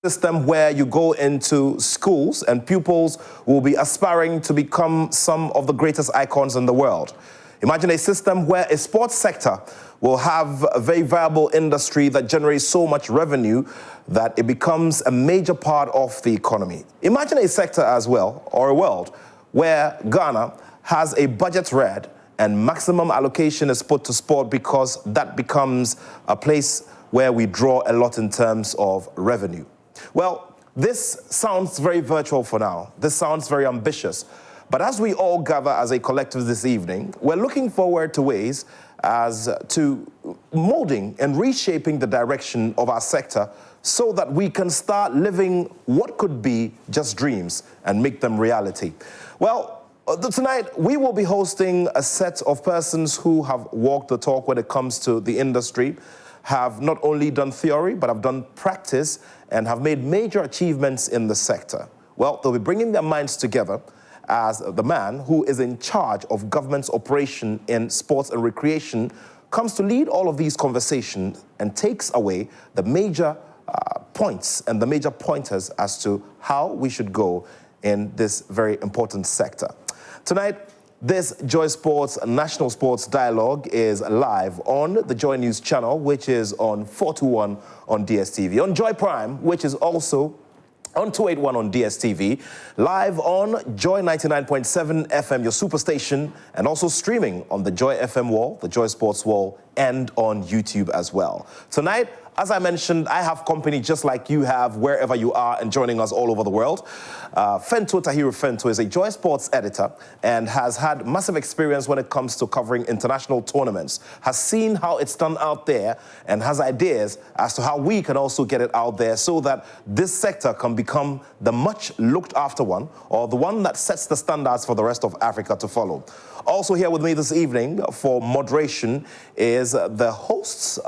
system where you go into schools and pupils will be aspiring to become some of the greatest icons in the world. Imagine a system where a sports sector will have a very viable industry that generates so much revenue that it becomes a major part of the economy. Imagine a sector as well, or a world, where Ghana has a budget red and maximum allocation is put to sport because that becomes a place where we draw a lot in terms of revenue. Well, this sounds very virtual for now. This sounds very ambitious. But as we all gather as a collective this evening, we're looking forward to ways as to molding and reshaping the direction of our sector so that we can start living what could be just dreams and make them reality. Well, tonight we will be hosting a set of persons who have walked the talk when it comes to the industry, have not only done theory, but have done practice and have made major achievements in the sector. Well, they'll be bringing their minds together as the man who is in charge of government's operation in sports and recreation comes to lead all of these conversations and takes away the major points and the major pointers as to how we should go in this very important sector. Tonight, this JoySports National Sports Dialogue is live on the Joy News channel, which is on 421 on DSTV, on Joy Prime, which is also on 281 on DSTV, live on Joy 99.7 FM, your superstation, and also streaming on the Joy FM wall, the Joy Sports wall, and on YouTube as well. Tonight, as I mentioned, I have company just like you have wherever you are and joining us all over the world. Fento Tahiru Fento is a Joy Sports editor and has had massive experience when it comes to covering international tournaments, has seen how it's done out there and has ideas as to how we can also get it out there so that this sector can become the much looked after one or the one that sets the standards for the rest of Africa to follow. Also here with me this evening for moderation is the hosts.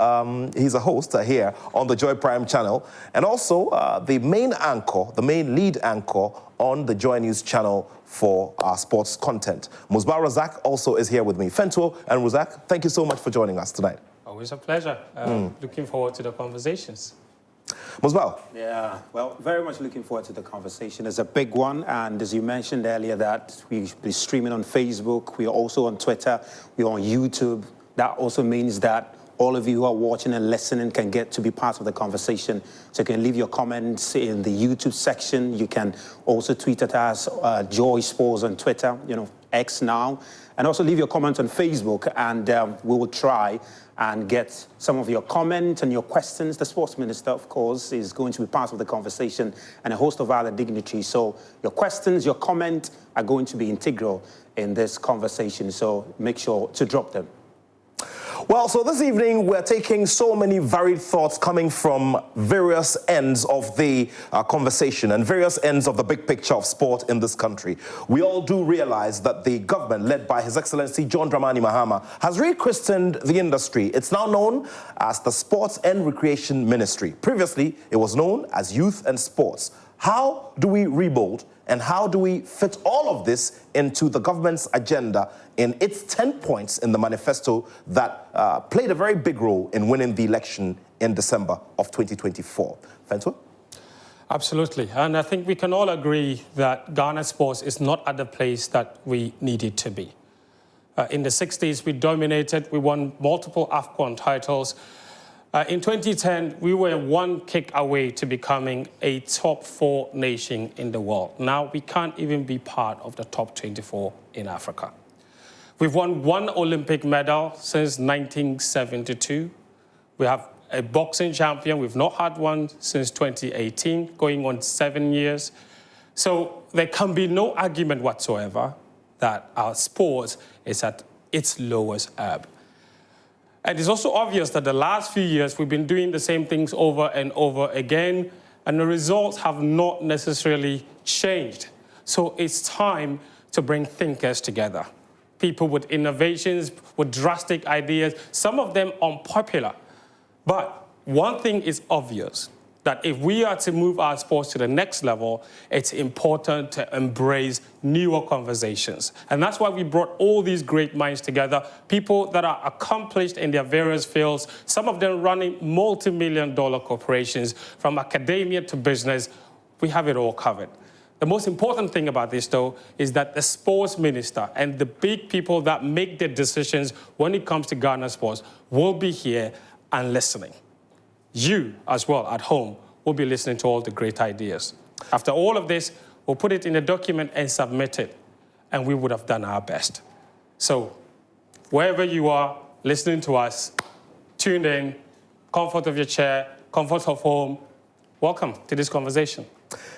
He's a host here on the Joy Prime channel, and also the main anchor, the main lead anchor on the Joy News channel for our sports content. Musbah Razak also is here with me. Fento and Razak, thank you so much for joining us tonight. Always a pleasure. Looking forward to the conversations. Musbah. Yeah, well, very much looking forward to the conversation. It's a big one, and as you mentioned earlier, that we'll be streaming on Facebook, we're also on Twitter, we're on YouTube. That also means that all of you who are watching and listening can get to be part of the conversation. So you can leave your comments in the YouTube section. You can also tweet at us, JoySports on Twitter, X now. And also leave your comments on Facebook, and we will try and get some of your comments and your questions. The Sports Minister, of course, is going to be part of the conversation, and a host of other dignitaries. So your questions, your comments are going to be integral in this conversation. So make sure to drop them. Well, so this evening we're taking so many varied thoughts coming from various ends of the conversation and various ends of the big picture of sport in this country. We all do realize that the government, led by His Excellency John Dramani Mahama, has rechristened the industry. It's now known as the Sports and Recreation Ministry. Previously, it was known as Youth and Sports. How do we rebuild and how do we fit all of this into the government's agenda in its 10 points in the manifesto that played a very big role in winning the election in December of 2024? Fento? Absolutely. And I think we can all agree that Ghana sports is not at the place that we need it to be. In the 60s, we dominated. We won multiple AFCON titles. In 2010, we were one kick away to becoming a top 4 nation in the world. Now, we can't even be part of the top 24 in Africa. We've won 1 Olympic medal since 1972. We have a boxing champion. We've not had one since 2018, going on 7 years. So there can be no argument whatsoever that our sport is at its lowest ebb. And it's also obvious that the last few years we've been doing the same things over and over again, and the results have not necessarily changed. So it's time to bring thinkers together. People with innovations, with drastic ideas, some of them unpopular. But one thing is obvious. that if we are to move our sports to the next level, it's important to embrace newer conversations. And that's why we brought all these great minds together, people that are accomplished in their various fields, some of them running multi-million-dollar corporations, from academia to business. We have it all covered. The most important thing about this, though, is that the sports minister and the big people that make the decisions when it comes to Ghana sports will be here and listening. You, as well, at home, will be listening to all the great ideas. After all of this, we'll put it in a document and submit it, and we would have done our best. So, wherever you are listening to us, tuned in, comfort of your chair, comfort of home, welcome to this conversation.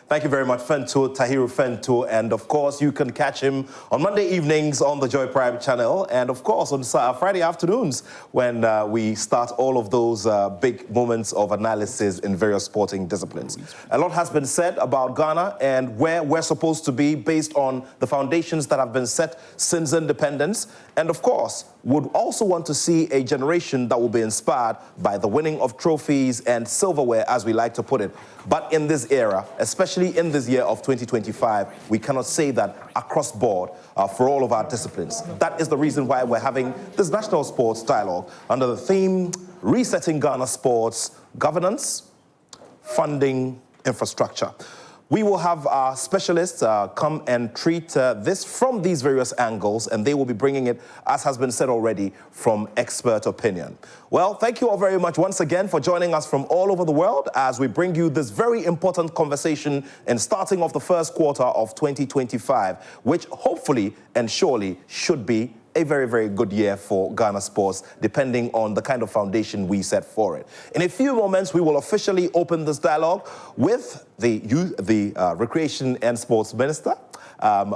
Thank you very much, Fento, Tahiru Fento. And of course, you can catch him on Monday evenings on the Joy Prime channel. And of course, on Friday afternoons when we start all of those big moments of analysis in various sporting disciplines. A lot has been said about Ghana and where we're supposed to be based on the foundations that have been set since independence. And of course, would also want to see a generation that will be inspired by the winning of trophies and silverware, as we like to put it. But in this era, especially in this year of 2025, we cannot say that across board for all of our disciplines. That is the reason why we're having this National Sports Dialogue under the theme, Resetting Ghana Sports, Governance, Funding, Infrastructure. We will have our specialists come and treat this from these various angles, and they will be bringing it, as has been said already, from expert opinion. Well, thank you all very much once again for joining us from all over the world as we bring you this very important conversation and starting off the first quarter of 2025, which hopefully and surely should be a very, very good year for Ghana sports, depending on the kind of foundation we set for it. In a few moments, we will officially open this dialogue with the Recreation and Sports Minister.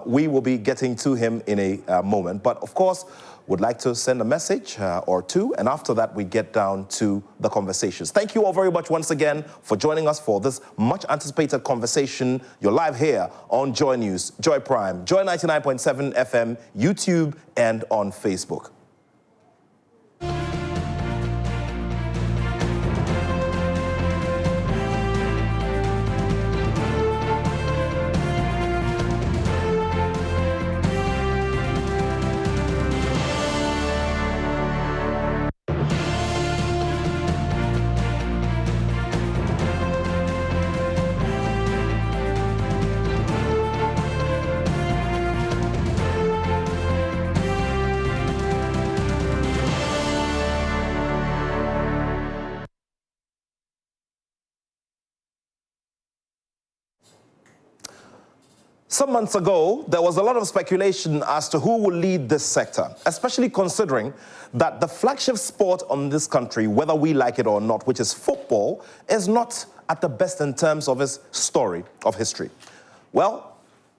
We will be getting to him in a moment, but of course, would like to send a message or two, and after that, we get down to the conversations. Thank you all very much once again for joining us for this much anticipated conversation. You're live here on Joy News, Joy Prime, Joy 99.7 FM, YouTube, and on Facebook. Some months ago, there was a lot of speculation as to who will lead this sector, especially considering that the flagship sport on this country, whether we like it or not, which is football, is not at the best in terms of its story of history. Well,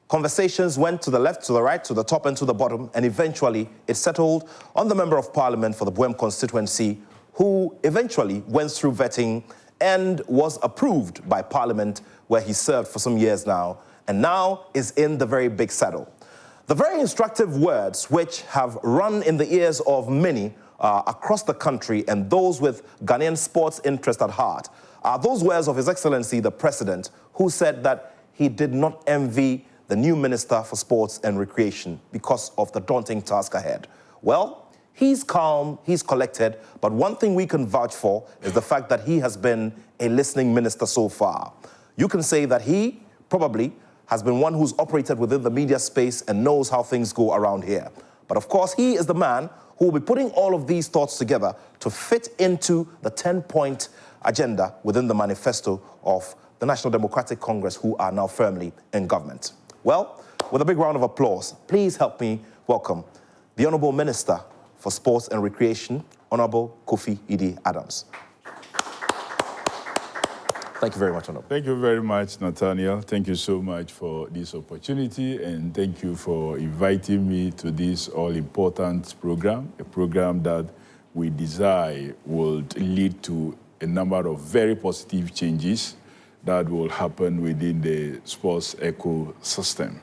conversations went to the left, to the right, to the top and to the bottom, and eventually it settled on the Member of Parliament for the Buem constituency, who eventually went through vetting and was approved by Parliament, where he served for some years now, and now is in the very big saddle. The very instructive words which have run in the ears of many across the country and those with Ghanaian sports interest at heart are those words of His Excellency the President, who said that he did not envy the new Minister for Sports and Recreation because of the daunting task ahead. Well, he's calm, he's collected, but one thing we can vouch for is the fact that he has been a listening minister so far. You can say that he probably has been one who's operated within the media space and knows how things go around here. But of course, he is the man who will be putting all of these thoughts together to fit into the 10-point agenda within the manifesto of the National Democratic Congress, who are now firmly in government. Well, with a big round of applause, please help me welcome the Honourable Minister for Sports and Recreation, Honourable Kofi Idi Adams. Thank you very much, Honourable. Thank you very much, Nathaniel. Thank you so much for this opportunity, and thank you for inviting me to this all-important program, a program that we desire will lead to a number of very positive changes that will happen within the sports ecosystem.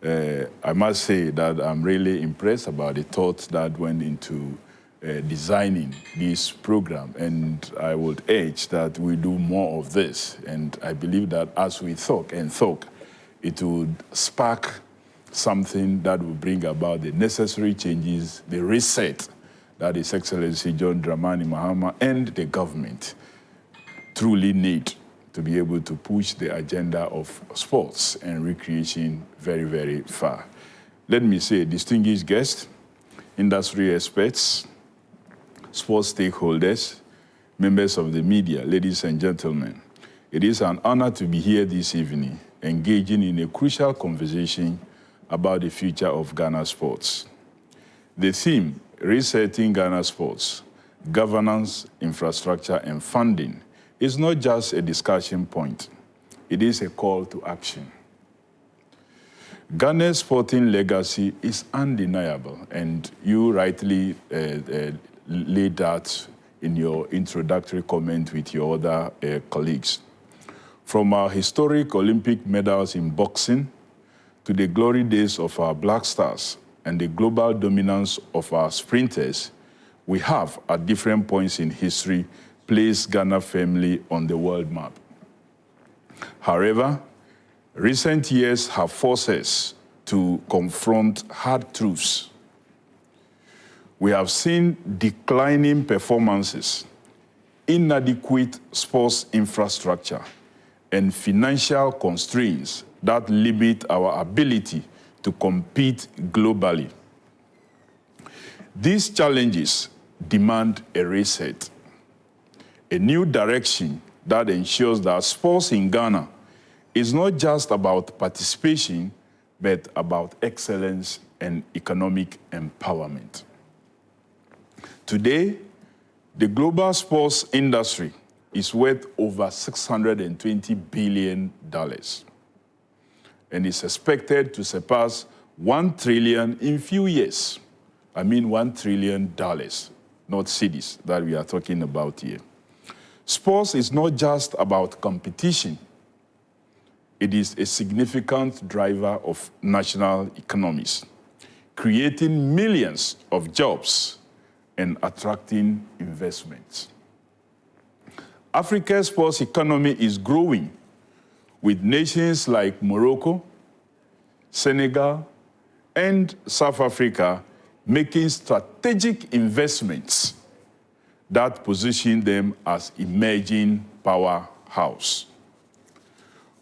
I must say that I'm really impressed about the thoughts that went into designing this program, and I would urge that we do more of this. And I believe that as we talk, it would spark something that will bring about the necessary changes, the reset that His Excellency John Dramani Mahama and the government truly need to be able to push the agenda of sports and recreation very, very far. Let me say, distinguished guests, industry experts, sports stakeholders, members of the media, ladies and gentlemen, it is an honor to be here this evening, engaging in a crucial conversation about the future of Ghana sports. The theme, Resetting Ghana Sports, Governance, Infrastructure, and Funding, is not just a discussion point. It is a call to action. Ghana's sporting legacy is undeniable, and you rightly laid that in your introductory comment with your other colleagues. From our historic Olympic medals in boxing to the glory days of our Black Stars and the global dominance of our sprinters, we have, at different points in history, placed Ghana firmly on the world map. However, recent years have forced us to confront hard truths. We have seen declining performances, inadequate sports infrastructure, and financial constraints that limit our ability to compete globally. These challenges demand a reset, a new direction that ensures that sports in Ghana is not just about participation, but about excellence and economic empowerment. Today, the global sports industry is worth over $620 billion and is expected to surpass $1 trillion in few years. I mean $1 trillion, not cedis that we are talking about here. Sports is not just about competition. It is a significant driver of national economies, creating millions of jobs and attracting investments. Africa's sports economy is growing, with nations like Morocco, Senegal, and South Africa making strategic investments that position them as emerging powerhouse.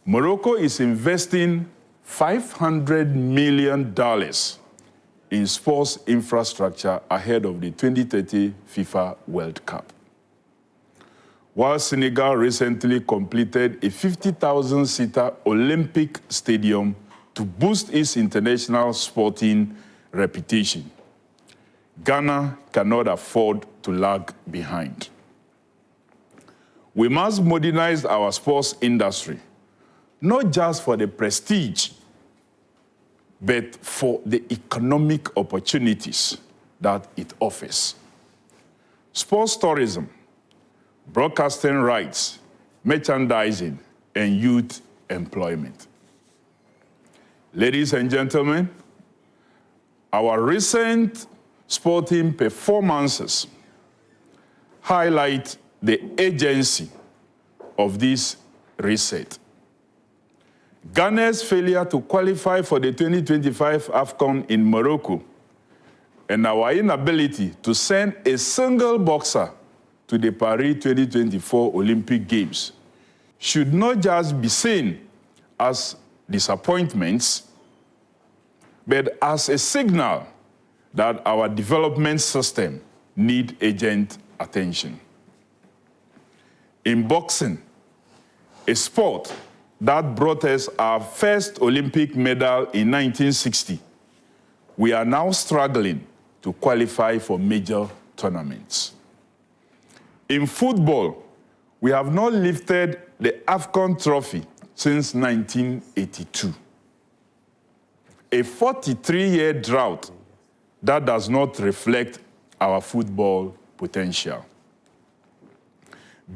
Morocco is investing $500 million in sports infrastructure ahead of the 2030 FIFA World Cup. While Senegal recently completed a 50,000-seater Olympic stadium to boost its international sporting reputation, Ghana cannot afford to lag behind. We must modernize our sports industry, not just for the prestige, but for the economic opportunities that it offers. Sports tourism, broadcasting rights, merchandising, and youth employment. Ladies and gentlemen, our recent sporting performances highlight the urgency of this reset. Ghana's failure to qualify for the 2025 AFCON in Morocco and our inability to send a single boxer to the Paris 2024 Olympic Games should not just be seen as disappointments, but as a signal that our development system needs urgent attention. In boxing, a sport that brought us our first Olympic medal in 1960, we are now struggling to qualify for major tournaments. In football, we have not lifted the AFCON trophy since 1982. A 43-year drought that does not reflect our football potential.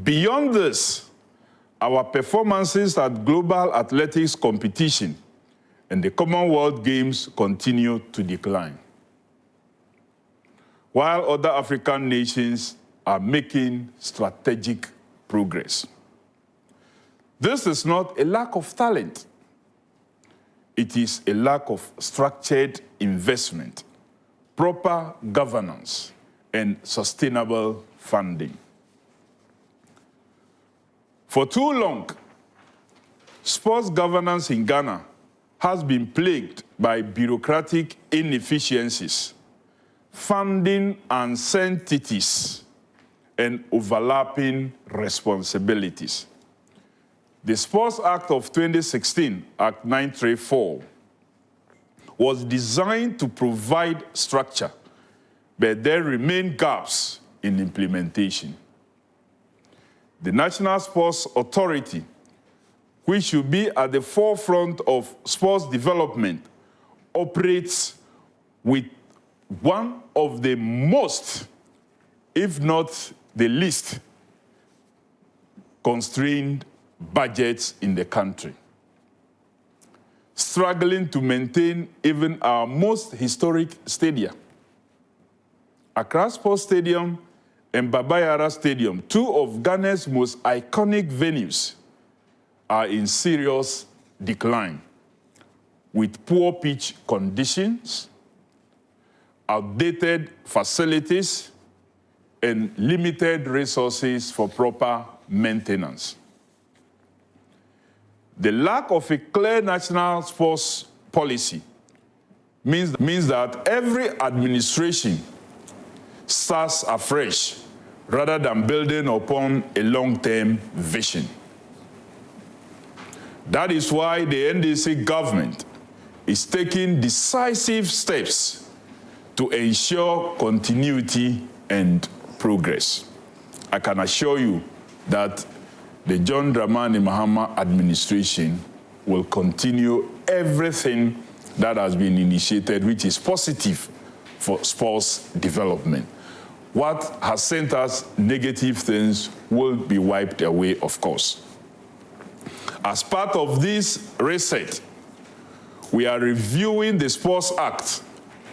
Beyond this, our performances at global athletics competition and the Commonwealth Games continue to decline. while other African nations are making strategic progress. This is not a lack of talent. It is a lack of structured investment, proper governance, and sustainable funding. For too long, sports governance in Ghana has been plagued by bureaucratic inefficiencies, funding uncertainties, and overlapping responsibilities. The Sports Act of 2016, Act 934, was designed to provide structure, but there remain gaps in implementation. The National Sports Authority, which should be at the forefront of sports development, operates with one of the most, if not the least, constrained budgets in the country, struggling to maintain even our most historic stadia. Accra Sports Stadium and Baba Yara Stadium, two of Ghana's most iconic venues, are in serious decline, with poor pitch conditions, outdated facilities, and limited resources for proper maintenance. The lack of a clear national sports policy means that every administration starts afresh rather than building upon a long-term vision. That is why the NDC government is taking decisive steps to ensure continuity and progress. I can assure you that the John Dramani Mahama administration will continue everything that has been initiated, which is positive for sports development. What has sent us negative things will be wiped away, of course. As part of this reset, we are reviewing the Sports Act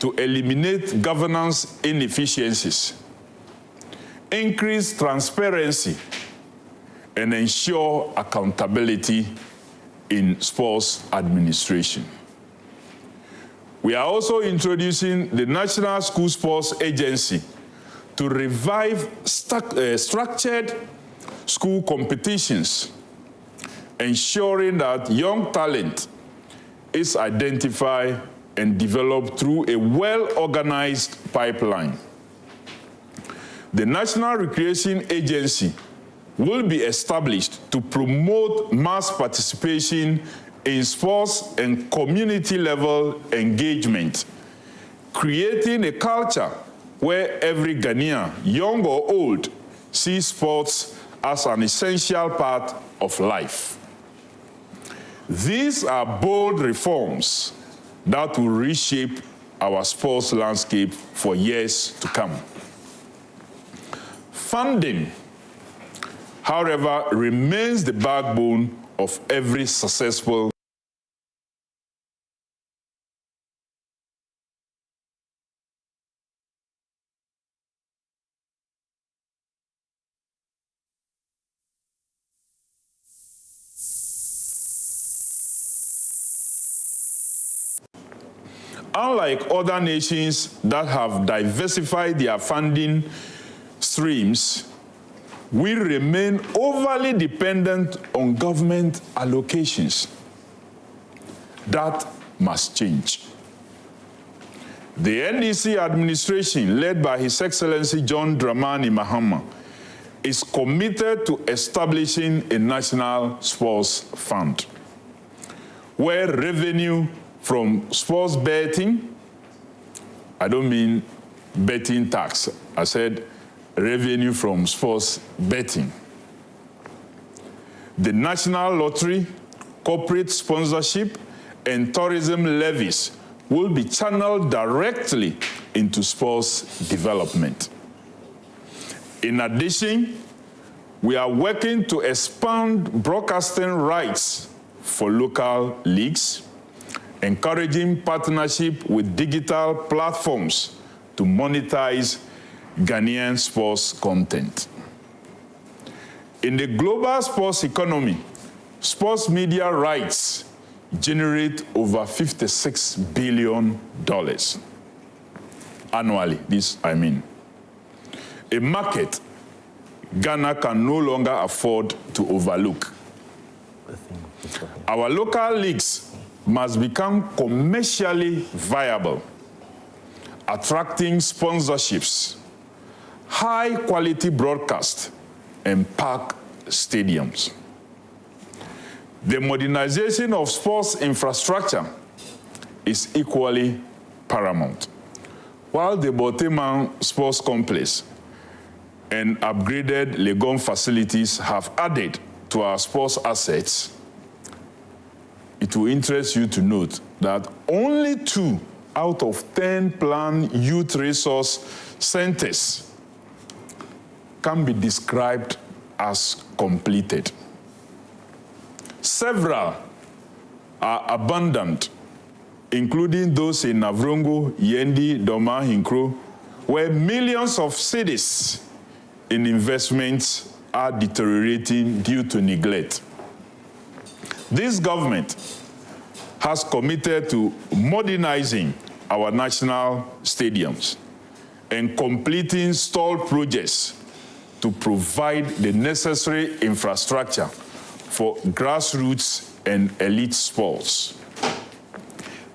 to eliminate governance inefficiencies, increase transparency, and ensure accountability in sports administration. We are also introducing the National School Sports Agency to revive structured school competitions, ensuring that young talent is identified and developed through a well-organized pipeline. The National Recreation Agency will be established to promote mass participation in sports and community-level engagement, creating a culture where every Ghanaian, young or old, sees sports as an essential part of life. These are bold reforms that will reshape our sports landscape for years to come. Funding, however, remains the backbone of every successful Unlike other nations that have diversified their funding streams, we remain overly dependent on government allocations. That must change. The NDC administration, led by His Excellency John Dramani Mahama, is committed to establishing a national sports fund, where revenue from sports betting, I don't mean betting tax, I said revenue from sports betting. The National Lottery, corporate sponsorship, and tourism levies will be channeled directly into sports development. In addition, we are working to expand broadcasting rights for local leagues, encouraging partnership with digital platforms to monetize Ghanaian sports content. In the global sports economy, sports media rights generate over $56 billion annually, a market Ghana can no longer afford to overlook. Our local leagues must become commercially viable, attracting sponsorships, high-quality broadcast, and packed stadiums. The modernization of sports infrastructure is equally paramount. While the Boteman Sports Complex and upgraded Legon facilities have added to our sports assets, it will interest you to note that only 2 out of 10 planned youth resource centers can be described as completed. Several are abandoned, including those in Navrongo, Yendi, Doma, Hinkro, where millions of cedis in investments are deteriorating due to neglect. This government has committed to modernizing our national stadiums and completing stalled projects to provide the necessary infrastructure for grassroots and elite sports.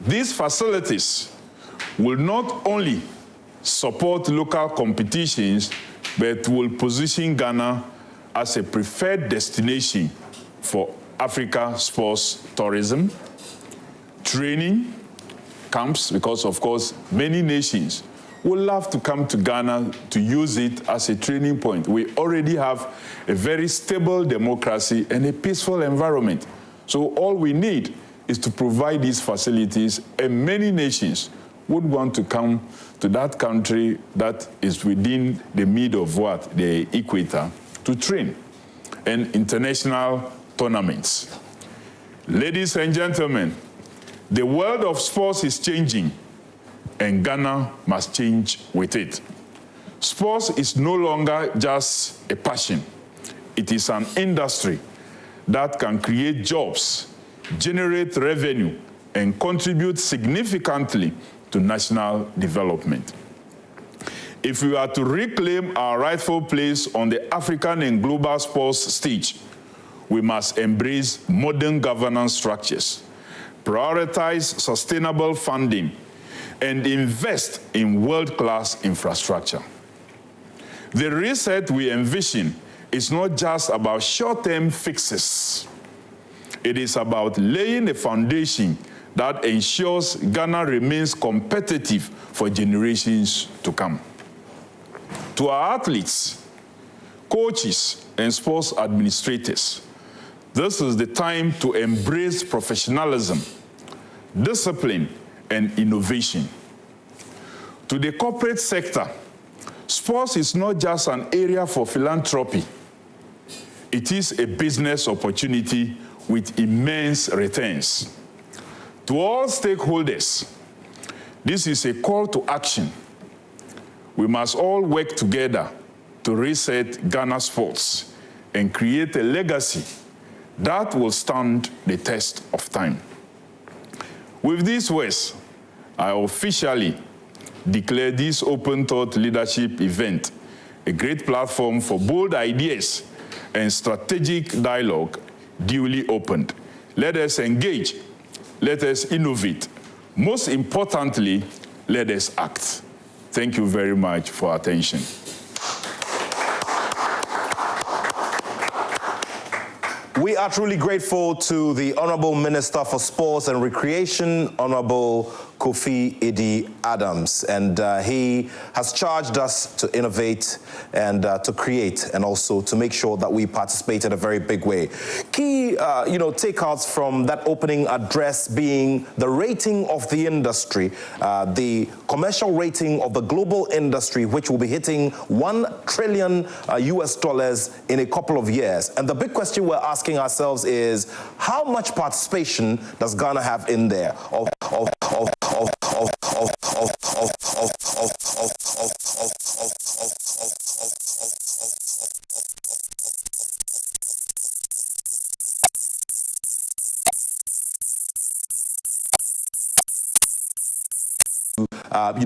These facilities will not only support local competitions, but will position Ghana as a preferred destination for Africa sports tourism, training, camps, because of course many nations would love to come to Ghana to use it as a training point. We already have a very stable democracy and a peaceful environment. So all we need is to provide these facilities, and many nations would want to come to that country that is within the mid of the equator to train, and international tournaments. Ladies and gentlemen, the world of sports is changing, and Ghana must change with it. Sports is no longer just a passion. It is an industry that can create jobs, generate revenue, and contribute significantly to national development. If we are to reclaim our rightful place on the African and global sports stage, we must embrace modern governance structures, prioritize sustainable funding, and invest in world-class infrastructure. The reset we envision is not just about short-term fixes. It is about laying a foundation that ensures Ghana remains competitive for generations to come. To our athletes, coaches, and sports administrators, this is the time to embrace professionalism, discipline, and innovation. To the corporate sector, sports is not just an area for philanthropy. It is a business opportunity with immense returns. To all stakeholders, this is a call to action. We must all work together to reset Ghana sports and create a legacy that will stand the test of time. With these words, I officially declare this Open Thought Leadership event a great platform for bold ideas and strategic dialogue duly opened. Let us engage, let us innovate. Most importantly, let us act. Thank you very much for attention. We are truly grateful to the Honorable Minister for Sports and Recreation, Honorable Kofi Idi Adams, and he has charged us to innovate and to create, and also to make sure that we participate in a very big way. Key, takeouts from that opening address being the rating of the industry, the commercial rating of the global industry, which will be hitting $1 trillion US in a couple of years. And the big question we're asking ourselves is, how much participation does Ghana have in there of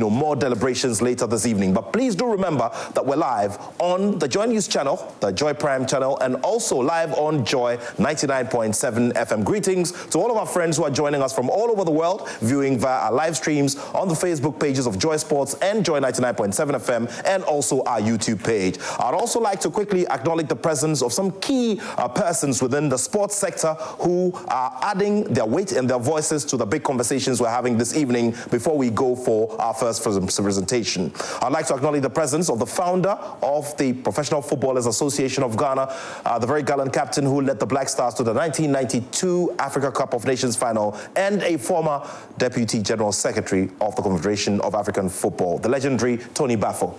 More deliberations later this evening. But please do remember that we're live on the Joy News channel, the Joy Prime channel, and also live on Joy 99.7 FM. Greetings to all of our friends who are joining us from all over the world, viewing via our live streams on the Facebook pages of JoySports and Joy 99.7 FM, and also our YouTube page. I'd also like to quickly acknowledge the presence of some key persons within the sports sector who are adding their weight and their voices to the big conversations we're having this evening before we go for our first presentation. I'd like to acknowledge the presence of the founder of the Professional Footballers Association of Ghana, the very gallant captain who led the Black Stars to the 1992 Africa Cup of Nations final, and a former Deputy General Secretary of the Confederation of African Football, the legendary Tony Bafo.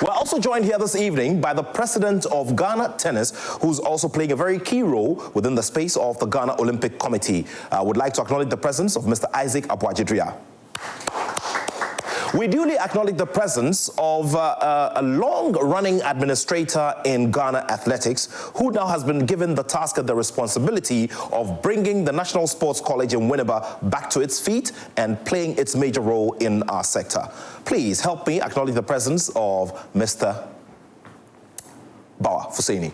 We're also joined here this evening by the president of Ghana Tennis, who's also playing a very key role within the space of the Ghana Olympic Committee. I would like to acknowledge the presence of Mr. Isaac Abuajidria. We duly acknowledge the presence of a long-running administrator in Ghana Athletics, who now has been given the task and the responsibility of bringing the National Sports College in Winneba back to its feet and playing its major role in our sector. Please help me acknowledge the presence of Mr. Bawa Fuseni.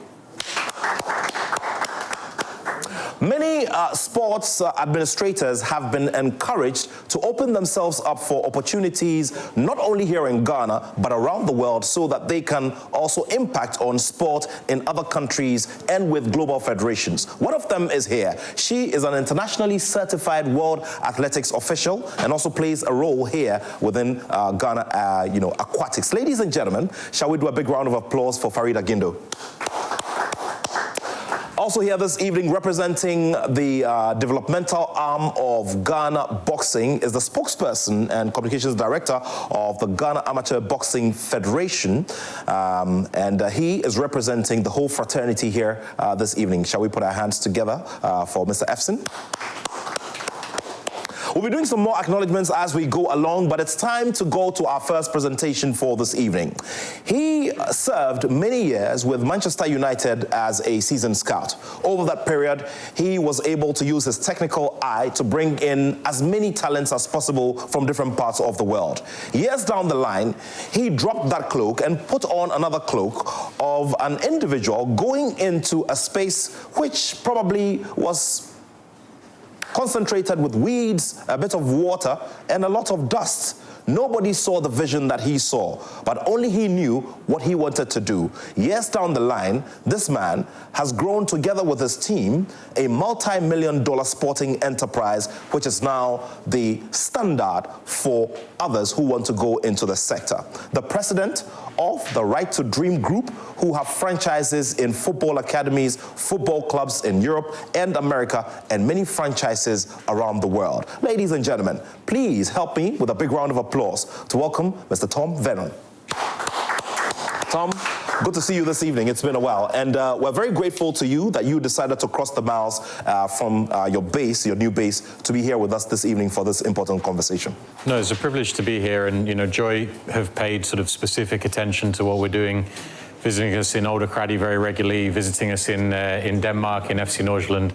Many sports administrators have been encouraged to open themselves up for opportunities not only here in Ghana but around the world, so that they can also impact on sport in other countries and with global federations. One of them is here. She is an internationally certified World Athletics official and also plays a role here within Ghana, Aquatics. Ladies and gentlemen, shall we do a big round of applause for Farida Gindo? Also here this evening, representing the developmental arm of Ghana Boxing, is the spokesperson and communications director of the Ghana Amateur Boxing Federation, and he is representing the whole fraternity here this evening. Shall we put our hands together for Mr. Efson? We'll be doing some more acknowledgements as we go along, but it's time to go to our first presentation for this evening. He served many years with Manchester United as a seasoned scout. Over that period, he was able to use his technical eye to bring in as many talents as possible from different parts of the world. Years down the line, he dropped that cloak and put on another cloak of an individual going into a space which probably was concentrated with weeds, a bit of water, and a lot of dust. Nobody saw the vision that he saw, but only he knew what he wanted to do. Years down the line, this man has grown together with his team a multi-million-dollar sporting enterprise, which is now the standard for others who want to go into the sector. The president of the Right to Dream Group, who have franchises in football academies, football clubs in Europe and America, and many franchises around the world. Ladies and gentlemen, please help me with a big round of applause to welcome Mr. Tom Vernon. Tom, good to see you this evening. It's been a while, and we're very grateful to you that you decided to cross the miles from your base, your new base, to be here with us this evening for this important conversation. No, it's a privilege to be here, and Joy have paid sort of specific attention to what we're doing, visiting us in Older very regularly, visiting us in Denmark, in FC Nordsjælland,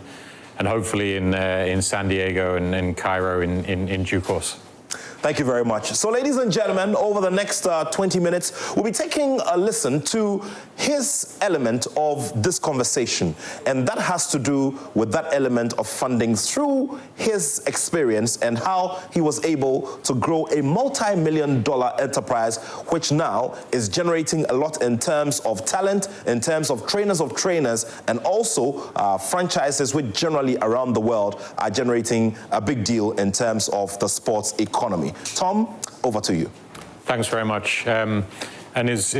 and hopefully in San Diego and in Cairo in due course. Thank you very much. So, ladies and gentlemen, over the next 20 minutes, we'll be taking a listen to his element of this conversation. And that has to do with that element of funding through his experience and how he was able to grow a multi-million-dollar enterprise, which now is generating a lot in terms of talent, in terms of trainers, and also franchises which generally around the world are generating a big deal in terms of the sports economy. Tom, over to you. Thanks very much. And it's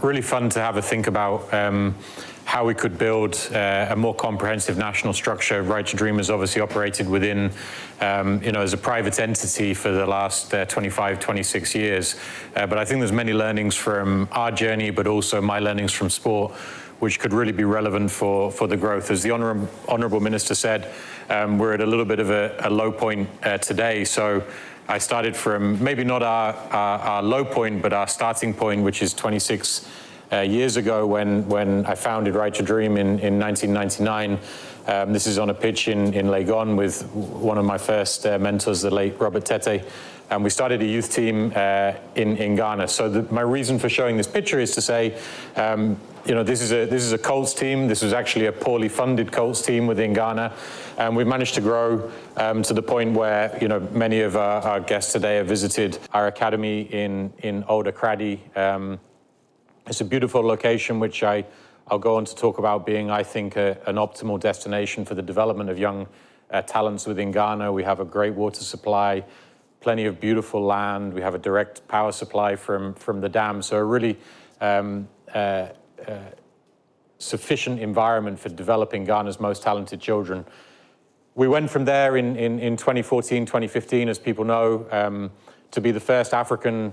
really fun to have a think about how we could build a more comprehensive national structure. Right to Dream has obviously operated within, as a private entity for the last 25, 26 years. But I think there's many learnings from our journey, but also my learnings from sport, which could really be relevant for the growth. As the Honourable Minister said, we're at a little bit of a low point today. So I started from maybe not our low point, but our starting point, which is 26 years ago when I founded Right to Dream in 1999. This is on a pitch in Legon with one of my first mentors, the late Robert Tete. And we started a youth team in Ghana. So my reason for showing this picture is to say, this is a Colts team. This was actually a poorly funded Colts team within Ghana. And we've managed to grow to the point where, many of our guests today have visited our academy in Old Akradi. It's a beautiful location, which I'll go on to talk about being, I think, an optimal destination for the development of young talents within Ghana. We have a great water supply, plenty of beautiful land. We have a direct power supply from the dam. So a really sufficient environment for developing Ghana's most talented children. We went from there in 2014, 2015, as people know, to be the first African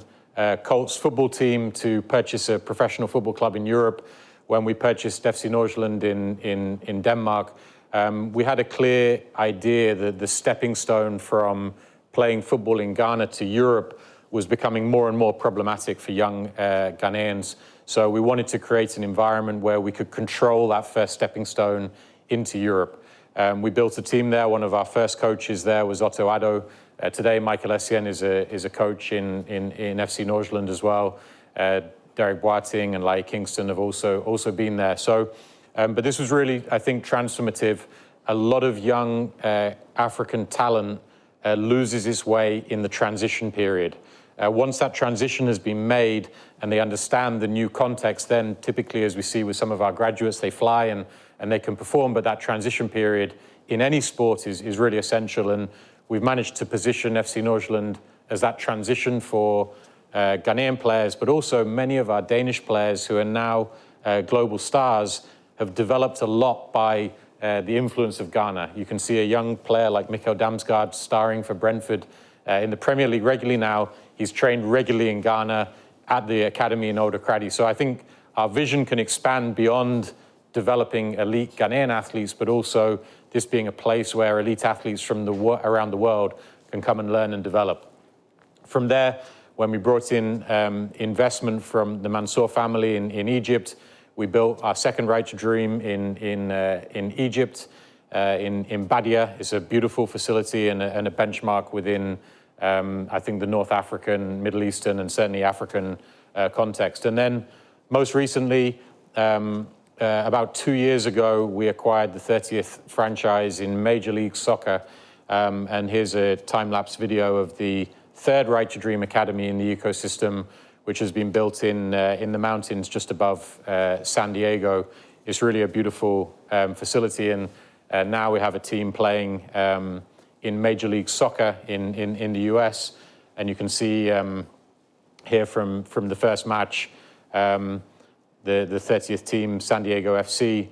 Colts football team to purchase a professional football club in Europe. When we purchased FC Nordsjælland in Denmark, we had a clear idea that the stepping stone from playing football in Ghana to Europe was becoming more and more problematic for young Ghanaians. So we wanted to create an environment where we could control that first stepping stone into Europe. We built a team there. One of our first coaches there was Otto Addo. Today, Michael Essien is a coach in FC Nordsjælland as well. Derek Boating and Lai Kingston have also been there. So, but this was really, I think, transformative. A lot of young African talent loses its way in the transition period. Once that transition has been made and they understand the new context, then typically, as we see with some of our graduates, they fly and they can perform, but that transition period in any sport is really essential. And we've managed to position FC Nordsjælland as that transition for Ghanaian players, but also many of our Danish players who are now global stars have developed a lot by the influence of Ghana. You can see a young player like Mikkel Damsgaard starring for Brentford in the Premier League regularly now. He's trained regularly in Ghana at the academy in Old Akradi. So I think our vision can expand beyond developing elite Ghanaian athletes, but also this being a place where elite athletes from around the world can come and learn and develop. From there, when we brought in investment from the Mansour family in Egypt, we built our second Right to Dream in Egypt, in Badia. It's a beautiful facility and a benchmark within, I think, the North African, Middle Eastern, and certainly African context. And then most recently, about 2 years ago, we acquired the 30th franchise in Major League Soccer. And here's a time-lapse video of the third Right to Dream Academy in the ecosystem, which has been built in the mountains just above San Diego. It's really a beautiful facility, and now we have a team playing in Major League Soccer in the US. And you can see here from the first match, the 30th team, San Diego FC,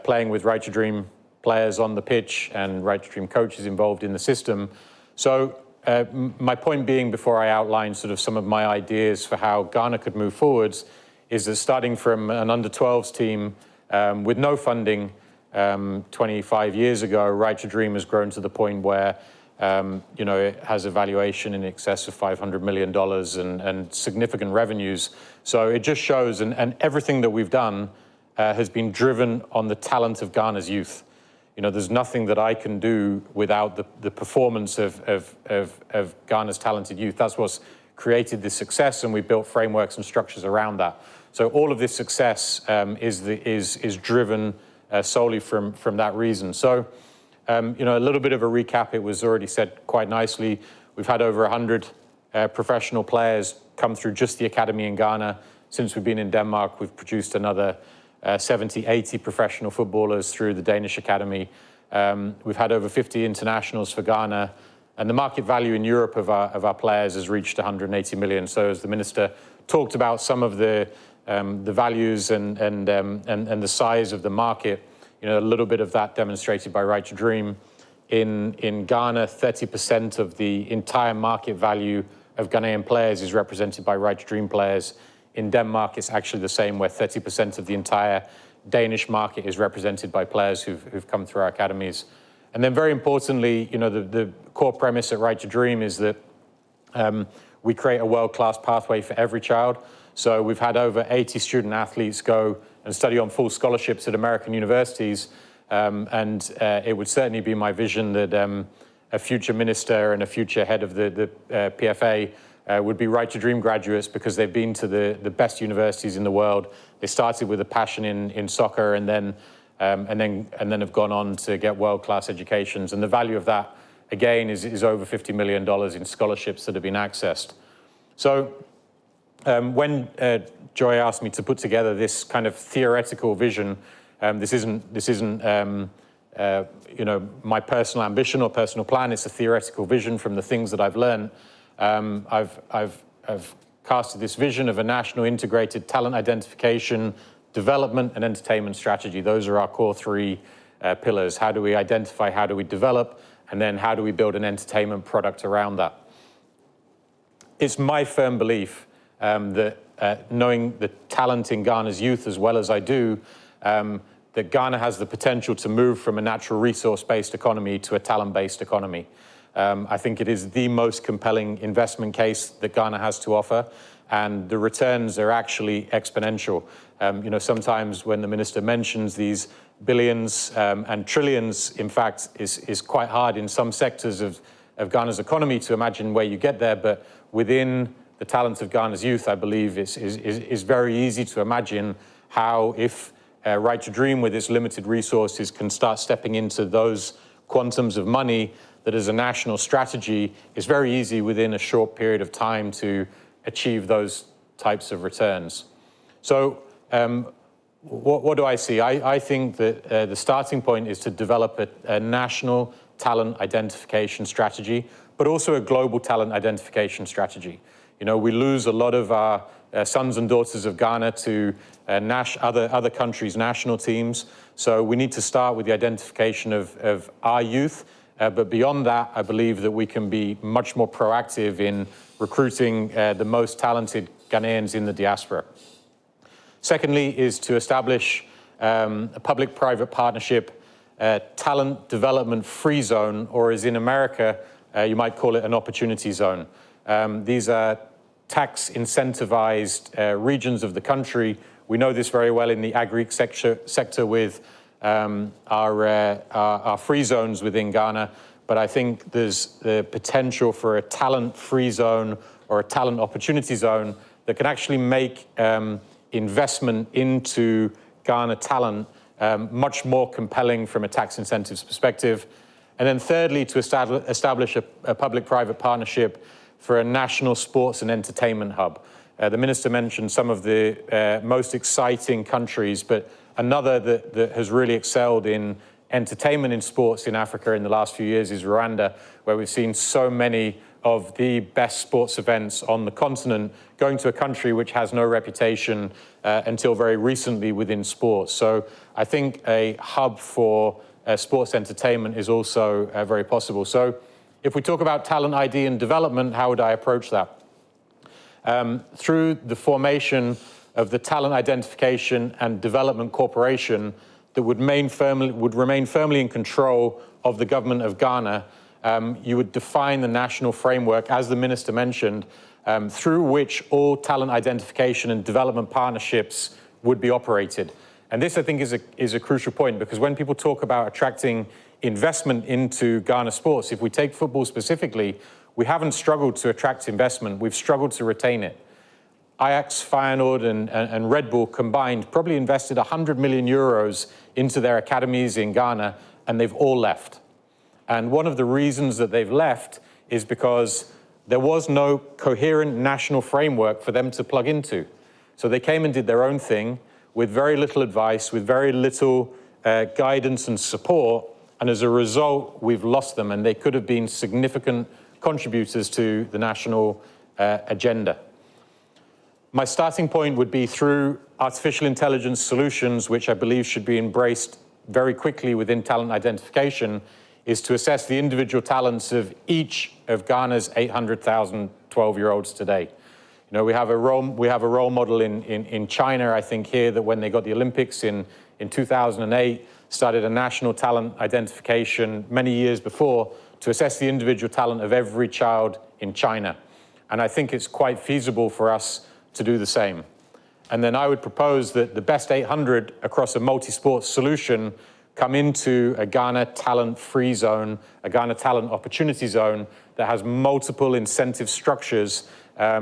playing with Right to Dream players on the pitch and Right to Dream coaches involved in the system. So my point being, before I outline sort of some of my ideas for how Ghana could move forwards, is that starting from an under-12s team with no funding 25 years ago, Right to Dream has grown to the point where it has a valuation in excess of $500 million and significant revenues. So it just shows, and everything that we've done has been driven on the talent of Ghana's youth. There's nothing that I can do without the performance of Ghana's talented youth. That's what's created this success, and we've built frameworks and structures around that. So all of this success is driven solely from that reason. So, a little bit of a recap. It was already said quite nicely. We've had over 100 professional players come through just the academy in Ghana. Since we've been in Denmark, we've produced another 70, 80 professional footballers through the Danish academy. We've had over 50 internationals for Ghana, and the market value in Europe of our players has reached 180 million. So as the minister talked about some of the values and the size of the market, a little bit of that demonstrated by Right to Dream. In Ghana, 30% of the entire market value of Ghanaian players is represented by Right to Dream players. In Denmark, it's actually the same, where 30% of the entire Danish market is represented by players who've come through our academies. And then very importantly, the core premise at Right to Dream is that We create a world-class pathway for every child. So we've had over 80 student athletes go and study on full scholarships at American universities. It would certainly be my vision that a future minister and a future head of the PFA would be Right to Dream graduates, because they've been to the best universities in the world. They started with a passion in soccer and then have gone on to get world-class educations. And the value of that, again, is over $50 million in scholarships that have been accessed. So when Joy asked me to put together this kind of theoretical vision, this isn't you know, my personal ambition or personal plan. It's a theoretical vision from the things that I've learned. I've casted this vision of a national integrated talent identification, development, and entertainment strategy. Those are our core three pillars. How do we identify, how do we develop, and then how do we build an entertainment product around that? It's my firm belief that knowing the talent in Ghana's youth as well as I do, that Ghana has the potential to move from a natural resource-based economy to a talent-based economy. I think it is the most compelling investment case that Ghana has to offer, and the returns are actually exponential. You know, sometimes when the minister mentions these billions and trillions, in fact, is quite hard in some sectors of Ghana's economy to imagine where you get there, but within the talent of Ghana's youth, I believe is very easy to imagine how, if Right to Dream with its limited resources can start stepping into those quantums of money, that as a national strategy is very easy within a short period of time to achieve those types of returns. So what do I see? I think that the starting point is to develop a national talent identification strategy, but also a global talent identification strategy. You know, we lose a lot of our sons and daughters of Ghana to other countries' national teams. So we need to start with the identification of our youth. But beyond that, I believe that we can be much more proactive in recruiting the most talented Ghanaians in the diaspora. Secondly is to establish a public-private partnership talent development free zone, or as in America, you might call it an opportunity zone. These are tax incentivized regions of the country. We know this very well in the agri sector with our free zones within Ghana, but I think there's the potential for a talent free zone or a talent opportunity zone that can actually make investment into Ghana talent much more compelling from a tax incentives perspective. And then thirdly, to establish a public-private partnership for a national sports and entertainment hub. The minister mentioned some of the most exciting countries, but another that has really excelled in entertainment in sports in Africa in the last few years is Rwanda, where we've seen so many of the best sports events on the continent going to a country which has no reputation until very recently within sports. So I think a hub for sports entertainment is also very possible. So if we talk about talent ID and development, how would I approach that? Through the formation of the Talent Identification and Development Corporation that would remain firmly in control of the government of Ghana, you would define the national framework, as the minister mentioned, through which all talent identification and development partnerships would be operated. And this, I think, is a crucial point, because when people talk about attracting investment into Ghana sports, if we take football specifically, we haven't struggled to attract investment, we've struggled to retain it. Ajax, Feyenoord and Red Bull combined probably invested 100 million euros into their academies in Ghana, and they've all left. And one of the reasons that they've left is because there was no coherent national framework for them to plug into. So they came and did their own thing with very little advice, with very little guidance and support, and as a result, we've lost them, and they could have been significant contributors to the national agenda. My starting point would be through artificial intelligence solutions, which I believe should be embraced very quickly within talent identification, is to assess the individual talents of each of Ghana's 800,000 12-year-olds today. You know, we have a role model in China, I think, here, that when they got the Olympics in 2008, started a national talent identification many years before to assess the individual talent of every child in China. And I think it's quite feasible for us to do the same. And then I would propose that the best 800 across a multi-sport solution come into a Ghana talent-free zone, a Ghana talent opportunity zone that has multiple incentive structures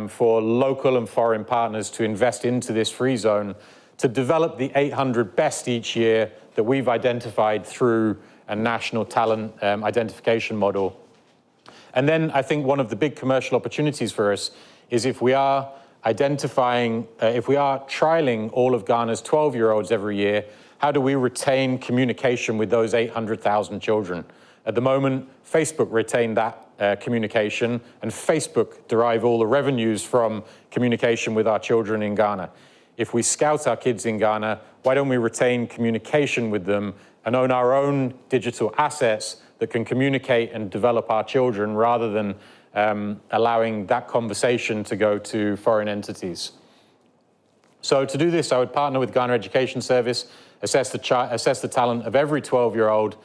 for local and foreign partners to invest into this free zone, to develop the 800 best each year that we've identified through a national talent identification model. And then I think one of the big commercial opportunities for us is if we are identifying, if we are trialing all of Ghana's 12-year-olds every year, how do we retain communication with those 800,000 children? At the moment, Facebook retain that communication, and Facebook derive all the revenues from communication with our children in Ghana. If we scout our kids in Ghana, why don't we retain communication with them and own our own digital assets that can communicate and develop our children rather than allowing that conversation to go to foreign entities? So to do this, I would partner with Ghana Education Service, assess the talent of every 12-year-old,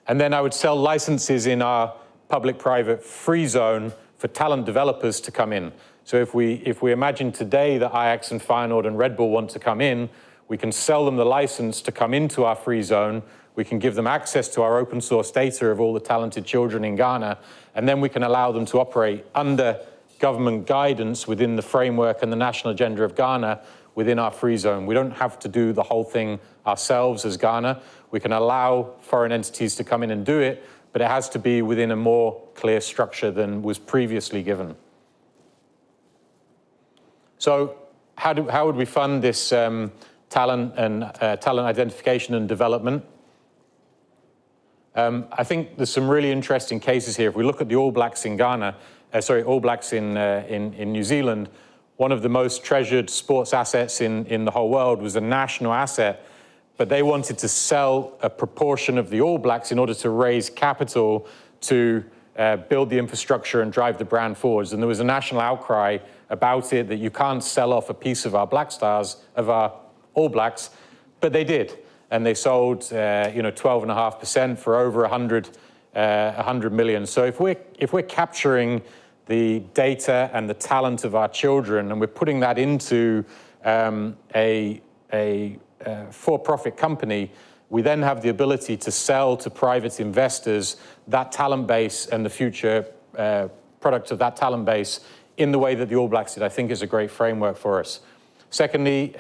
and then I would sell licenses in our public-private free zone for talent developers to come in. So if we imagine today that Ajax and Feyenoord and Red Bull want to come in, we can sell them the license to come into our free zone. We can give them access to our open source data of all the talented children in Ghana, and then we can allow them to operate under government guidance within the framework and the national agenda of Ghana within our free zone. We don't have to do the whole thing ourselves as Ghana. We can allow foreign entities to come in and do it, but it has to be within a more clear structure than was previously given. So how would we fund this talent identification and development? I think there's some really interesting cases here. If we look at the All Blacks in Ghana, All Blacks in New Zealand, one of the most treasured sports assets in the whole world was a national asset, but they wanted to sell a proportion of the All Blacks in order to raise capital to build the infrastructure and drive the brand forwards. And there was a national outcry about it, that you can't sell off a piece of our Black Stars, of our All Blacks, but they did. And they sold 12.5% for over 100 million. So if we're capturing the data and the talent of our children and we're putting that into a for-profit company, we then have the ability to sell to private investors that talent base and the future product of that talent base in the way that the All Blacks did. I think is a great framework for us. Secondly,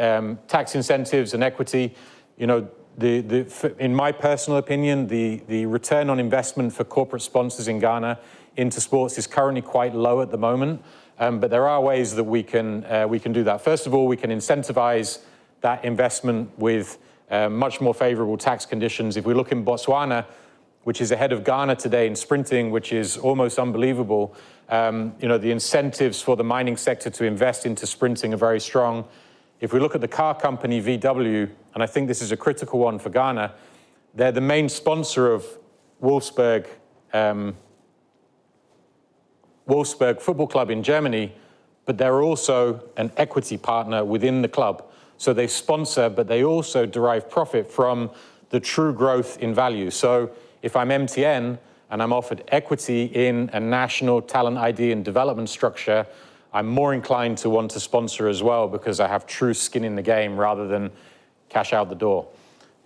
tax incentives and equity. In my personal opinion, the return on investment for corporate sponsors in Ghana into sports is currently quite low at the moment, but there are ways that we can do that. First of all, we can incentivize that investment with much more favorable tax conditions. If we look in Botswana, which is ahead of Ghana today in sprinting, which is almost unbelievable, the incentives for the mining sector to invest into sprinting are very strong. If we look at the car company VW, and I think this is a critical one for Ghana, they're the main sponsor of Wolfsburg Football Club in Germany, but they're also an equity partner within the club. So they sponsor, but they also derive profit from the true growth in value. So if I'm MTN and I'm offered equity in a national talent ID and development structure, I'm more inclined to want to sponsor as well because I have true skin in the game rather than cash out the door.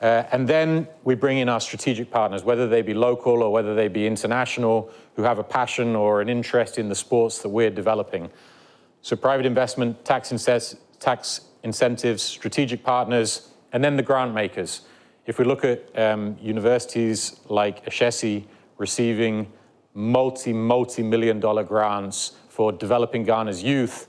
And then we bring in our strategic partners, whether they be local or whether they be international, who have a passion or an interest in the sports that we're developing. So private investment, tax incentives, strategig partners, and then the grant makers. If we look at universities like Ashesi receiving multi-million dollar grants for developing Ghana's youth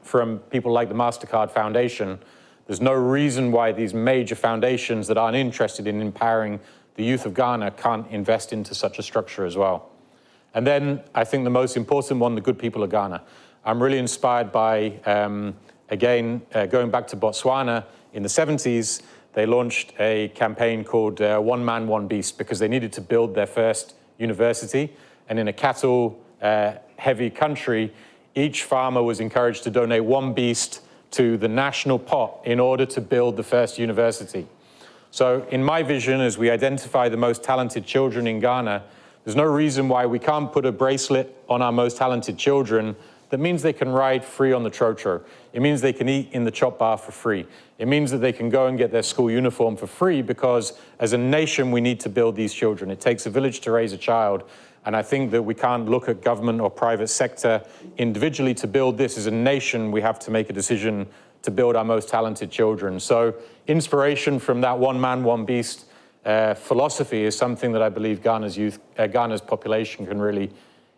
from people like the MasterCard Foundation, there's no reason why these major foundations that aren't interested in empowering the youth of Ghana can't invest into such a structure as well. And then I think the most important one, the good people of Ghana. I'm really inspired by, going back to Botswana in the 70s, they launched a campaign called One Man, One Beast, because they needed to build their first university. And in a cattle-heavy country, each farmer was encouraged to donate one beast to the national pot in order to build the first university. So in my vision, as we identify the most talented children in Ghana, there's no reason why we can't put a bracelet on our most talented children that means they can ride free on the Trotro. It means they can eat in the chop bar for free. It means that they can go and get their school uniform for free, because as a nation, we need to build these children. It takes a village to raise a child. And I think that we can't look at government or private sector individually to build this. As a nation, we have to make a decision to build our most talented children. So inspiration from that one man, one beast philosophy is something that I believe Ghana's population can really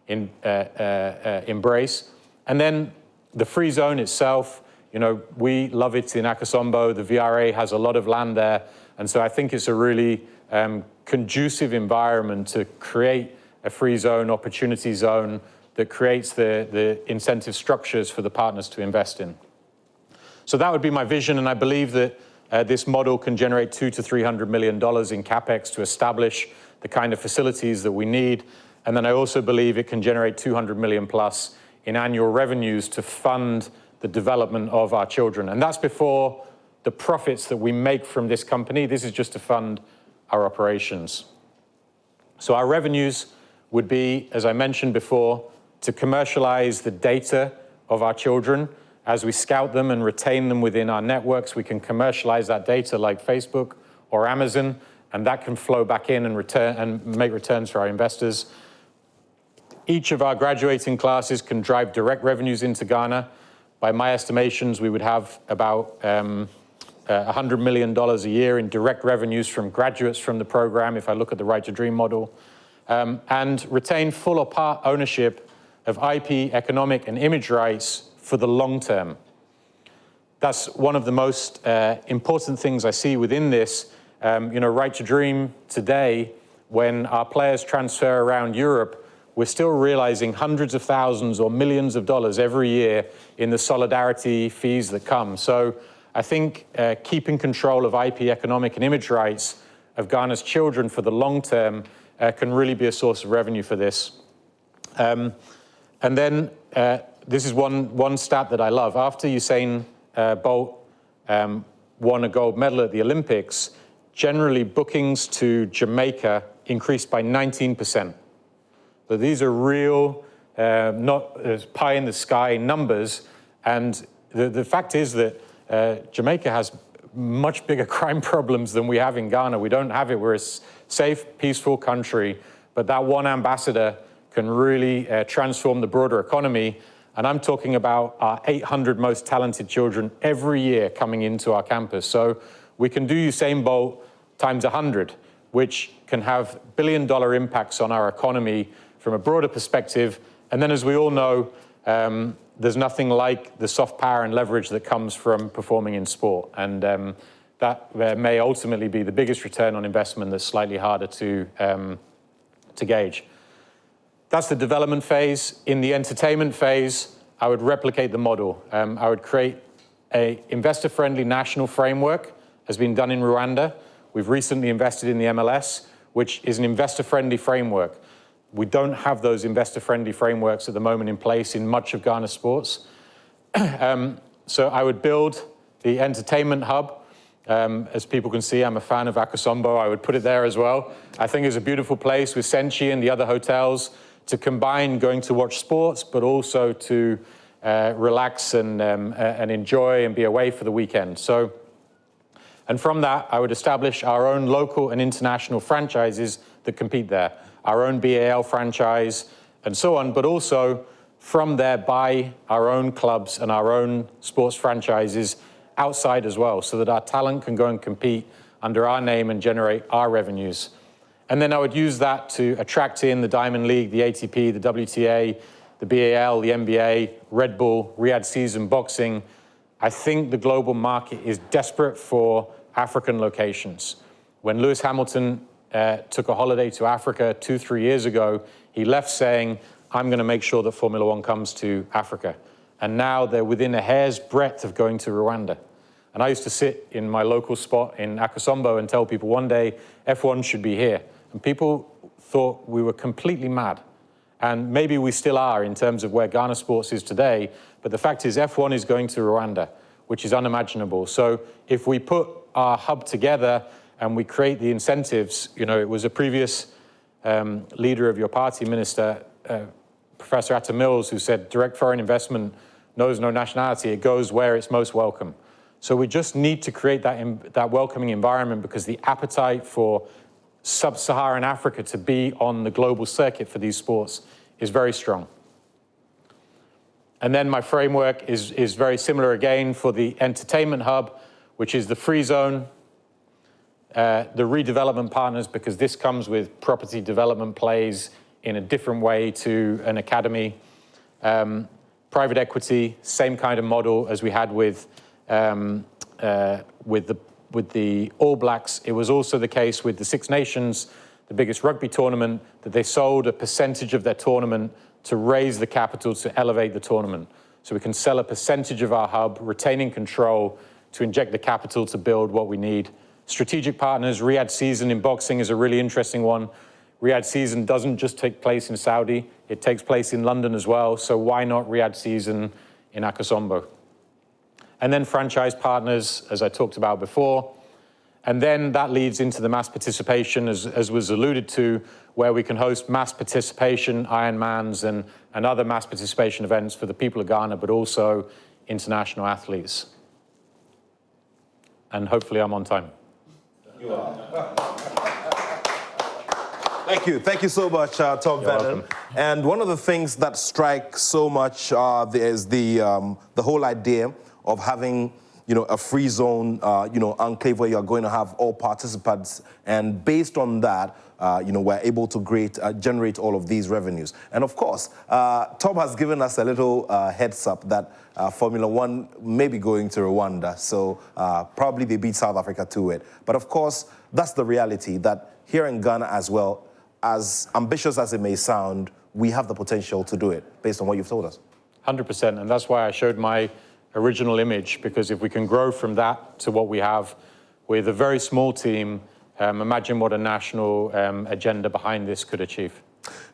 embrace. And then the free zone itself, you know, we love it in Akosombo. The VRA has a lot of land there. And so I think it's a really conducive environment to create a free zone, opportunity zone that creates the incentive structures for the partners to invest in. So that would be my vision, and I believe that this model can generate $200 to $300 million in CapEx to establish the kind of facilities that we need. And then I also believe it can generate 200 million plus in annual revenues to fund the development of our children. And that's before the profits that we make from this company. This is just to fund our operations. So our revenues would be, as I mentioned before, to commercialize the data of our children. As we scout them and retain them within our networks, we can commercialize that data like Facebook or Amazon, and that can flow back in and return and make returns for our investors. Each of our graduating classes can drive direct revenues into Ghana. By my estimations, we would have about $100 million a year in direct revenues from graduates from the program, if I look at the Right to Dream model, and retain full or part ownership of IP, economic, and image rights for the long term. That's one of the most important things I see within this. You know, Right to Dream today, when our players transfer around Europe, we're still realizing hundreds of thousands or millions of dollars every year in the solidarity fees that come. So I think keeping control of IP, economic, and image rights of Ghana's children for the long term can really be a source of revenue for this. And then this is one stat that I love. After Usain Bolt won a gold medal at the Olympics, generally bookings to Jamaica increased by 19%. So these are real, not pie in the sky numbers. And the fact is that Jamaica has much bigger crime problems than we have in Ghana. We don't have it. We're a safe, peaceful country. But that one ambassador can really transform the broader economy. And I'm talking about our 800 most talented children every year coming into our campus. So we can do Usain Bolt times 100, which can have billion-dollar impacts on our economy from a broader perspective. And then, as we all know, there's nothing like the soft power and leverage that comes from performing in sport. And that may ultimately be the biggest return on investment that's slightly harder to gauge. That's the development phase. In the entertainment phase, I would replicate the model. I would create an investor-friendly national framework, has been done in Rwanda. We've recently invested in the MLS, which is an investor-friendly framework. We don't have those investor-friendly frameworks at the moment in place in much of Ghana sports. So I would build the entertainment hub. As people can see, I'm a fan of Akosombo. I would put it there as well. I think it's a beautiful place with Senchi and the other hotels to combine going to watch sports, but also to relax and enjoy and be away for the weekend. So, and from that, I would establish our own local and international franchises that compete there, our own BAL franchise and so on, but also from there buy our own clubs and our own sports franchises outside as well, so that our talent can go and compete under our name and generate our revenues. And then I would use that to attract in the Diamond League, the ATP, the WTA, the BAL, the NBA, Red Bull, Riyadh Season, boxing. I think the global market is desperate for African locations. When Lewis Hamilton took a holiday to Africa 2-3 years ago, he left saying, I'm going to make sure that Formula One comes to Africa. And now they're within a hair's breadth of going to Rwanda. And I used to sit in my local spot in Akosombo and tell people one day F1 should be here. And people thought we were completely mad. And maybe we still are in terms of where Ghana sports is today. But the fact is F1 is going to Rwanda, which is unimaginable. So if we put our hub together and we create the incentives, you know, it was a previous leader of your party, Minister, Professor Atta Mills, who said direct foreign investment knows no nationality, it goes where it's most welcome. So we just need to create that welcoming environment, because the appetite for sub-Saharan Africa to be on the global circuit for these sports is very strong. And then my framework is very similar again for the entertainment hub, which is the free zone, the redevelopment partners, because this comes with property development plays in a different way to an academy. Private equity, same kind of model as we had with the All Blacks. It was also the case with the Six Nations, the biggest rugby tournament, that they sold a percentage of their tournament to raise the capital to elevate the tournament. So we can sell a percentage of our hub, retaining control to inject the capital to build what we need. Strategic partners, Riyadh season in boxing is a really interesting one. Riyadh season doesn't just take place in Saudi, it takes place in London as well, so why not Riyadh season in Akosombo? And then franchise partners, as I talked about before. And then that leads into the mass participation, as was alluded to, where we can host mass participation, Ironmans and other mass participation events for the people of Ghana, but also international athletes. And hopefully I'm on time. You are. Thank you so much, Tom Vernon. And one of the things that strikes so much is the whole idea of having, a free zone, enclave where you're going to have all participants, and based on that, we're able to generate all of these revenues. And of course, Tom has given us a little heads up that Formula One may be going to Rwanda, so probably they beat South Africa to it. But of course, that's the reality, that here in Ghana as well, as ambitious as it may sound, we have the potential to do it, based on what you've told us. 100%, and that's why I showed my original image, because if we can grow from that to what we have with a very small team, imagine what a national agenda behind this could achieve.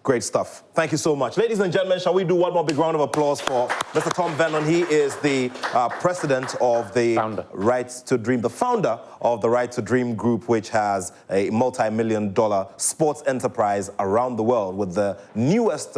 Great stuff. Thank you so much. Ladies and gentlemen, shall we do one more big round of applause for Mr. Tom Vernon? He is the president of the Right to Dream, the founder of the Right to Dream group, which has a multi-million-dollar sports enterprise around the world with the newest,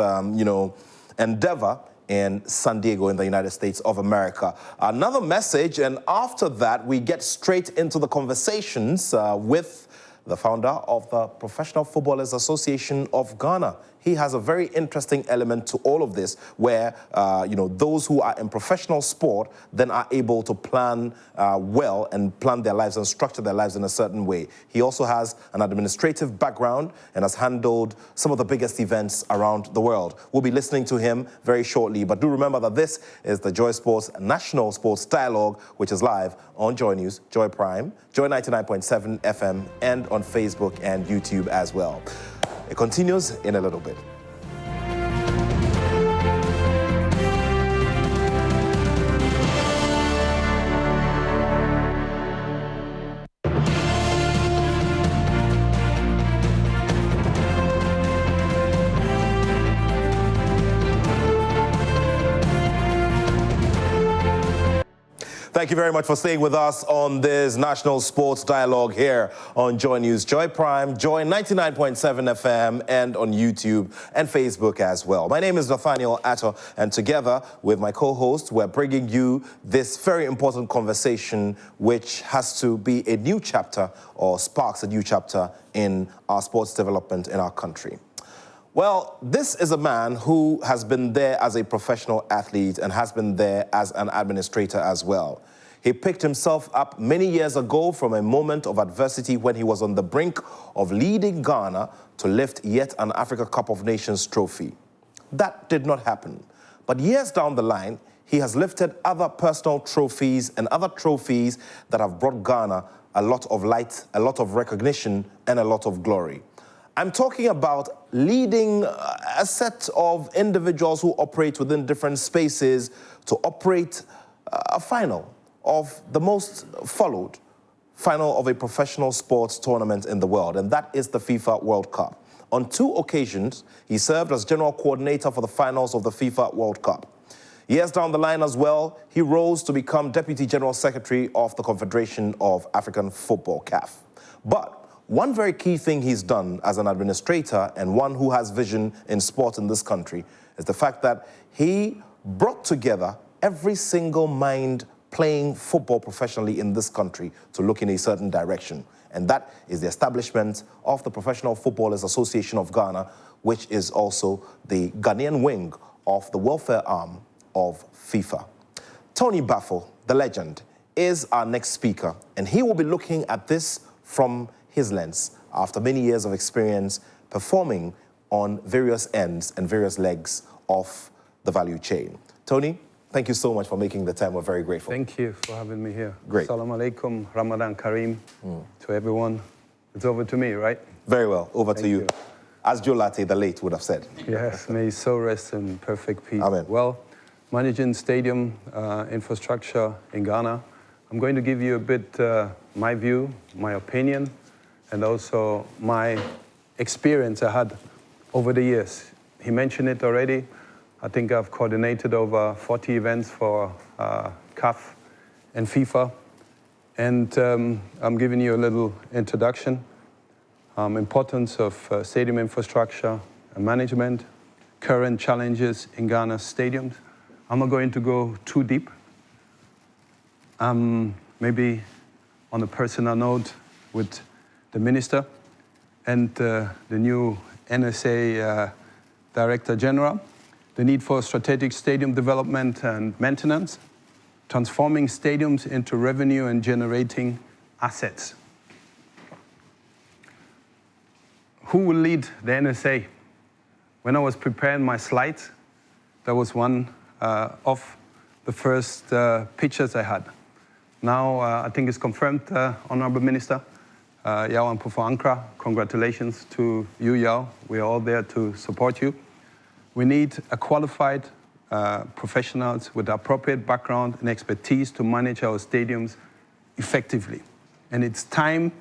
endeavor in San Diego in the United States of America. Another message, and after that, we get straight into the conversations with the founder of the Professional Footballers Association of Ghana. He has a very interesting element to all of this, where those who are in professional sport then are able to plan well and plan their lives and structure their lives in a certain way. He also has an administrative background and has handled some of the biggest events around the world. We'll be listening to him very shortly, but do remember that this is the JoySports National Sports Dialogue, which is live on Joy News, Joy Prime, Joy 99.7 FM, and on Facebook and YouTube as well. It continues in a little bit. Thank you very much for staying with us on this National Sports Dialogue here on Joy News, Joy Prime, Joy 99.7 FM, and on YouTube and Facebook as well. My name is Nathaniel Atto, and together with my co-host, we're bringing you this very important conversation, which has to be a new chapter, or sparks a new chapter in our sports development in our country. Well, this is a man who has been there as a professional athlete and has been there as an administrator as well. He picked himself up many years ago from a moment of adversity when he was on the brink of leading Ghana to lift yet an Africa Cup of Nations trophy. That did not happen. But years down the line, he has lifted other personal trophies and other trophies that have brought Ghana a lot of light, a lot of recognition, and a lot of glory. I'm talking about leading a set of individuals who operate within different spaces to operate a final of the most followed final of a professional sports tournament in the world, and that is the FIFA World Cup. On 2 occasions, he served as general coordinator for the finals of the FIFA World Cup. Years down the line as well, he rose to become Deputy General Secretary of the Confederation of African Football, CAF. But one very key thing he's done as an administrator and one who has vision in sport in this country is the fact that he brought together every single mind playing football professionally in this country to look in a certain direction. And that is the establishment of the Professional Footballers Association of Ghana, which is also the Ghanaian wing of the welfare arm of FIFA. Tony Baffle, the legend, is our next speaker, and he will be looking at this from his lens after many years of experience performing on various ends and various legs of the value chain. Tony, thank you so much for making the time. We're very grateful. Thank you for having me here. Great. Assalamu alaikum, Ramadan Kareem to everyone. It's over to me, right? Very well. Over to you. As Joe Latte, the late, would have said. Yes, may his soul rest in perfect peace. Amen. Well, managing stadium infrastructure in Ghana, I'm going to give you a bit my view, my opinion, and also my experience I had over the years. He mentioned it already. I think I've coordinated over 40 events for CAF and FIFA. And I'm giving you a little introduction. Importance of stadium infrastructure and management, current challenges in Ghana's stadiums. I'm not going to go too deep. Maybe on a personal note with the minister and the new NSA Director General, the need for strategic stadium development and maintenance, transforming stadiums into revenue and generating assets. Who will lead the NSA? When I was preparing my slides, that was one of the first pictures I had. Now, I think it's confirmed, Honorable Minister, Yao Ampofo-Ankra, congratulations to you, Yao. We are all there to support you. We need a qualified professionals with appropriate background and expertise to manage our stadiums effectively. And it's time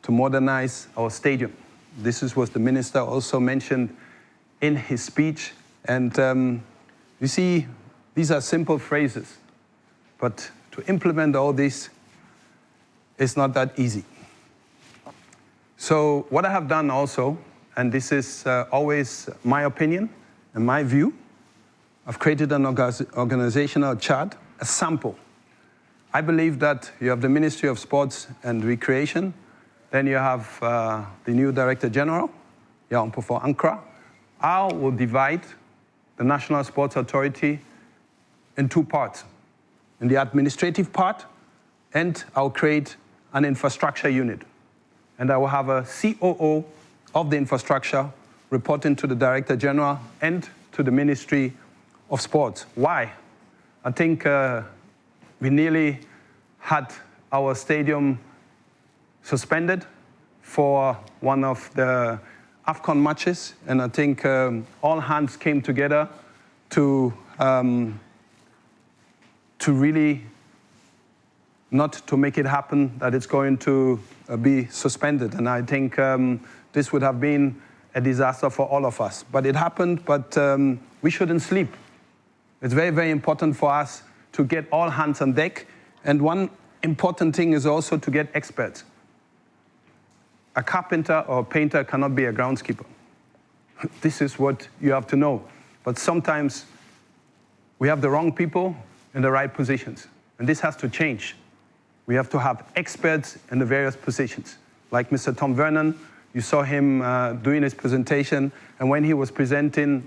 to modernize our stadium. This is what the minister also mentioned in his speech. And you see, these are simple phrases, but to implement all this is not that easy. So what I have done also, and this is always my opinion and my view, I've created an organizational chart, a sample. I believe that you have the Ministry of Sports and Recreation, then you have the new Director General, Yao Ampofo-Ankra. I will divide the National Sports Authority in two parts. In the administrative part, and I'll create an infrastructure unit. And I will have a COO of the infrastructure reporting to the Director General and to the Ministry of Sports. Why? I think we nearly had our stadium suspended for one of the AFCON matches, and I think all hands came together to really not to make it happen that it's going to be suspended. And I think this would have been a disaster for all of us. But it happened, but we shouldn't sleep. It's very, very important for us to get all hands on deck. And one important thing is also to get experts. A carpenter or a painter cannot be a groundskeeper. This is what you have to know. But sometimes we have the wrong people in the right positions. And this has to change. We have to have experts in the various positions. Like Mr. Tom Vernon, you saw him doing his presentation, and when he was presenting,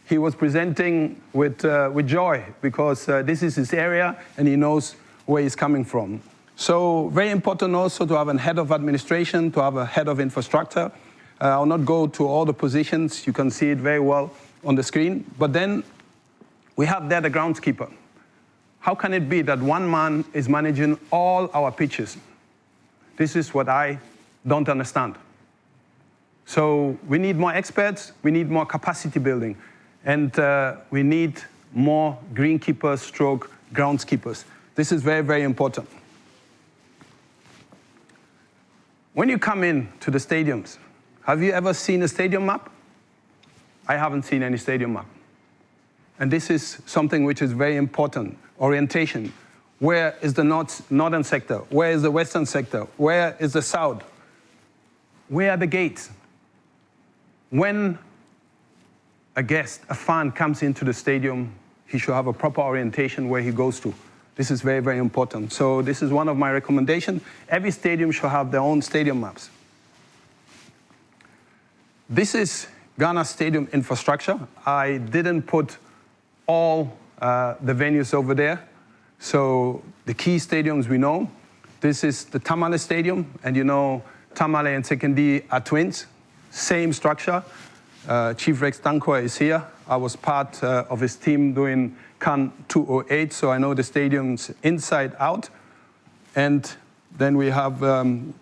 he was presenting with joy, because this is his area, and he knows where he's coming from. So very important also to have a head of administration, to have a head of infrastructure. I'll not go to all the positions. You can see it very well on the screen. But then we have there the groundskeeper. How can it be that one man is managing all our pitches? This is what I don't understand. So we need more experts, we need more capacity building, and we need more greenkeepers stroke groundskeepers. This is very, very important. When you come in to the stadiums, have you ever seen a stadium map? I haven't seen any stadium map. And this is something which is very important. Orientation. Where is the northern sector? Where is the western sector? Where is the south? where are the gates? When a guest, a fan comes into the stadium, he should have a proper orientation where he goes to. This is very, very important. So this is one of my recommendations. Every stadium should have their own stadium maps. This is Ghana stadium infrastructure. I didn't put all the venues over there. So the key stadiums we know. This is the Tamale Stadium, and you know Tamale and Sekondi are twins, same structure. Chief Rex Dankwa is here. I was part of his team doing CAN 208, so I know the stadiums inside out. And then we have the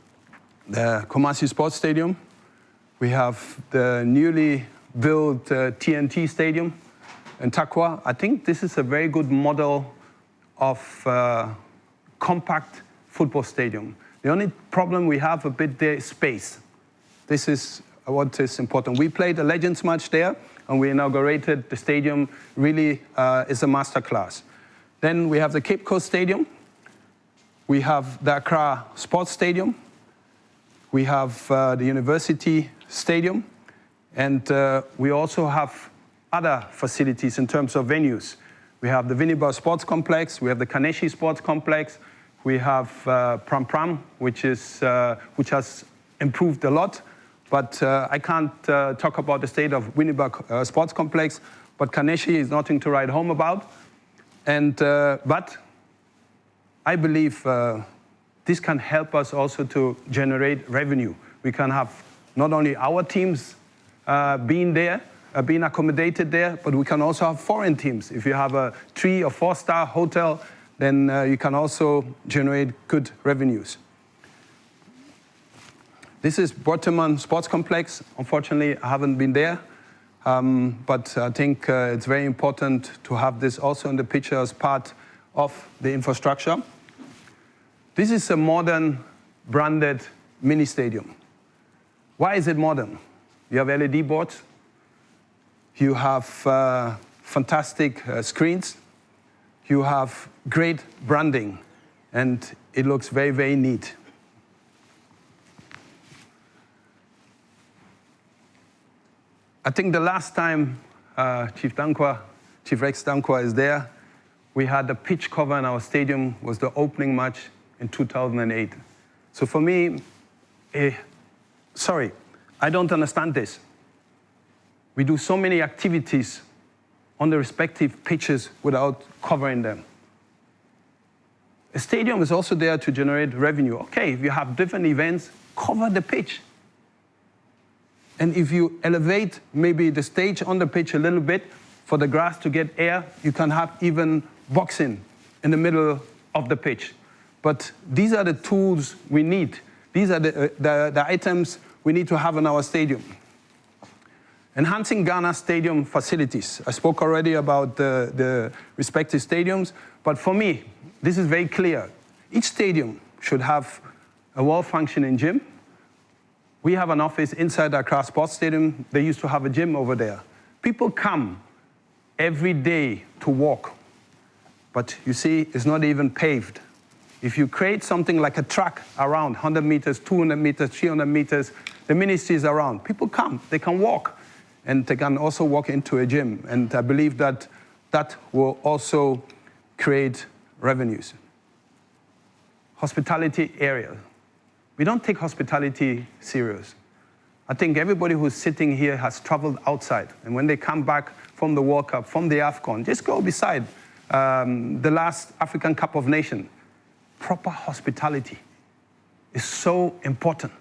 Kumasi Sports Stadium. We have the newly built TNT Stadium in Takwa. I think this is a very good model of compact football stadium. The only problem we have a bit there is space. This is what is important. We played a Legends match there, and we inaugurated the stadium. Really is a masterclass. Then we have the Cape Coast Stadium. We have the Accra Sports Stadium. We have the University Stadium. And we also have other facilities in terms of venues. We have the Viniba Sports Complex. We have the Kaneshi Sports Complex. We have Pram Pram, which has improved a lot. But I can't talk about the state of Winnipeg Sports Complex, but Kaneshi is nothing to write home about. And, but I believe this can help us also to generate revenue. We can have not only our teams being there, being accommodated there, but we can also have foreign teams. If you have a 3- or 4-star hotel, then you can also generate good revenues. This is Borteman Sports Complex. Unfortunately, I haven't been there, but I think it's very important to have this also in the picture as part of the infrastructure. This is a modern, branded mini stadium. Why is it modern? You have LED boards. You have fantastic screens. You have great branding, and it looks very, very neat. I think the last time Chief Rex Dankwa is there, we had the pitch cover in our stadium, was the opening match in 2008. So for me, sorry, I don't understand this. We do so many activities on the respective pitches without covering them. A stadium is also there to generate revenue. Okay, if you have different events, cover the pitch. And if you elevate maybe the stage on the pitch a little bit for the grass to get air, you can have even boxing in the middle of the pitch. But these are the tools we need. These are the items we need to have in our stadium. Enhancing Ghana stadium facilities. I spoke already about the respective stadiums, but for me, this is very clear. Each stadium should have a well-functioning gym. We have an office inside Accra Sports Stadium. They used to have a gym over there. People come every day to walk, but you see, it's not even paved. If you create something like a track around 100 meters, 200 meters, 300 meters, the ministry is around. People come, they can walk, and they can also walk into a gym. And I believe that that will also create revenues. Hospitality area. We don't take hospitality serious. I think everybody who's sitting here has traveled outside. And when they come back from the World Cup, from the AFCON, just go beside the last African Cup of Nations. Proper hospitality is so important.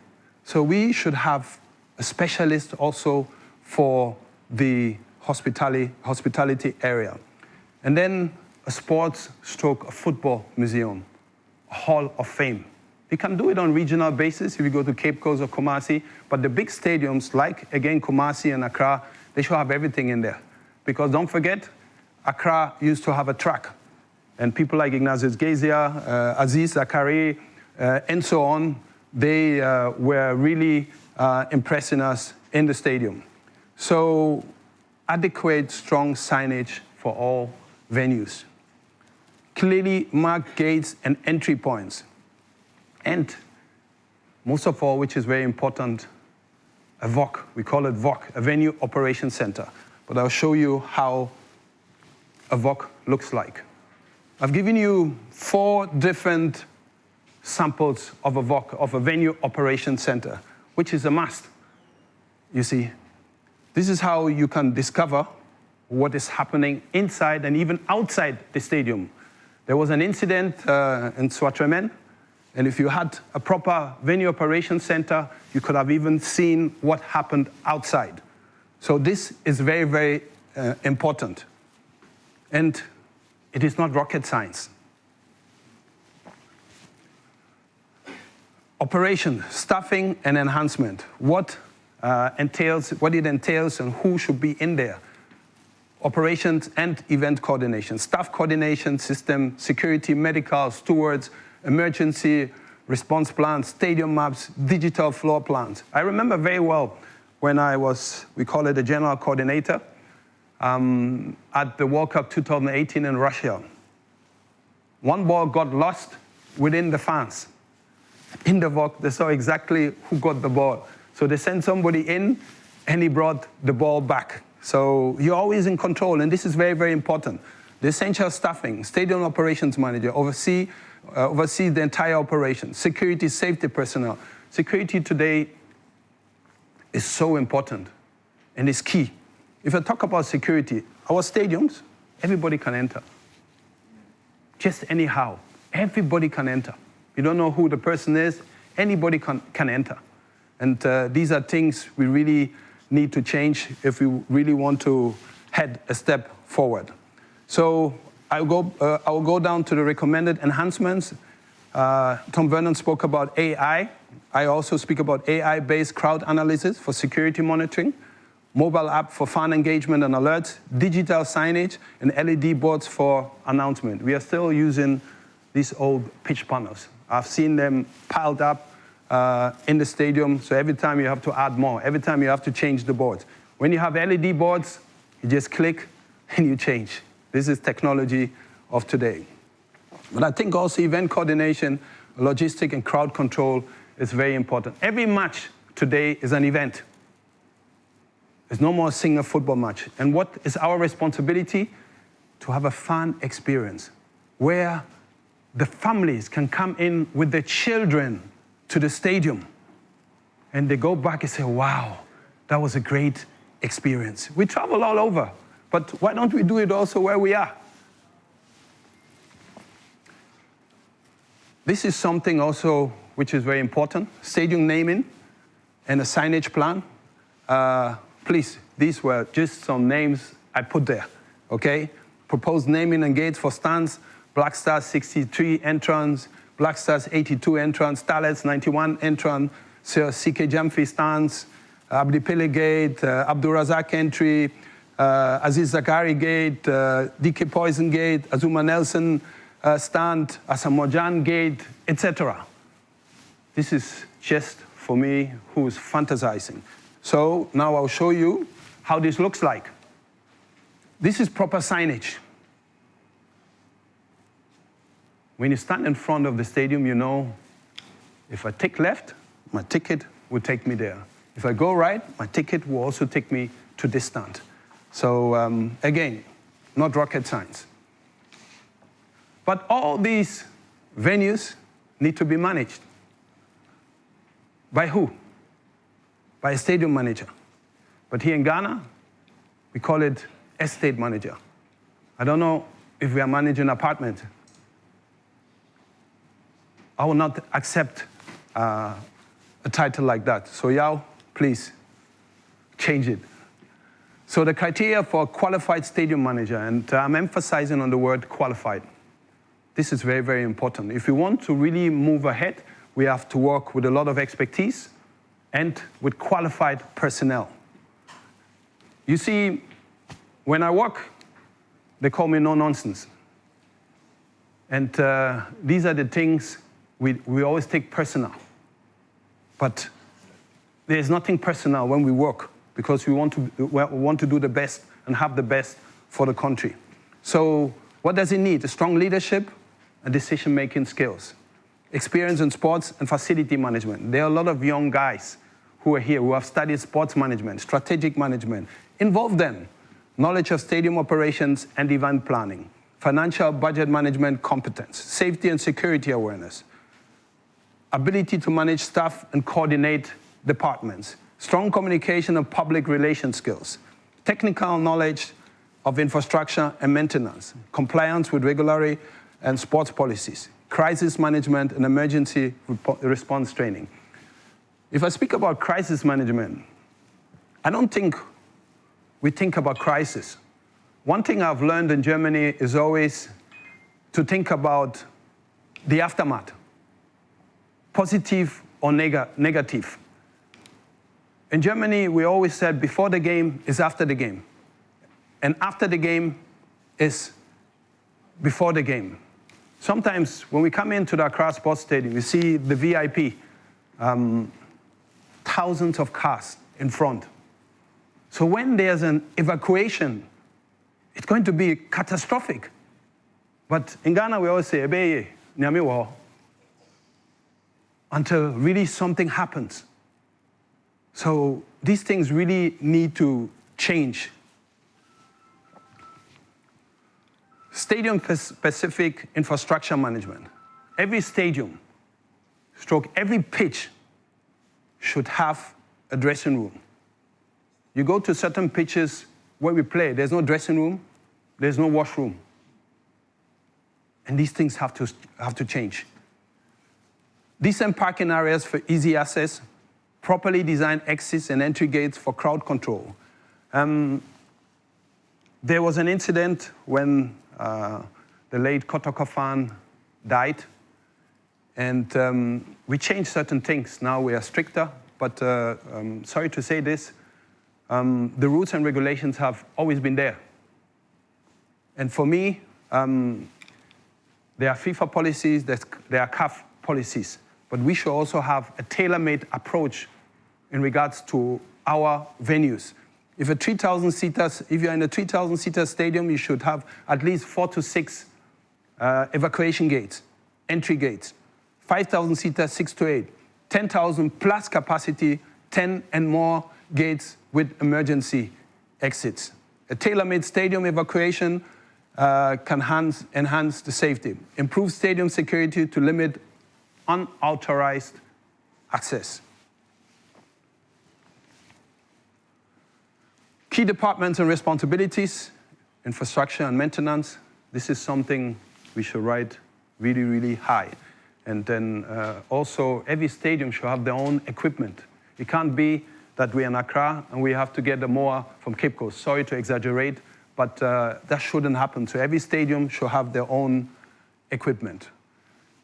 So we should have a specialist also for the hospitality area. And then a sports stroke, a football museum, a Hall of Fame. You can do it on regional basis if you go to Cape Coast or Kumasi, but the big stadiums like, again, Kumasi and Accra, they should have everything in there. Because don't forget, Accra used to have a track. And people like Ignatius Gezia, Aziz Zakari, and so on, they were really impressing us in the stadium. So adequate, strong signage for all venues. Clearly marked gates and entry points. And most of all, which is very important, a VOC. We call it VOC, a Venue Operations Center. But I'll show you how a VOC looks like. I've given you 4 different samples of a VOC, of a Venue Operations Center, which is a must. You see, this is how you can discover what is happening inside and even outside the stadium. There was an incident in Swatramen, and if you had a proper Venue Operations Center, you could have even seen what happened outside. So this is very, very important. And it is not rocket science. Operation, staffing, and enhancement. What it entails and who should be in there. Operations and event coordination, staff coordination system, security, medical, stewards, emergency response plans, stadium maps, digital floor plans. I remember very well when I was, we call it a general coordinator, at the World Cup 2018 in Russia. One ball got lost within the fans. In the VOC, they saw exactly who got the ball. So they sent somebody in, and he brought the ball back. So you're always in control, and this is very, very important. The essential staffing, stadium operations manager, oversee the entire operation. Security, safety personnel. Security today is so important and is key. If I talk about security, our stadiums, everybody can enter. Just anyhow, everybody can enter. You don't know who the person is, anybody can enter. And these are things we really need to change if we really want to head a step forward. So I will go down to the recommended enhancements. Tom Vernon spoke about AI. I also speak about AI-based crowd analysis for security monitoring, mobile app for fan engagement and alerts, digital signage, and LED boards for announcement. We are still using these old pitch panels. I've seen them piled up in the stadium, so every time you have to add more, every time you have to change the boards. When you have LED boards, you just click and you change. This is technology of today. But I think also event coordination, logistic, and crowd control is very important. Every match today is an event. There's no more single football match. And what is our responsibility? To have a fan experience where the families can come in with their children to the stadium, and they go back and say, wow, that was a great experience. We travel all over, but why don't we do it also where we are? This is something also which is very important, stadium naming and a signage plan. Please, these were just some names I put there, okay? Proposed naming and gates for stands, Black Stars 63 entrance, Black Stars 82 entrance, Starlets 91 entrance, Sir CK Jamfi stands, Abdi Pele Gate, Abdul Razak entry, Aziz Zakari Gate, DK Poison Gate, Azuma Nelson stand, Asamoah Gate, etc. This is just for me who is fantasizing. So now I'll show you how this looks like. This is proper signage. When you stand in front of the stadium, you know, if I take left, my ticket will take me there. If I go right, my ticket will also take me to this stand. So again, not rocket science. But all these venues need to be managed. By who? By a stadium manager. But here in Ghana, we call it estate manager. I don't know if we are managing an apartment. I will not accept a title like that. So Yao, please change it. So the criteria for a qualified stadium manager, and I'm emphasizing on the word qualified. This is very, very important. If we want to really move ahead, we have to work with a lot of expertise and with qualified personnel. You see, when I work, they call me no-nonsense. And these are the things we always take personal. But there's nothing personal when we work, because we want to do the best and have the best for the country. So what does it need? A strong leadership and decision-making skills. experience in sports and facility management. There are a lot of young guys who are here who have studied sports management, strategic management. Involve them. Knowledge of stadium operations and event planning, financial budget management competence, safety and security awareness, ability to manage staff and coordinate departments, strong communication and public relations skills, technical knowledge of infrastructure and maintenance, compliance with regulatory and sports policies, crisis management and emergency response training. If I speak about crisis management, I don't think we think about crisis. One thing I've learned in Germany is always to think about the aftermath, positive or negative. In Germany, we always said before the game is after the game, and after the game is before the game. Sometimes when we come into the Accra Sports Stadium, we see the VIP, thousands of cars in front. So when there's an evacuation, it's going to be catastrophic. But in Ghana, we always say, "Ebeye, nyame wo," until really something happens. So these things really need to change. Stadium-specific infrastructure management. Every stadium, every pitch should have a dressing room. You go to certain pitches where we play, there's no dressing room, there's no washroom. And these things have to change. Decent parking areas for easy access, properly designed exits and entry gates for crowd control. There was an incident when the late Kotoko fan died, and we changed certain things. Now we are stricter, but sorry to say this, the rules and regulations have always been there. And for me, there are FIFA policies, there are CAF policies, but we should also have a tailor-made approach in regards to our venues. If you're in a 3,000-seater stadium, you should have at least 4 to 6 evacuation gates, entry gates. 5,000-seater, 6 to 8. 10,000 plus capacity, 10 and more gates with emergency exits. A tailor-made stadium evacuation can enhance the safety. Improve stadium security to limit unauthorized access. Key departments and responsibilities, infrastructure and maintenance. This is something we should write really, really high. And then also every stadium should have their own equipment. It can't be that we're in Accra and we have to get the mower from Cape Coast. Sorry to exaggerate, but that shouldn't happen. So every stadium should have their own equipment.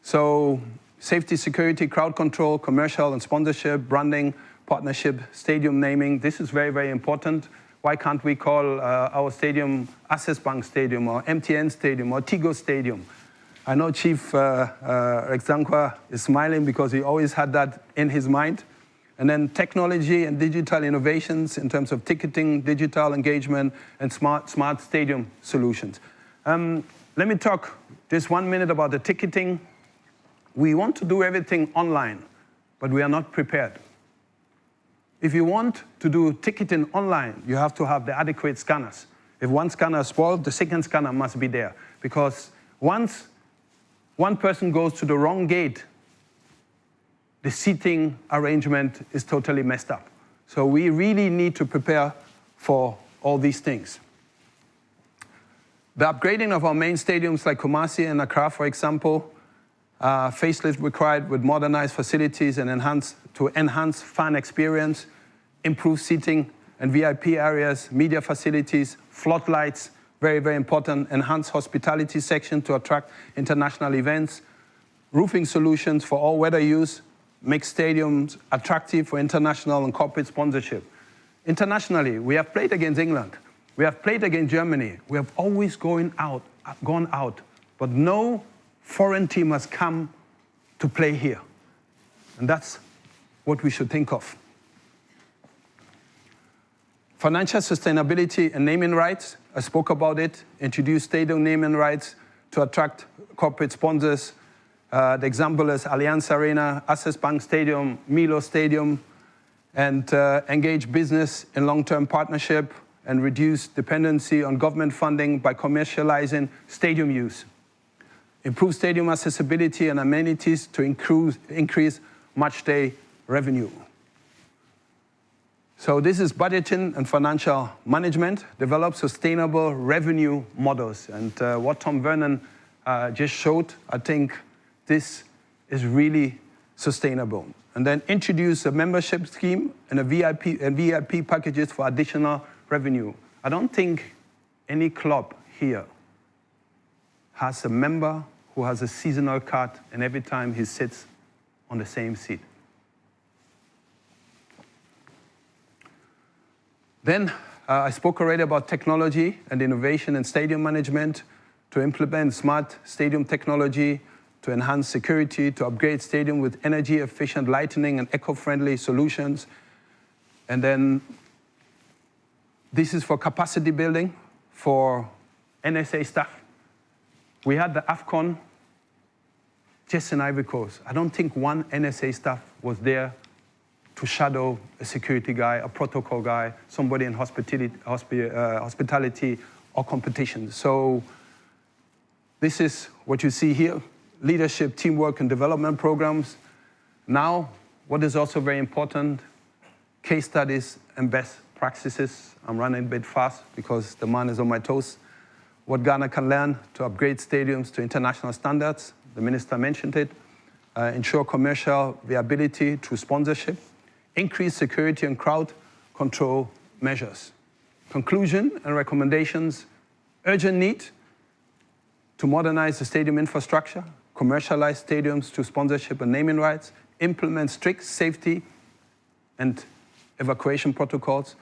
So safety, security, crowd control, commercial and sponsorship, branding, partnership, stadium naming. This is very, very important. Why can't we call our stadium Access Bank Stadium or MTN Stadium or Tigo Stadium? I know Chief Rexankwa is smiling because he always had that in his mind. And then technology and digital innovations in terms of ticketing, digital engagement, and smart stadium solutions. Let me talk just 1 minute about the ticketing. We want to do everything online, but we are not prepared. If you want to do ticketing online, you have to have the adequate scanners. If one scanner is spoiled, the second scanner must be there. Because once one person goes to the wrong gate, the seating arrangement is totally messed up. So we really need to prepare for all these things. The upgrading of our main stadiums like Kumasi and Accra, for example, facelift required with modernized facilities and enhance fan experience, improve seating and VIP areas, media facilities, floodlights, very, very important, enhanced hospitality section to attract international events, roofing solutions for all weather use, make stadiums attractive for international and corporate sponsorship. Internationally, we have played against England, we have played against Germany, we have always gone out, but no foreign team has come to play here. And that's what we should think of. Financial sustainability and naming rights, I spoke about it, introduce stadium naming rights to attract corporate sponsors, The example is Allianz Arena, Access Bank Stadium, Milo Stadium, and engage business in long-term partnership and reduce dependency on government funding by commercializing stadium use. Improve stadium accessibility and amenities to increase match day revenue. So this is budgeting and financial management, develop sustainable revenue models. And what Tom Vernon just showed, I think this is really sustainable. And then introduce a membership scheme and VIP packages for additional revenue. I don't think any club here has a member who has a seasonal card and every time he sits on the same seat. Then I spoke already about technology and innovation in stadium management, to implement smart stadium technology, to enhance security, to upgrade stadium with energy-efficient lighting and eco-friendly solutions. And then this is for capacity building for NSA staff. We had the AFCON just in Ivory Coast. I don't think one NSA staff was there to shadow a security guy, a protocol guy, somebody in hospitality or competition. So this is what you see here, leadership, teamwork, and development programs. Now, what is also very important, case studies and best practices. I'm running a bit fast because the man is on my toes. What Ghana can learn to upgrade stadiums to international standards. The minister mentioned it. Ensure commercial viability through sponsorship. Increase security and crowd control measures. Conclusion and recommendations. Urgent need to modernize the stadium infrastructure, commercialize stadiums through sponsorship and naming rights, implement strict safety and evacuation protocols,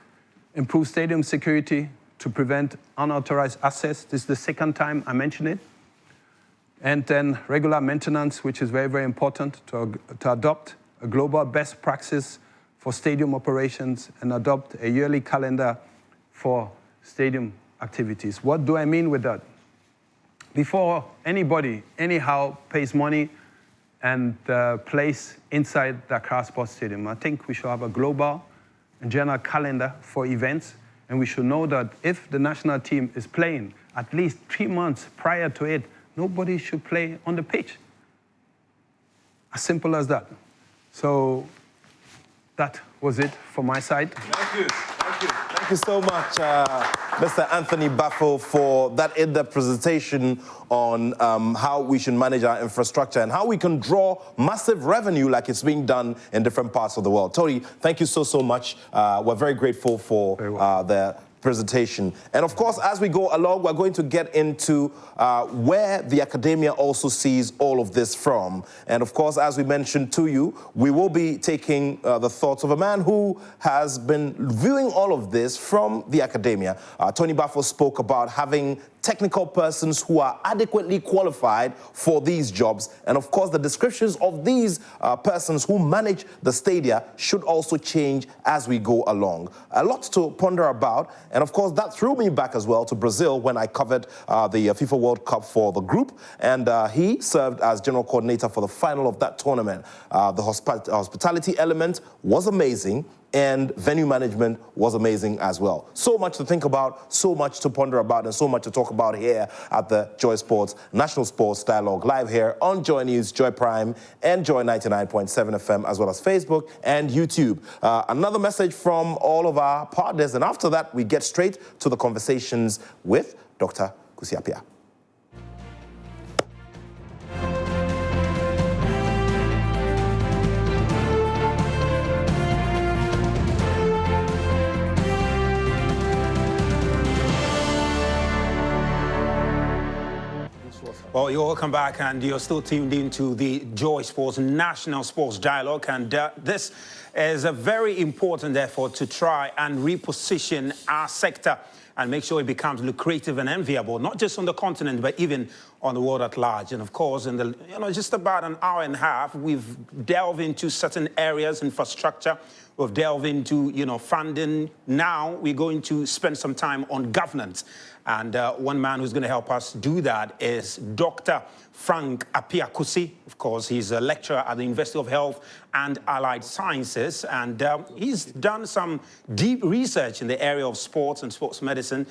improve stadium security to prevent unauthorized access. This is the second time I mention it. And then regular maintenance, which is very, very important, to adopt a global best practice for stadium operations and adopt a yearly calendar for stadium activities. What do I mean with that? Before anybody, anyhow, pays money and plays inside the Accra Sports Stadium, I think we should have a global and general calendar for events, and we should know that if the national team is playing at least 3 months prior to it, nobody should play on the pitch. As simple as that. So that was it from my side. Thank you. Thank you. Thank you so much, Mr. Anthony Baffo, for that in-depth presentation on how we should manage our infrastructure and how we can draw massive revenue like it's being done in different parts of the world. Tony, thank you so, so much. We're very grateful for the presentation. And of course, as we go along, we're going to get into where the academia also sees all of this from. And of course, as we mentioned to you, we will be taking the thoughts of a man who has been viewing all of this from the academia. Tony Baffo spoke about having technical persons who are adequately qualified for these jobs. And of course, the descriptions of these persons who manage the stadia should also change as we go along. A lot to ponder about. And of course, that threw me back as well to Brazil when I covered the FIFA World Cup for the group. And he served as general coordinator for the final of that tournament. The hospitality element was amazing, and venue management was amazing as well. So much to think about, so much to ponder about, and so much to talk about here at the Joy Sports National Sports Dialogue, live here on Joy News, Joy Prime, and Joy 99.7 FM, as well as Facebook and YouTube. Another message from all of our partners, and after that, we get straight to the conversations with Dr. Kusiapia. Well, you're welcome back, and you're still tuned into the Joy Sports National Sports Dialogue, and this is a very important effort to try and reposition our sector and make sure it becomes lucrative and enviable, not just on the continent, but even on the world at large. And of course, in just about an hour and a half, we've delved into certain areas, infrastructure. We've delved into, funding. Now we're going to spend some time on governance. And one man who's going to help us do that is Dr. Frank Apiakusi. Of course, he's a lecturer at the University of Health and Allied Sciences. And he's done some deep research in the area of sports and sports medicine,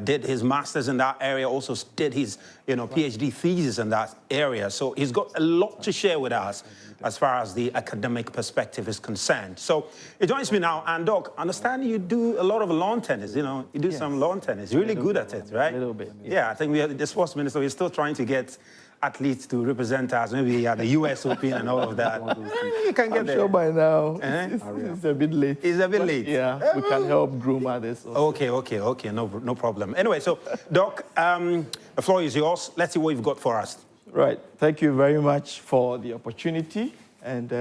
did his master's in that area, also did his PhD thesis in that area. So he's got a lot to share with us as far as the academic perspective is concerned. So he joins me now. And Doc, I understand you do a lot of lawn tennis. You do some lawn tennis. You're really good at it, right? A little bit. Yeah, I think the sports minister is still trying to get athletes to represent us, maybe at the US Open and all of that. You can get I'm there. sure by now it's a bit late. It's a bit late. Yeah, we can help groom others. Okay, no problem. Anyway, so Doc, the floor is yours. Let's see what you've got for us. Right, thank you very much for the opportunity. And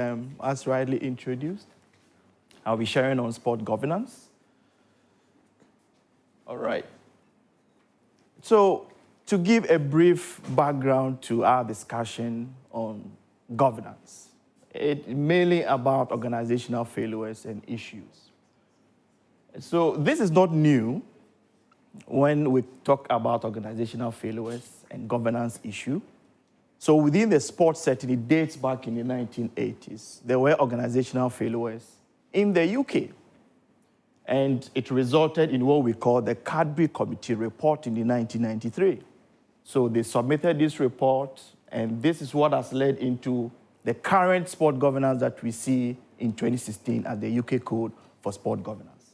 as rightly introduced, I'll be sharing on sport governance. All right. So, to give a brief background to our discussion on governance, it's mainly about organizational failures and issues. So this is not new when we talk about organizational failures and governance issue. So within the sports setting, it dates back in the 1980s. There were organizational failures in the UK. And it resulted in what we call the Cadbury Committee report in the 1993. So they submitted this report, and this is what has led into the current sport governance that we see in 2016 as the UK Code for Sport Governance.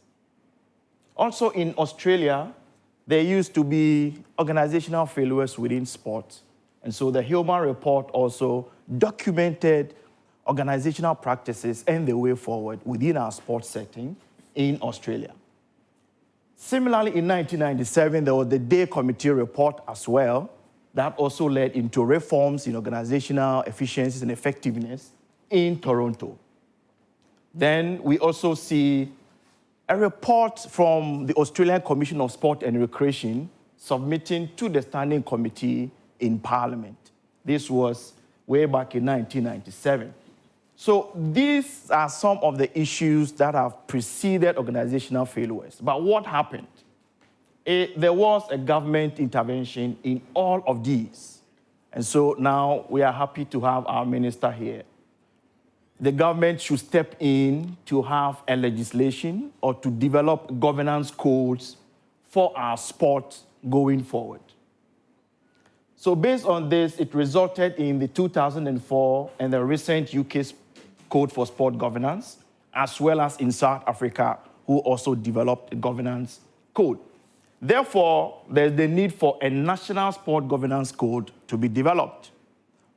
Also in Australia, there used to be organizational failures within sports. And so the Hillman report also documented organizational practices and the way forward within our sports setting in Australia. Similarly, in 1997, there was the Day Committee report as well that also led into reforms in organizational efficiencies and effectiveness in Toronto. Then we also see a report from the Australian Commission of Sport and Recreation submitting to the Standing Committee in Parliament. This was way back in 1997. So these are some of the issues that have preceded organizational failures. But what happened? There was a government intervention in all of these. And so now we are happy to have our minister here. The government should step in to have a legislation or to develop governance codes for our sport going forward. So based on this, it resulted in the 2004 and the recent UK Code for Sport Governance, as well as in South Africa, who also developed a governance code. Therefore, there's the need for a national sport governance code to be developed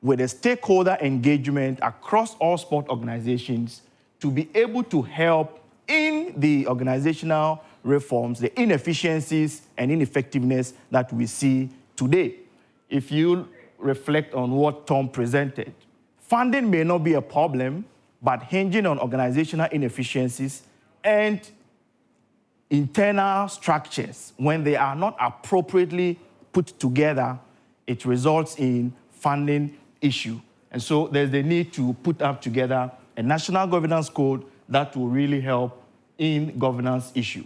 with a stakeholder engagement across all sport organizations to be able to help in the organizational reforms, the inefficiencies and ineffectiveness that we see today. If you reflect on what Tom presented, funding may not be a problem, but hinging on organizational inefficiencies and internal structures, when they are not appropriately put together, it results in funding issue. And so there's the need to put up together a national governance code that will really help in governance issue.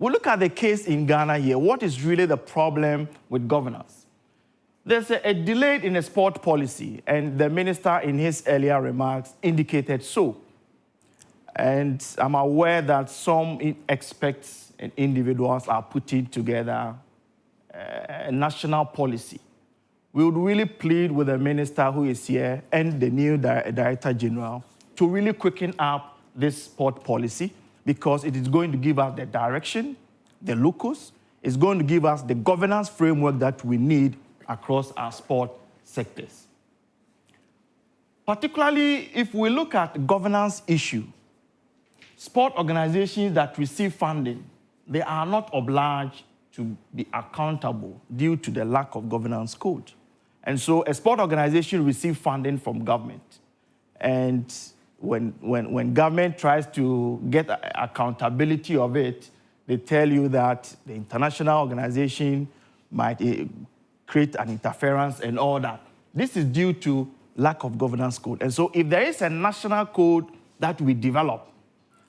We'll look at the case in Ghana here. What is really the problem with governance? There's a delay in a sport policy, and the minister in his earlier remarks indicated so. And I'm aware that some experts and individuals are putting together a national policy. We would really plead with the minister who is here and the new Director General to really quicken up this sport policy, because it is going to give us the direction, the locus, it's going to give us the governance framework that we need across our sport sectors. Particularly if we look at governance issue, sport organizations that receive funding, they are not obliged to be accountable due to the lack of governance code. And so a sport organization receives funding from government. And when government tries to get accountability of it, they tell you that the international organization might create an interference and all that. This is due to lack of governance code. And so if there is a national code that we develop,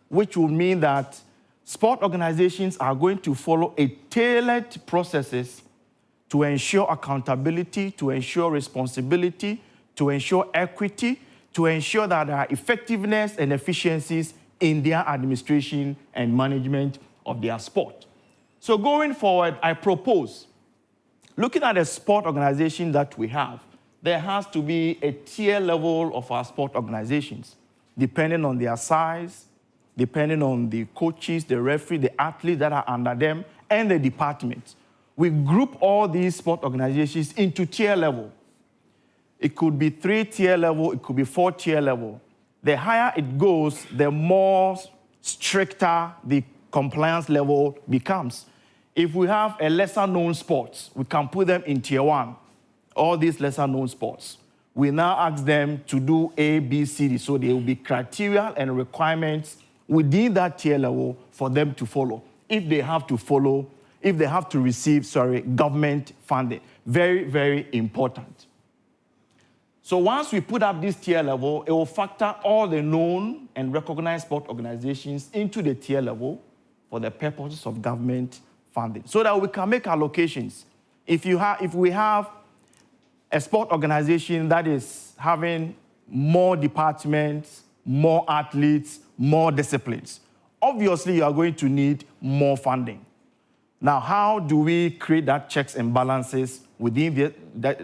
which will mean that sport organizations are going to follow a tailored processes to ensure accountability, to ensure responsibility, to ensure equity, to ensure that there are effectiveness and efficiencies in their administration and management of their sport. So going forward, I propose, looking at the sport organization that we have, there has to be a tier level of our sport organizations, depending on their size, depending on the coaches, the referee, the athletes that are under them, and the departments. We group all these sport organizations into tier level. It could be 3-tier level, it could be 4-tier level. The higher it goes, the more stricter the compliance level becomes. If we have a lesser known sports, we can put them in tier 1, all these lesser known sports. We now ask them to do A, B, C, D, so there will be criteria and requirements within that tier level for them to follow. If they have to receive, government funding. Very, very important. So once we put up this tier level, it will factor all the known and recognized sport organizations into the tier level for the purposes of government funding, so that we can make allocations. If we have a sport organization that is having more departments, more athletes, more disciplines, obviously you are going to need more funding. Now, how do we create that checks and balances within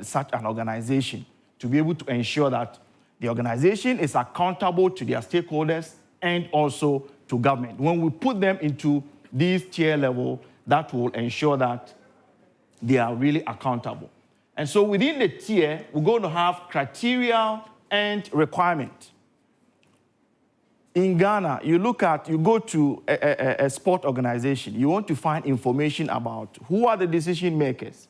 such an organization to be able to ensure that the organization is accountable to their stakeholders and also to government? When we put them into this tier level, that will ensure that they are really accountable. And so within the tier, we're going to have criteria and requirement. In Ghana, you go to a sport organization, you want to find information about who are the decision makers.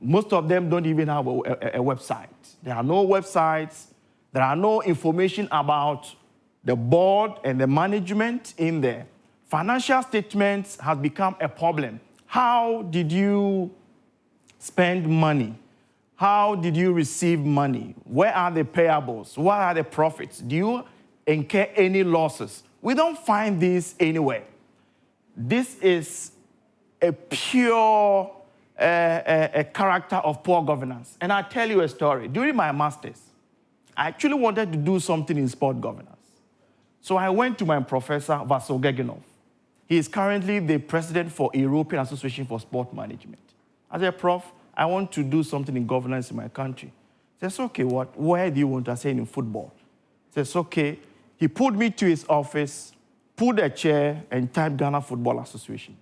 Most of them don't even have a website. There are no websites. There are no information about the board and the management in there. Financial statements have become a problem. How did you spend money? How did you receive money? Where are the payables? What are the profits? Do you incur any losses? We don't find this anywhere. This is a pure a character of poor governance. And I'll tell you a story. During my master's, I actually wanted to do something in sport governance. So I went to my professor, Vasil Gegenov. He is currently the president for European Association for Sport Management. I said, Prof, I want to do something in governance in my country. He says, okay, where do you want to? I said, in football. He says, okay. He pulled me to his office, pulled a chair, and typed Ghana Football Association.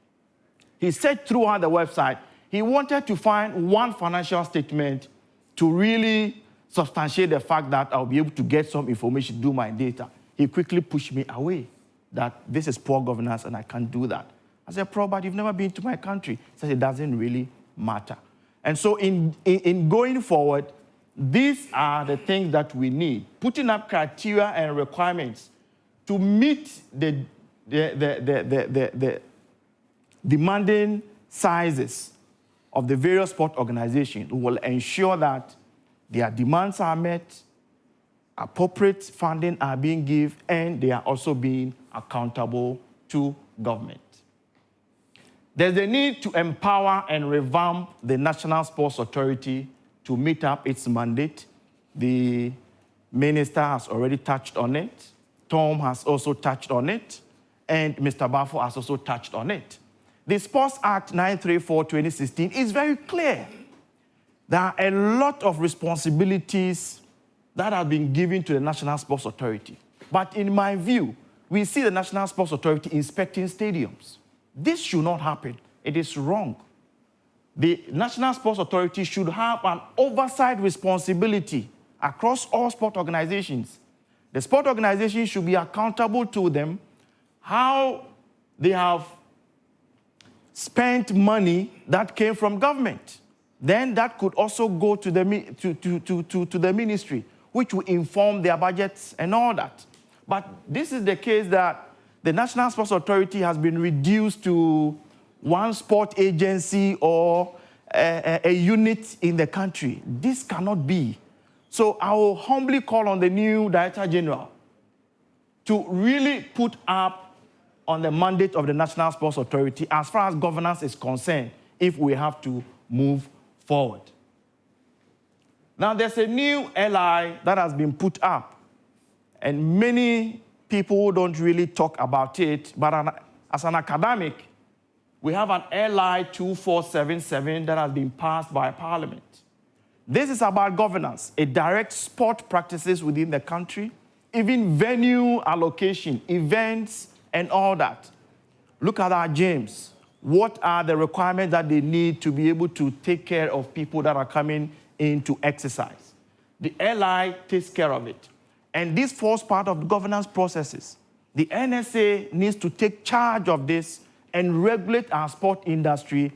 He said throughout the website, he wanted to find one financial statement to really substantiate the fact that I'll be able to get some information, do my data. He quickly pushed me away, that this is poor governance and I can't do that. I said, Prof, but you've never been to my country. He said, it doesn't really matter. And so in going forward, these are the things that we need, putting up criteria and requirements to meet the demanding sizes of the various sport organizations. We will ensure that their demands are met, appropriate funding are being given, and they are also being accountable to government. There's a need to empower and revamp the National Sports Authority to meet up its mandate. The minister has already touched on it. Tom has also touched on it. And Mr. Bafo has also touched on it. The Sports Act 934/2016 is very clear. There are a lot of responsibilities that have been given to the National Sports Authority. But in my view, we see the National Sports Authority inspecting stadiums. This should not happen. It is wrong. The National Sports Authority should have an oversight responsibility across all sport organizations. The sport organizations should be accountable to them how they have spent money that came from government. Then that could also go to the ministry, which will inform their budgets and all that. But this is the case that the National Sports Authority has been reduced to one sport agency or a unit in the country. This cannot be. So I will humbly call on the new Director General to really put up on the mandate of the National Sports Authority as far as governance is concerned, if we have to move forward. Now, there's a new LI that has been put up, and many people don't really talk about it, but as an academic, we have an LI 2477 that has been passed by Parliament. This is about governance. It directs sport practices within the country, even venue allocation, events, and all that. Look at our gyms. What are the requirements that they need to be able to take care of people that are coming in to exercise? The LI takes care of it. And this forms part of the governance processes. The NSA needs to take charge of this and regulate our sport industry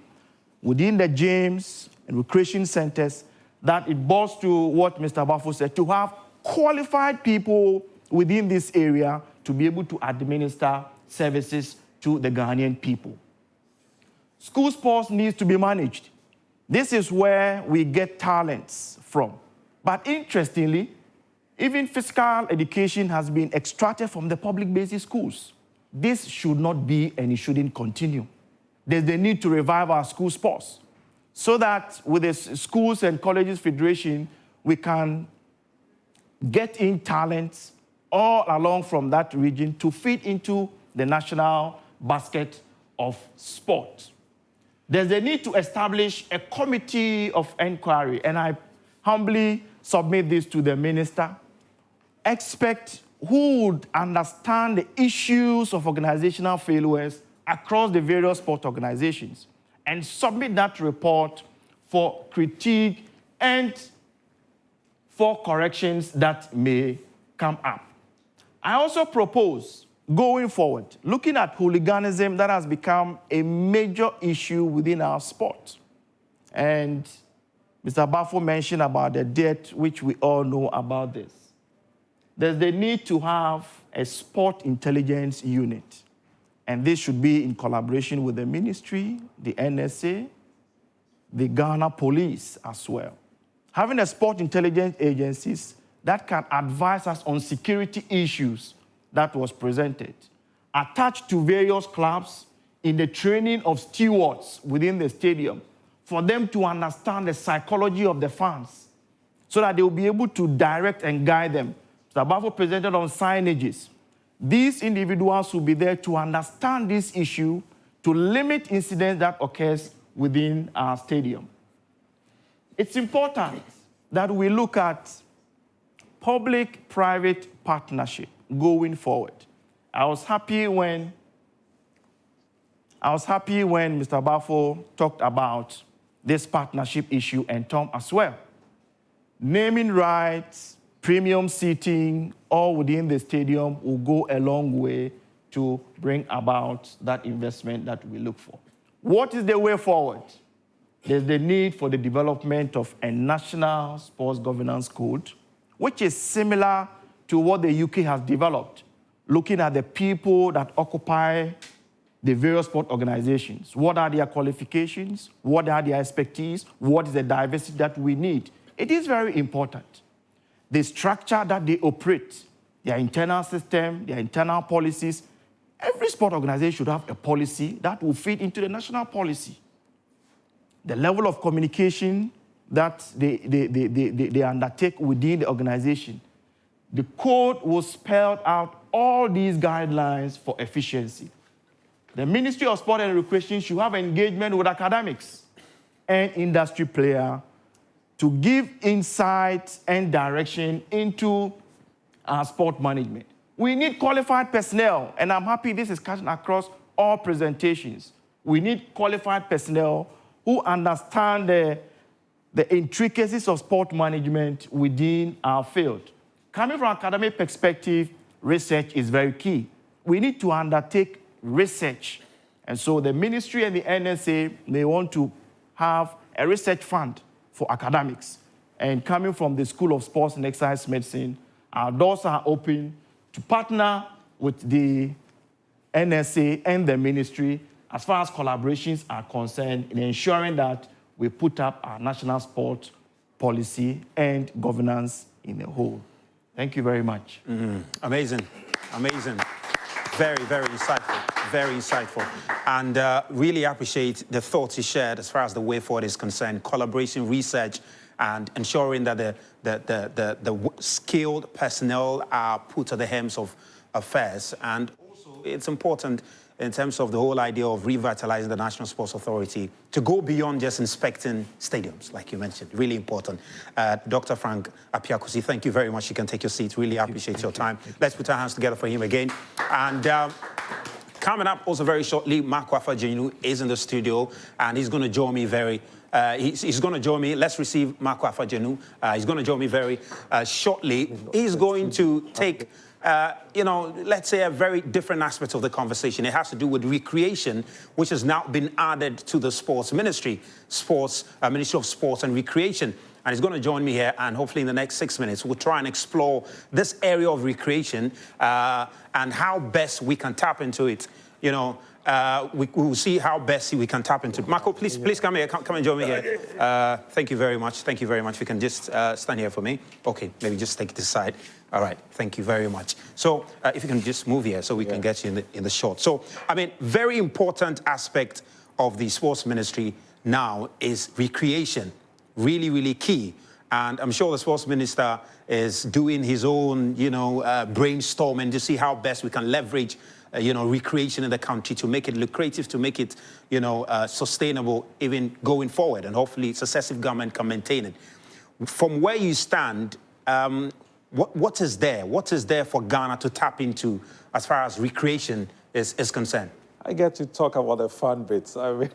within the gyms and recreation centers, that it boils to what Mr. Bafo said, to have qualified people within this area to be able to administer services to the Ghanaian people. School sports needs to be managed. This is where we get talents from. But interestingly, even physical education has been extracted from the public basic schools. This should not be, and it shouldn't continue. There's the need to revive our school sports so that with the Schools and Colleges Federation, we can get in talents all along from that region to feed into the national basket of sport. There's the need to establish a committee of inquiry, and I humbly submit this to the minister. Expect who would understand the issues of organizational failures across the various sport organizations and submit that report for critique and for corrections that may come up. I also propose, going forward, looking at hooliganism that has become a major issue within our sport. And Mr. Bafo mentioned about the debt, which we all know about this. There's the need to have a sport intelligence unit. And this should be in collaboration with the ministry, the NSA, the Ghana police as well. Having a sport intelligence agencies that can advise us on security issues that was presented, attached to various clubs in the training of stewards within the stadium, for them to understand the psychology of the fans so that they will be able to direct and guide them. Mr. Bafo presented on signages. These individuals will be there to understand this issue, to limit incidents that occurs within our stadium. It's important that we look at public-private partnership going forward. I was happy when Mr. Bafo talked about this partnership issue, and Tom as well. Naming rights, premium seating, all within the stadium will go a long way to bring about that investment that we look for. What is the way forward? There's the need for the development of a national sports governance code, which is similar to what the UK has developed, looking at the people that occupy the various sport organizations. What are their qualifications? What are their expertise? What is the diversity that we need? It is very important. The structure that they operate, their internal system, their internal policies, every sport organization should have a policy that will fit into the national policy. The level of communication that they undertake within the organization. The code will spell out all these guidelines for efficiency. The Ministry of Sport and Recreation should have engagement with academics and industry players to give insights and direction into our sport management. We need qualified personnel, and I'm happy this is cutting across all presentations. We need qualified personnel who understand the intricacies of sport management within our field. Coming from an academic perspective, research is very key. We need to undertake research. And so the ministry and the NSA may want to have a research fund for academics. And coming from the School of Sports and Exercise Medicine, our doors are open to partner with the NSA and the ministry as far as collaborations are concerned in ensuring that we put up our national sport policy and governance in a whole. Thank you very much. Amazing, amazing. Very, very insightful, very insightful. And really appreciate the thoughts you shared as far as the way forward is concerned, collaboration, research, and ensuring that the skilled personnel are put at the helms of affairs. And also, it's important in terms of the whole idea of revitalizing the National Sports Authority to go beyond just inspecting stadiums, like you mentioned. Really important. Dr. Frank Apiakusi, thank you very much. You can take your seat. Really appreciate your time. Let's put our hands together for him again. And coming up also very shortly, Mark Wafa-Jenu is in the studio, and he's going to join me he's going to join me. Let's receive Mark Wafa-Jenu. He's going to join me very shortly. He's going to take let's say a very different aspect of the conversation. It has to do with recreation, which has now been added to the sports ministry, Ministry of Sports and Recreation. And he's going to join me here, and hopefully in the next 6 minutes, we'll try and explore this area of recreation and how best we can tap into it. We'll see how best we can tap into it. Marco, please come here. Come and join me here. Thank you very much. Thank you very much. You can just stand here for me. Okay, maybe just take this side. All right, thank you very much. So if you can just move here so we can get you in the shot. So, I mean, very important aspect of the sports ministry now is recreation. Really, really key. And I'm sure the sports minister is doing his own, brainstorming to see how best we can leverage, recreation in the country to make it lucrative, to make it, sustainable even going forward. And hopefully successive government can maintain it. From where you stand, what is there? What is there for Ghana to tap into as far as recreation is concerned? I get to talk about the fun bits. I mean,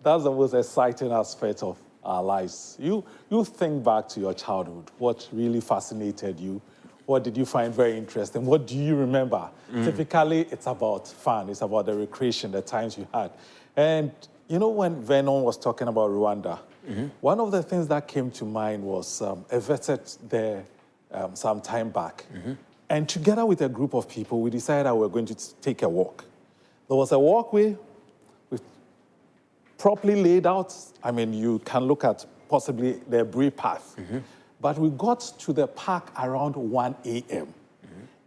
that's the most exciting aspect of our lives. You think back to your childhood. What really fascinated you? What did you find very interesting? What do you remember? Typically, it's about fun. It's about the recreation, the times you had. And when Vernon was talking about Rwanda, one of the things that came to mind was a visit there some time back. And together with a group of people, we decided that we were going to take a walk. There was a walkway with properly laid out. I mean, you can look at possibly the brief path. But we got to the park around 1 a.m.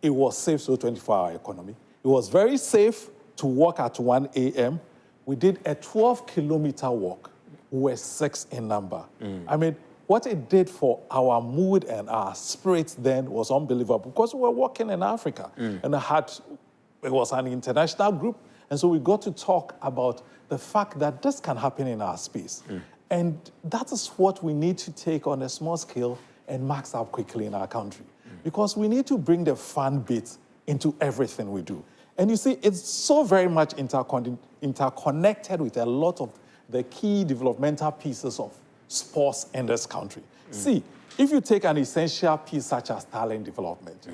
It was safe, so 24-hour economy. It was very safe to walk at 1 a.m. We did a 12-kilometer walk. We were 6 in number. I mean, what it did for our mood and our spirits then was unbelievable because we were walking in Africa and it was an international group. And so we got to talk about the fact that this can happen in our space. And that is what we need to take on a small scale and max up quickly in our country. Because we need to bring the fun bit into everything we do. And you see, it's so very much interconnected with a lot of the key developmental pieces of sports in this country. See, if you take an essential piece such as talent development,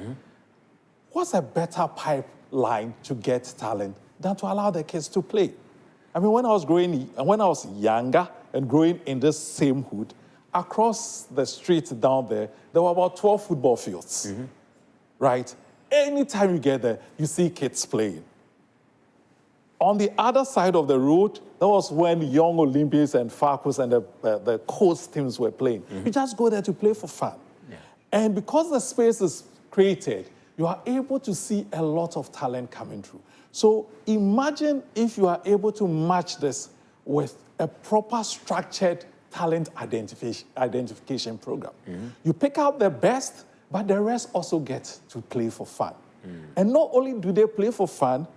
what's a better pipeline to get talent than to allow the kids to play? I mean, when I was younger and growing in this same hood, across the street down there were about 12 football fields, right? Anytime you get there, you see kids playing. On the other side of the road, that was when Young Olympics and Farcus and the coast teams were playing. You just go there to play for fun. And because the space is created, you are able to see a lot of talent coming through. So imagine if you are able to match this with a proper structured talent identification program. You pick out the best, but the rest also get to play for fun. And not only do they play for fun,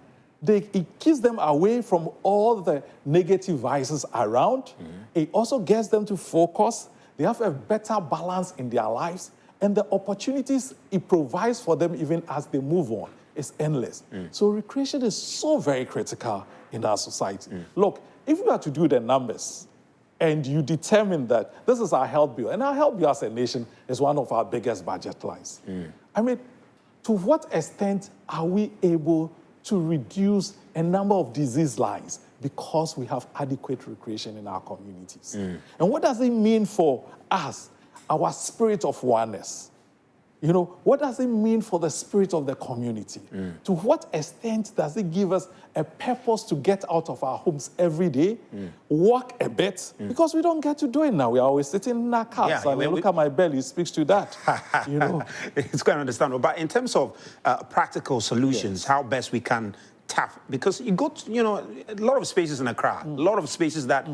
it keeps them away from all the negative vices around. It also gets them to focus. They have a better balance in their lives. And the opportunities it provides for them even as they move on is endless. So recreation is so very critical in our society. Look, if you are to do the numbers and you determine that this is our health bill, and our health bill as a nation is one of our biggest budget lines. I mean, to what extent are we able to reduce a number of disease lines because we have adequate recreation in our communities? And what does it mean for us, our spirit of oneness? You know, what does it mean for the spirit of the community? To what extent does it give us a purpose to get out of our homes every day, walk a bit? Because we don't get to do it now. We are always sitting in our cars. Yeah, I mean, look at my belly, it speaks to that. You know, it's quite understandable. But in terms of practical solutions, how best we can tap, because you go to, you know, a lot of spaces in Accra, a lot of spaces that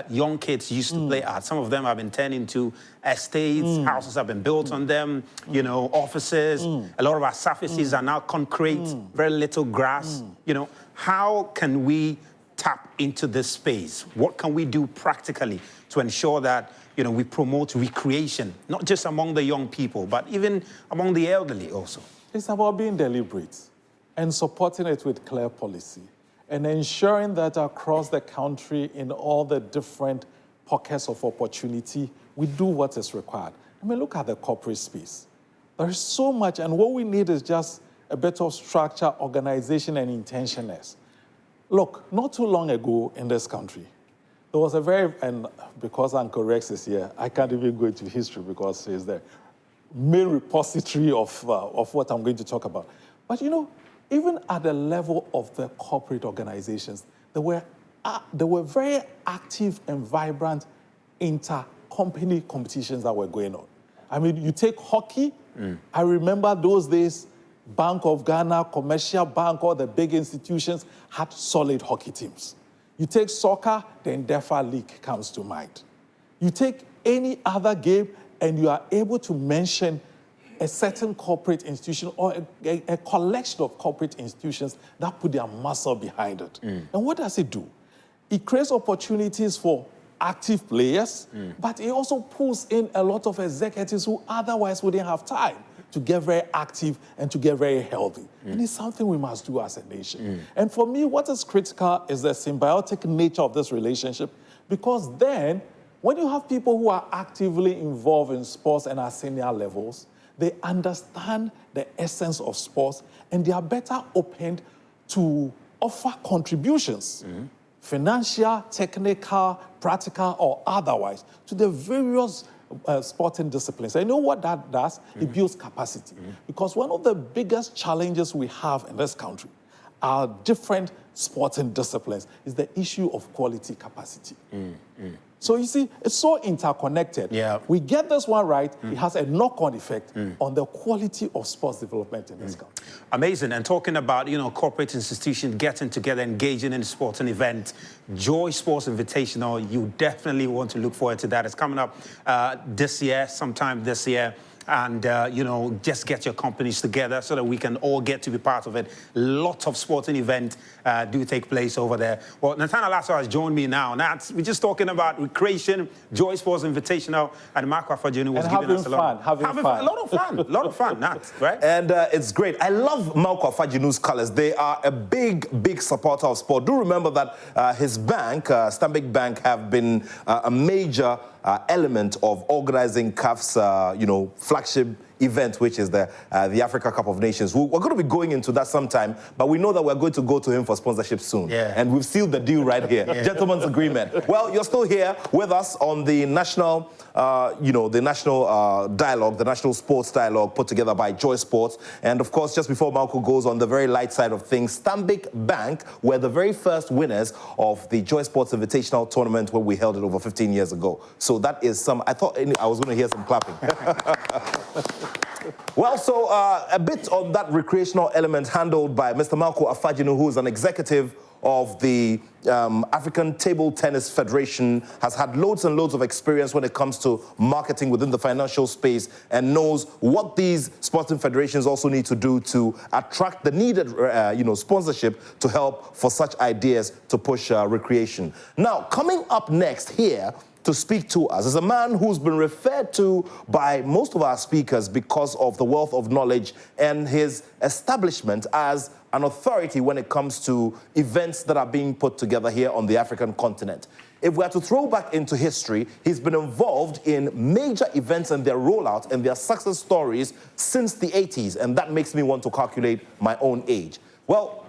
young kids used to play at. Some of them have been turned into estates, houses have been built on them, you know, offices. A lot of our surfaces are now concrete, very little grass. You know, how can we tap into this space? What can we do practically to ensure that, you know, we promote recreation, not just among the young people, but even among the elderly also? It's about being deliberate and supporting it with clear policy and ensuring that across the country in all the different pockets of opportunity, we do what is required. I mean, look at the corporate space. There is so much, and what we need is just a bit of structure, organization, and intentionalness. Look, not too long ago in this country, there was and because Uncle Rex is here, I can't even go into history because he's the main repository of what I'm going to talk about. But you know, even at the level of the corporate organizations, there were very active and vibrant inter-company competitions that were going on. I mean, you take hockey. I remember those days, Bank of Ghana, Commercial Bank, all the big institutions had solid hockey teams. You take soccer, the Endeavour League comes to mind. You take any other game, and you are able to mention a certain corporate institution or a collection of corporate institutions that put their muscle behind it. And what does it do? It creates opportunities for active players, but it also pulls in a lot of executives who otherwise wouldn't have time to get very active and to get very healthy. And it's something we must do as a nation. And for me, what is critical is the symbiotic nature of this relationship, because then when you have people who are actively involved in sports and at senior levels, they understand the essence of sports and they are better opened to offer contributions, financial, technical, practical, or otherwise, to the various sporting disciplines. I know what that does? It builds capacity. Because one of the biggest challenges we have in this country are different sporting disciplines is the issue of quality capacity. So you see, it's so interconnected. Yeah. We get this one right, it has a knock-on effect on the quality of sports development in this country. Amazing. And talking about, you know, corporate institutions getting together, engaging in sporting events, JoySports Invitational, you definitely want to look forward to that. It's coming up this year, sometime this year. And, you know, just get your companies together so that we can all get to be part of it. Lots of sporting events do take place over there. Well, Nathaniel Lasso has joined me now. We're just talking about recreation, JoySports Invitational, and Marco Afajinu was giving us a lot of fun. A lot of fun, Nat, right? And it's great. I love Marco Afajinu's colors. They are a big supporter of sport. Do remember that his bank, Stanbic Bank, have been a major element of organizing CAF's, you know, flagship event, which is the Africa Cup of Nations. We're going to be going into that sometime, but we know that we're going to go to him for sponsorship soon. Yeah. And we've sealed the deal right here. Gentleman's agreement. Well, you're still here with us on the national, you know, the national dialogue, the national sports dialogue put together by JoySports. And of course, just before Malco goes on the very light side of things, Stanbic Bank were the very first winners of the JoySports Invitational Tournament when we held it over 15 years ago. So that is some, I thought I was going to hear some clapping. Well, so a bit on that recreational element handled by Mr. Marco Afajinu, who is an executive of the African Table Tennis Federation, has had loads and loads of experience when it comes to marketing within the financial space and knows what these sporting federations also need to do to attract the needed you know, sponsorship to help for such ideas to push recreation. Now, coming up next here to speak to us is a man who's been referred to by most of our speakers because of the wealth of knowledge and his establishment as an authority when it comes to events that are being put together here on the African continent. If we are to throw back into history, he's been involved in major events and their rollout and their success stories since the 80s, and that makes me want to calculate my own age. Well,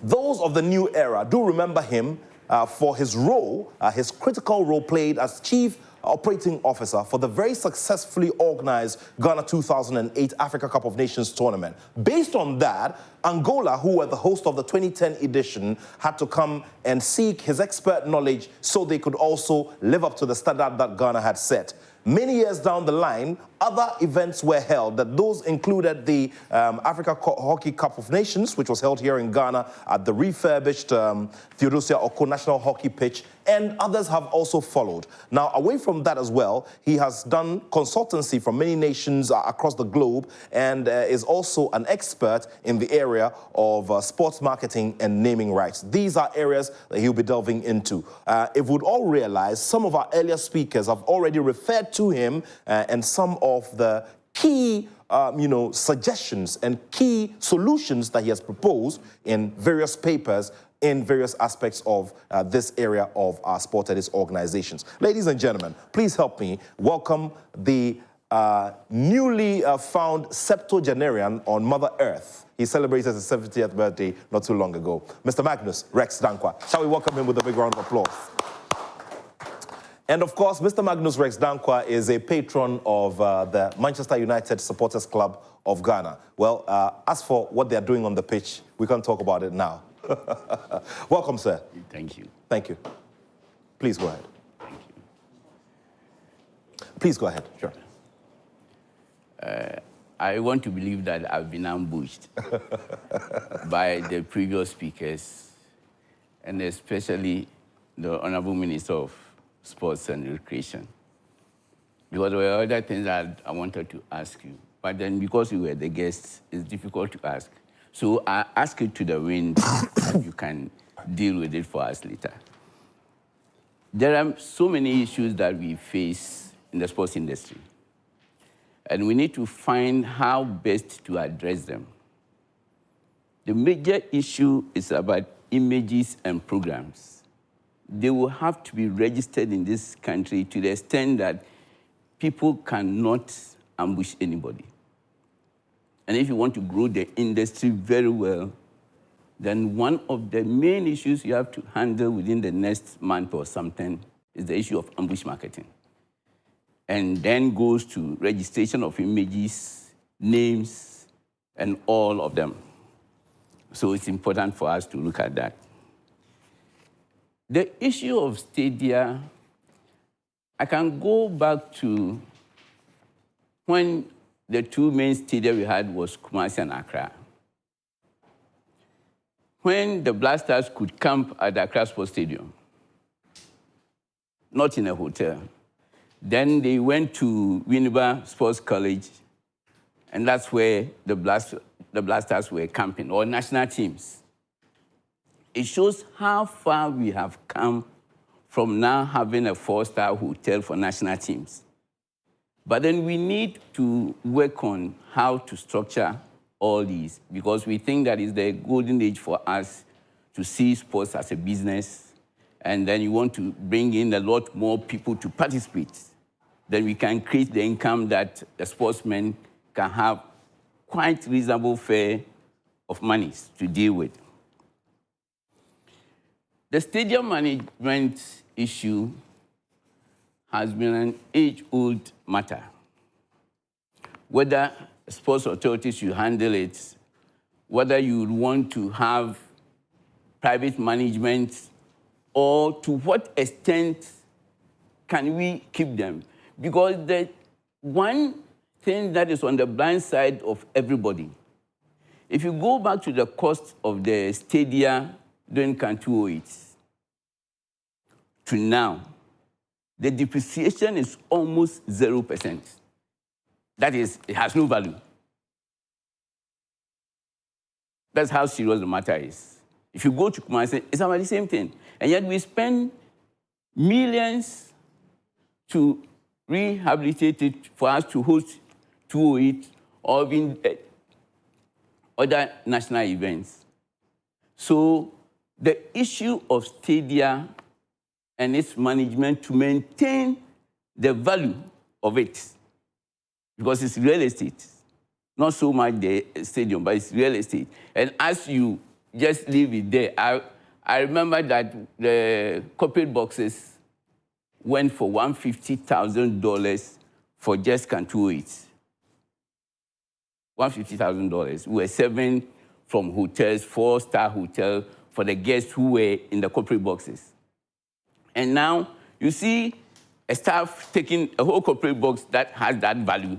those of the new era do remember him for his role, his critical role played as chief operating officer for the very successfully organized Ghana 2008 Africa Cup of Nations tournament. Based on that, Angola, who were the host of the 2010 edition, had to come and seek his expert knowledge so they could also live up to the standard that Ghana had set. Many years down the line, other events were held. That those included the Africa Hockey Cup of Nations, which was held here in Ghana at the refurbished Theodosia Oko National Hockey Pitch, and others have also followed. Now, away from that as well, he has done consultancy from many nations across the globe and is also an expert in the area of sports marketing and naming rights. These are areas that he'll be delving into. If we'd all realize, some of our earlier speakers have already referred to him and some of the key suggestions and key solutions that he has proposed in various papers in various aspects of this area of our sport and its organizations. Ladies and gentlemen, please help me welcome the newly found septuagenarian on Mother Earth. He celebrated his 70th birthday not too long ago. Mr. Magnus Rex Dankwa. Shall we welcome him with a big round of applause? And of course, Mr. Magnus Rex Dankwa is a patron of the Manchester United Supporters Club of Ghana. Well, as for what they're doing on the pitch, we can't talk about it now. Welcome, sir. Thank you. Thank you. Please go ahead. Thank you. Please go ahead. Sure. I want to believe that I've been ambushed by the previous speakers, and especially the Honorable Minister of Sports and Recreation. Because there were other things that I wanted to ask you, but then because you were the guests, it's difficult to ask. So I ask it to the wind, and you can deal with it for us later. There are so many issues that we face in the sports industry, and we need to find how best to address them. The major issue is about images and programs. They will have to be registered in this country to the extent that people cannot ambush anybody. And if you want to grow the industry very well, then one of the main issues you have to handle within the next month or something is the issue of ambush marketing. And then goes to registration of images, names, and all of them. So it's important for us to look at that. The issue of stadia, I can go back to when the two main stadia we had was Kumasi and Accra. When the Blasters could camp at the Accra Sports Stadium, not in a hotel, then they went to Winneba Sports College, and that's where the Blasters were camping, or national teams. It shows how far we have come from now having a 4-star hotel for national teams. But then we need to work on how to structure all these, because we think that is the golden age for us to see sports as a business, and then you want to bring in a lot more people to participate. Then we can create the income that the sportsmen can have quite reasonable fare of monies to deal with. The stadium management issue has been an age-old matter. Whether sports authorities should handle it, whether you would want to have private management, or to what extent can we keep them? Because the one thing that is on the blind side of everybody, if you go back to the cost of the stadia during CAN 208 to now, the depreciation is almost 0%. That is, it has no value. That's how serious the matter is. If you go to Kumasi, it's about the same thing. And yet we spend millions to rehabilitate it for us to host 208 or even other national events. So the issue of stadia and its management to maintain the value of it, because it's real estate, not so much the stadium, but it's real estate. And as you just leave it there, I remember that the corporate boxes went for $150,000 for just Can 208. $150,000. We were serving from hotels, 4-star hotel, for the guests who were in the corporate boxes. And now you see a staff taking a whole corporate box that has that value.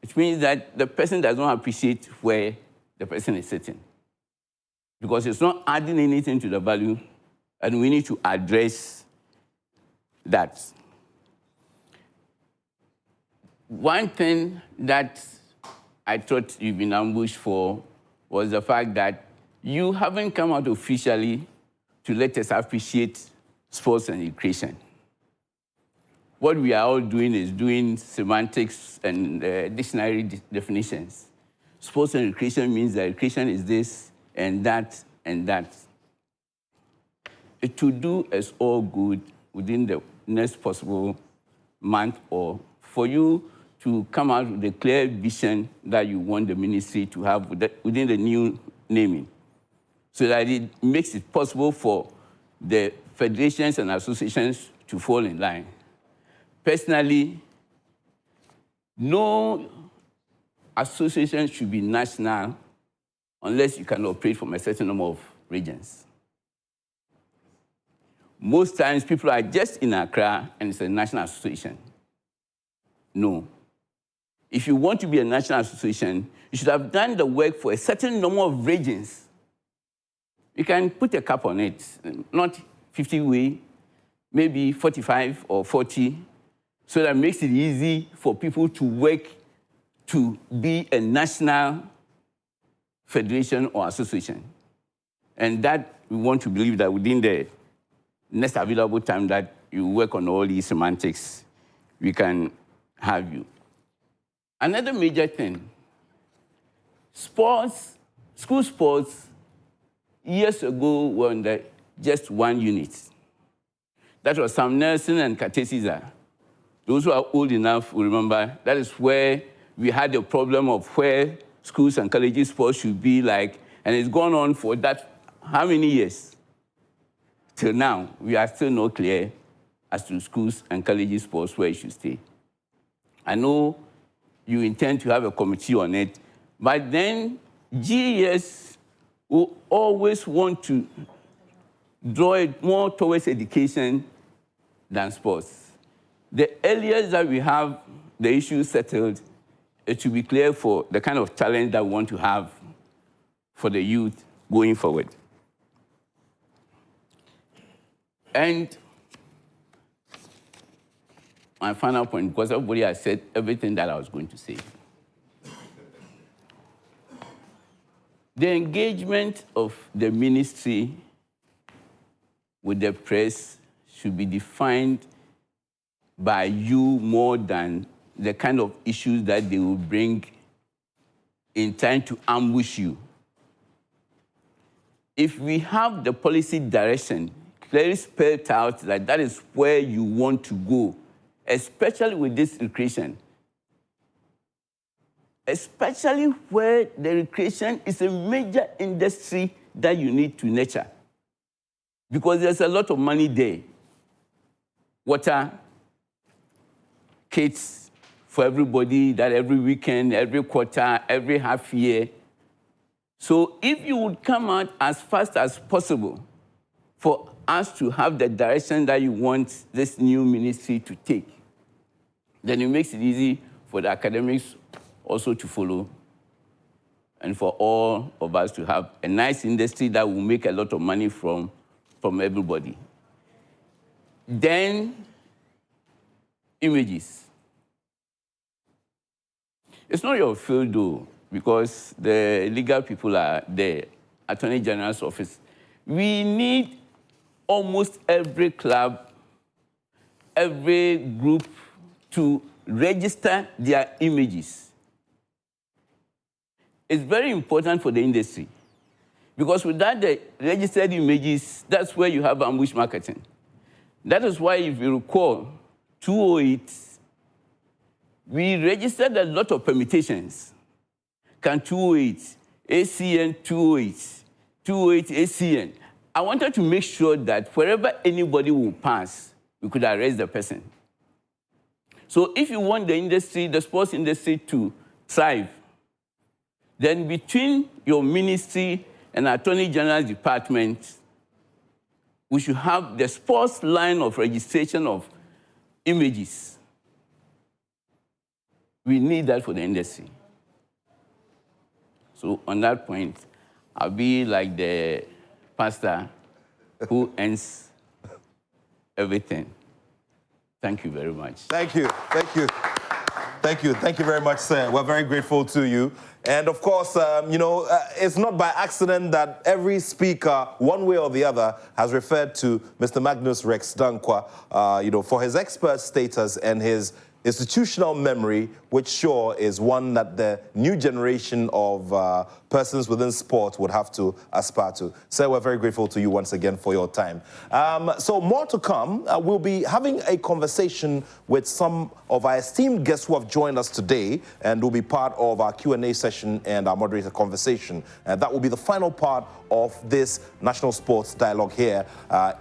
It means that the person does not appreciate where the person is sitting, because it's not adding anything to the value, and we need to address that. One thing that I thought you've been ambushed for was the fact that you haven't come out officially to let us appreciate sports and recreation. What we are all doing is doing semantics and dictionary definitions. Sports and recreation means that recreation is this and that and that. It will do us all good within the next possible month, or for you to come out with a clear vision that you want the ministry to have within the new naming, so that it makes it possible for the federations and associations to fall in line. Personally, no association should be national unless you can operate from a certain number of regions. Most times, people are just in Accra and it's a national association. No. If you want to be a national association, you should have done the work for a certain number of regions. You can put a cap on it, not 50 way, maybe 45 or 40, so that makes it easy for people to work to be a national federation or association. And that we want to believe that within the next available time that you work on all these semantics, we can have you. Another major thing, sports, school sports, years ago were under just one unit. That was Sam Nelson and Katesiza. Those who are old enough will remember that is where we had the problem of where schools and colleges sports should be like, and it's gone on for that, how many years? Till now, we are still not clear as to schools and colleges sports where it should stay. I know you intend to have a committee on it, but then GES will always want to draw it more towards education than sports. The earlier that we have the issue settled, it should be clear for the kind of talent that we want to have for the youth going forward. And my final point, because everybody has said everything that I was going to say. The engagement of the ministry with the press should be defined by you more than the kind of issues that they will bring in trying to ambush you. If we have the policy direction clearly spelled out that that is where you want to go, especially with this recreation, especially where the recreation is a major industry that you need to nurture, because there's a lot of money there. Water, kits for everybody, that every weekend, every quarter, every half year. So if you would come out as fast as possible for us to have the direction that you want this new ministry to take, then it makes it easy for the academics also to follow, and for all of us to have a nice industry that will make a lot of money from everybody. Then, images. It's not your field, though, because the legal people are there, Attorney General's office. We need almost every club, every group to register their images. It's very important for the industry, because without the registered images, that's where you have ambush marketing. That is why, if you recall, 208, we registered a lot of permutations. Can 208, ACN 208, 208 ACN. I wanted to make sure that wherever anybody will pass, we could arrest the person. So if you want the industry, the sports industry to thrive, then between your ministry and Attorney General's department, we should have the sports line of registration of images. We need that for the industry. So on that point, I'll be like the pastor who ends everything. Thank you very much. Thank you. Thank you. Thank you. Thank you very much, sir. We're very grateful to you. And of course, it's not by accident that every speaker, one way or the other, has referred to Mr. Magnus Rex Dankwa, for his expert status and his institutional memory, which sure is one that the new generation of persons within sport would have to aspire to. Sir, we're very grateful to you once again for your time. So more to come. We'll be having a conversation with some of our esteemed guests who have joined us today and will be part of our Q&A session and our moderator conversation. That will be the final part of this National Sports Dialogue here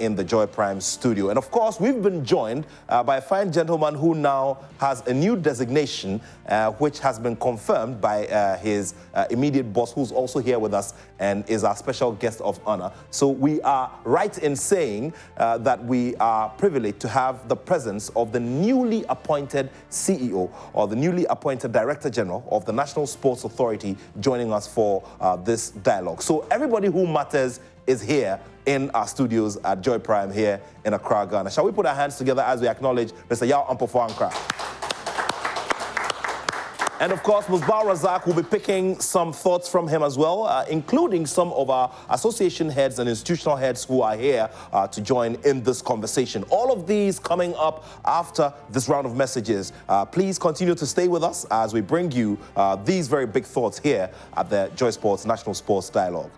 in the Joy Prime studio. And of course, we've been joined by a fine gentleman who now has a new designation which has been confirmed by his immediate boss, who's also here with us and is our special guest of honor. So we are right in saying that we are privileged to have the presence of the newly appointed CEO or the newly appointed Director General of the National Sports Authority joining us for this dialogue. So everybody who matters is here in our studios at Joy Prime here in Accra, Ghana. Shall we put our hands together as we acknowledge Mr. Yao Ampofo-Ankra? And of course, Musbar Razak will be picking some thoughts from him as well, including some of our association heads and institutional heads who are here to join in this conversation. All of these coming up after this round of messages. Please continue to stay with us as we bring you these very big thoughts here at the JoySports National Sports Dialogue.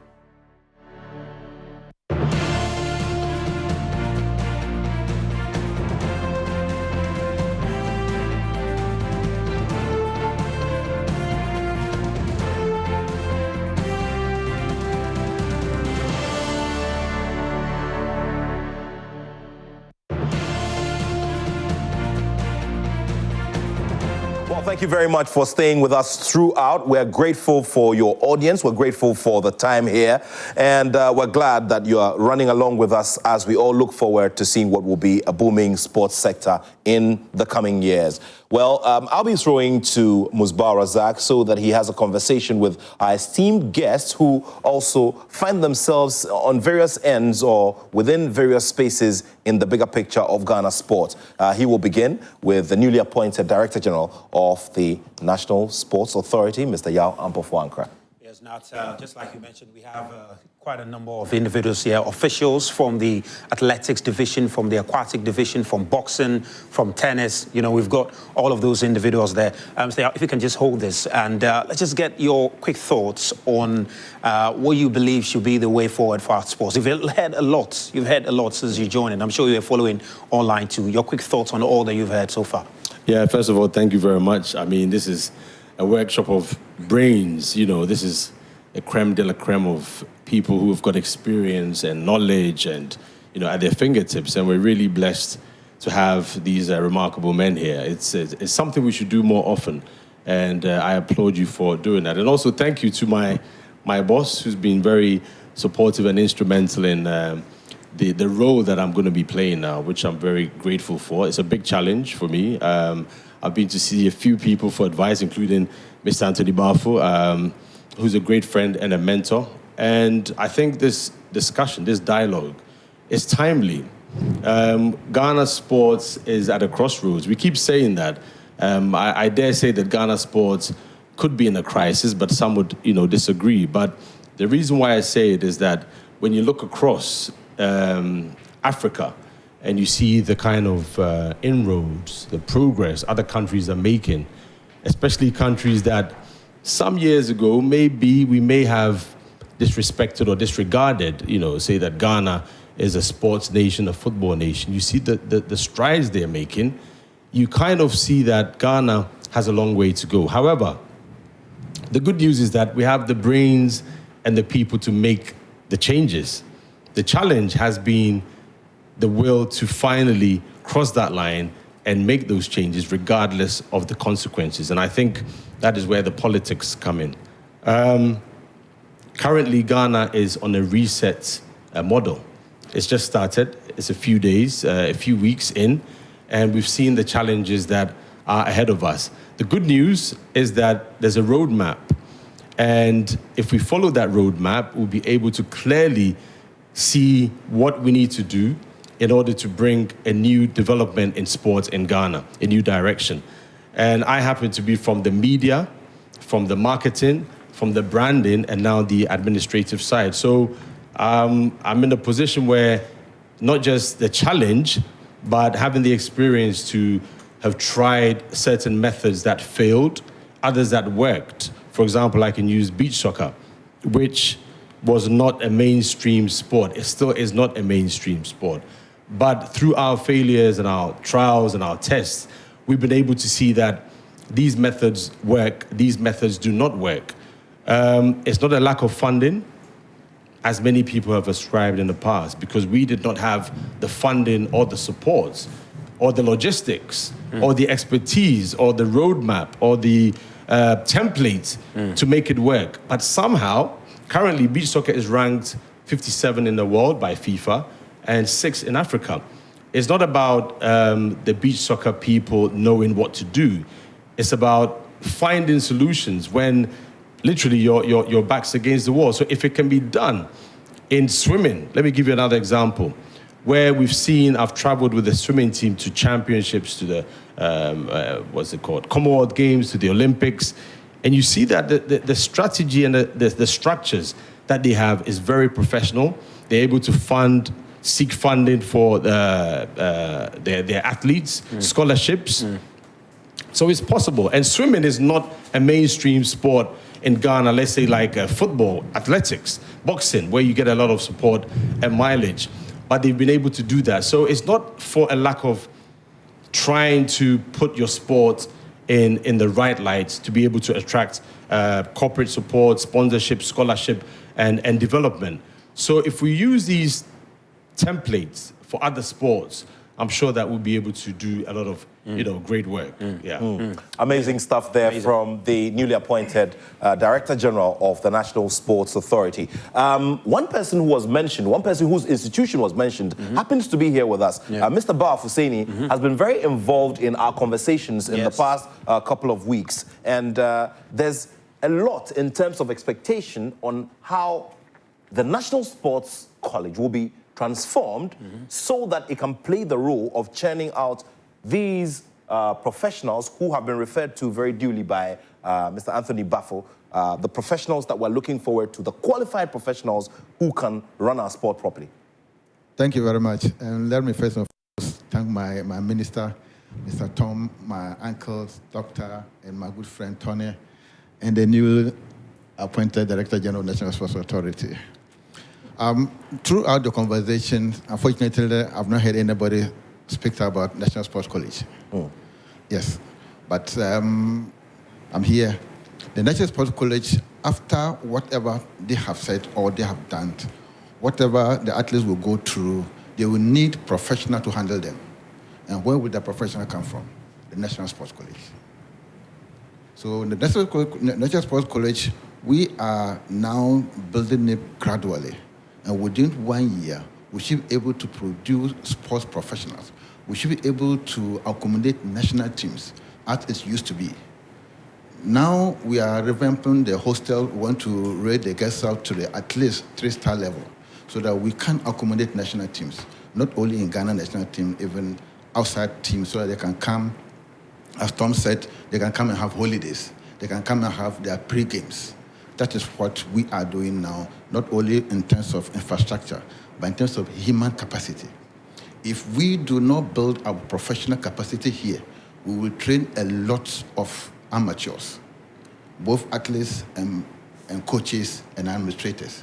Thank you very much for staying with us throughout. We're grateful for your audience. We're grateful for the time here. And we're glad that you are running along with us as we all look forward to seeing what will be a booming sports sector in the coming years. Well, I'll be throwing to Musbar Razak so that he has a conversation with our esteemed guests who also find themselves on various ends or within various spaces in the bigger picture of Ghana sport. He will begin with the newly appointed Director General of the National Sports Authority, Mr. Yao Ampofo-Ankra. Yes, Nat, just like you mentioned, we have quite a number of individuals here, officials from the athletics division, from the aquatic division, from boxing, from tennis. You know, we've got all of those individuals there. So if you can just hold this and let's just get your quick thoughts on what you believe should be the way forward for our sports. You've heard a lot since you joined, and I'm sure you're following online too. Your quick thoughts on all that you've heard so far. Yeah, first of all, thank you very much. I mean, this is a workshop of brains. You know, this is a creme de la creme of people who have got experience and knowledge and, you know, at their fingertips. And we're really blessed to have these remarkable men here. It's something we should do more often. And I applaud you for doing that. And also thank you to my boss, who's been very supportive and instrumental in the role that I'm going to be playing now, which I'm very grateful for. It's a big challenge for me. I've been to see a few people for advice, including Mr. Anthony Bafo, who's a great friend and a mentor. And I think this discussion, this dialogue, is timely. Ghana sports is at a crossroads. We keep saying that. I dare say that Ghana sports could be in a crisis, but some would, disagree. But the reason why I say it is that when you look across Africa and you see the kind of inroads, the progress other countries are making, especially countries that some years ago maybe we may have disrespected or disregarded, say that Ghana is a sports nation, a football nation. You see the strides they're making. You kind of see that Ghana has a long way to go. However, the good news is that we have the brains and the people to make the changes. The challenge has been the will to finally cross that line and make those changes regardless of the consequences. And I think that is where the politics come in. Currently, Ghana is on a reset model. It's just started. It's a few days, a few weeks in, and we've seen the challenges that are ahead of us. The good news is that there's a roadmap, and if we follow that roadmap, we'll be able to clearly see what we need to do in order to bring a new development in sports in Ghana, a new direction. And I happen to be from the media, from the marketing, from the branding, and now the administrative side. So I'm in a position where not just the challenge, but having the experience to have tried certain methods that failed, others that worked. For example, I can use beach soccer, which was not a mainstream sport. It still is not a mainstream sport. But through our failures and our trials and our tests, we've been able to see that these methods work, these methods do not work. It's not a lack of funding, as many people have ascribed in the past, because we did not have the funding or the support or the logistics or the expertise or the roadmap or the template to make it work. But somehow, currently, beach soccer is ranked 57 in the world by FIFA and 6 in Africa. It's not about the beach soccer people knowing what to do. It's about finding solutions when literally your back's against the wall. So if it can be done in swimming, let me give you another example, where we've seen, I've traveled with the swimming team to championships, to the, what's it called, Commonwealth Games, to the Olympics, and you see that the strategy and the structures that they have is very professional. They're able to seek funding for their athletes, scholarships. So it's possible. And swimming is not a mainstream sport in Ghana, let's say like football, athletics, boxing, where you get a lot of support and mileage. But they've been able to do that. So it's not for a lack of trying to put your sport in the right light to be able to attract corporate support, sponsorship, scholarship, and development. So if we use these templates for other sports, I'm sure that we'll be able to do a lot of great work. Amazing stuff there from the newly appointed Director General of the National Sports Authority. One person who was mentioned, one person whose institution was mentioned, happens to be here with us. Mr. Ba Hussaini has been very involved in our conversations in the past couple of weeks. And there's a lot in terms of expectation on how the National Sports College will be transformed so that it can play the role of churning out these professionals who have been referred to very duly by Mr. Anthony Baffo, the professionals that we're looking forward to, the qualified professionals who can run our sport properly. Thank you very much. And let me first of all thank my minister, Mr. Tom, my uncle, doctor, and my good friend Tony, and the new appointed Director General of the National Sports Authority. Throughout the conversation, unfortunately, I've not heard anybody speak about National Sports College. Yes, but I'm here. The National Sports College, after whatever they have said or they have done, whatever the athletes will go through, they will need professional to handle them. And where will the professional come from? The National Sports College. So the National Sports College, we are now building it gradually. And within 1 year, we should be able to produce sports professionals. We should be able to accommodate national teams as it used to be. Now we are revamping the hostel. We want to raise the guests out to at least 3-star level so that we can accommodate national teams, not only in Ghana national team, even outside teams, so that they can come, as Tom said, they can come and have holidays. They can come and have their pre-games. That is what we are doing now, not only in terms of infrastructure, but in terms of human capacity. If we do not build our professional capacity here, we will train a lot of amateurs, both athletes and coaches and administrators.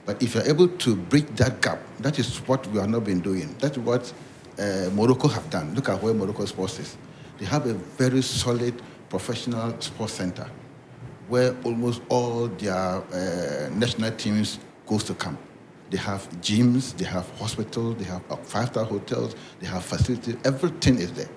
But if you're able to bridge that gap, that is what we have not been doing. That's what Morocco have done. Look at where Morocco Sports is. They have a very solid professional sports center, where almost all their national teams goes to camp. They have gyms, they have hospitals, they have 5-star hotels, they have facilities, everything is there.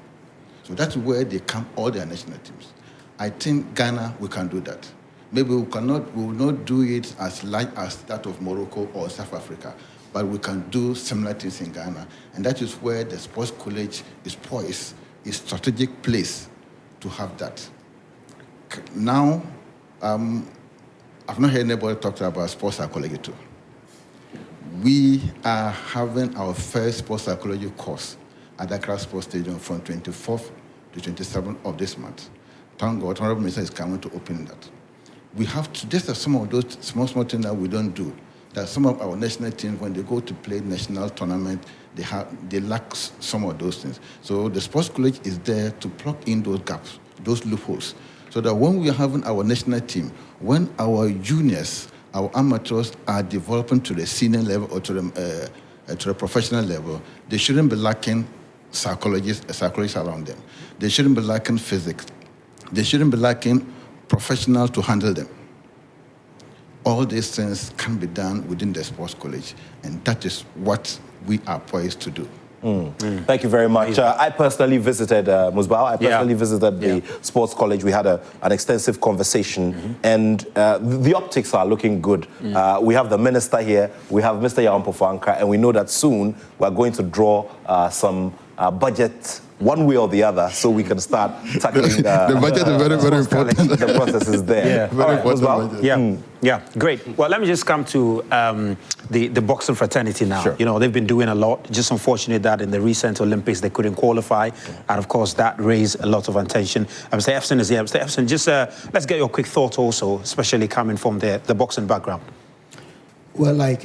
So that's where they come, all their national teams. I think Ghana, we can do that. Maybe we will not do it as large as that of Morocco or South Africa, but we can do similar things in Ghana. And that is where the sports college is poised, a strategic place to have that. Now, I've not heard anybody talk about sports psychology too. We are having our first sports psychology course at Accra Sports Stadium from 24th to 27th of this month. Thank God, Honorable Minister is coming to open that. We have to, these are some of those small things that we don't do. That some of our national teams, when they go to play national tournament, they lack some of those things. So the sports college is there to plug in those gaps, those loopholes, so that when we are having our national team, when our juniors, our amateurs are developing to the senior level or to the professional level, they shouldn't be lacking psychologists around them. They shouldn't be lacking physics. They shouldn't be lacking professionals to handle them. All these things can be done within the sports college, and that is what we are poised to do. Thank you very much. I personally visited Musbao. I personally visited the sports college. We had an extensive conversation, and the optics are looking good. We have the minister here. We have Mr. Yampofanka, and we know that soon we're going to draw some budget one way or the other, so we can start tackling the budget is very, very important. The process is there. Yeah, very important. Yeah, great. Well, let me just come to the boxing fraternity now. Sure. You know, they've been doing a lot. Just unfortunate that in the recent Olympics they couldn't qualify, and of course that raised a lot of attention. Mr. Efson is here. Mr. Efson, just let's get your quick thoughts also, especially coming from the boxing background. Well, like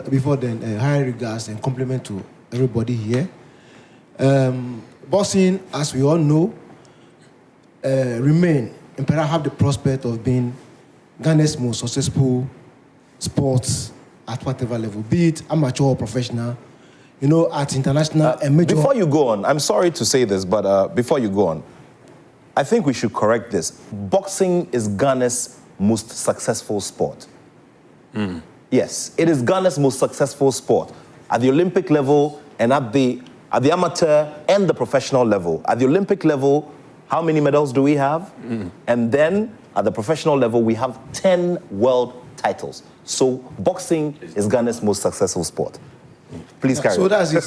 before then, high regards and compliment to everybody here. Boxing, as we all know, remain and perhaps have the prospect of being Ghana's most successful sports at whatever level, be it amateur or professional, you know, at international and major. Before you go on, I'm sorry to say this, but before you go on, I think we should correct this. Boxing is Ghana's most successful sport. Yes, it is Ghana's most successful sport at the Olympic level and at the amateur and the professional level. At the Olympic level, how many medals do we have? And then at the professional level, we have 10 world titles. So boxing is Ghana's most successful sport. Please carry on. So that's it.